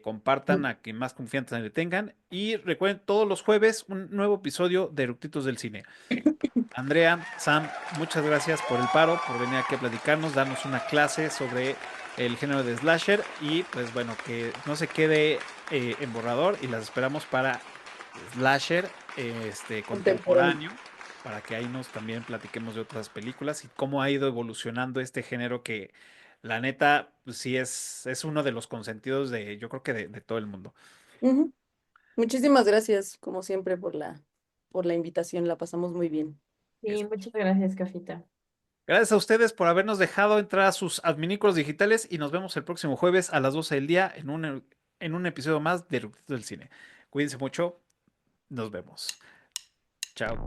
compartan a quien más confianza le tengan. Y recuerden, todos los jueves un nuevo episodio de Eructitos del Cine. Andrea, Sam, muchas gracias por el paro, por venir aquí a platicarnos, darnos una clase sobre el género de slasher y pues bueno, que no se quede en borrador y las esperamos para slasher Contemporáneo. contemporáneo, para que ahí nos también platiquemos de otras películas y cómo ha ido evolucionando este género que la neta pues, sí es uno de los consentidos de yo creo que de todo el mundo. Ujú. Muchísimas gracias, como siempre, por la invitación. La pasamos muy bien. Sí, muchas gracias, Cafita. Gracias a ustedes por habernos dejado entrar a sus adminículos digitales y nos vemos el próximo jueves a las 12 del día en un episodio más de Eructitos del Cine. Cuídense mucho, nos vemos. Chao.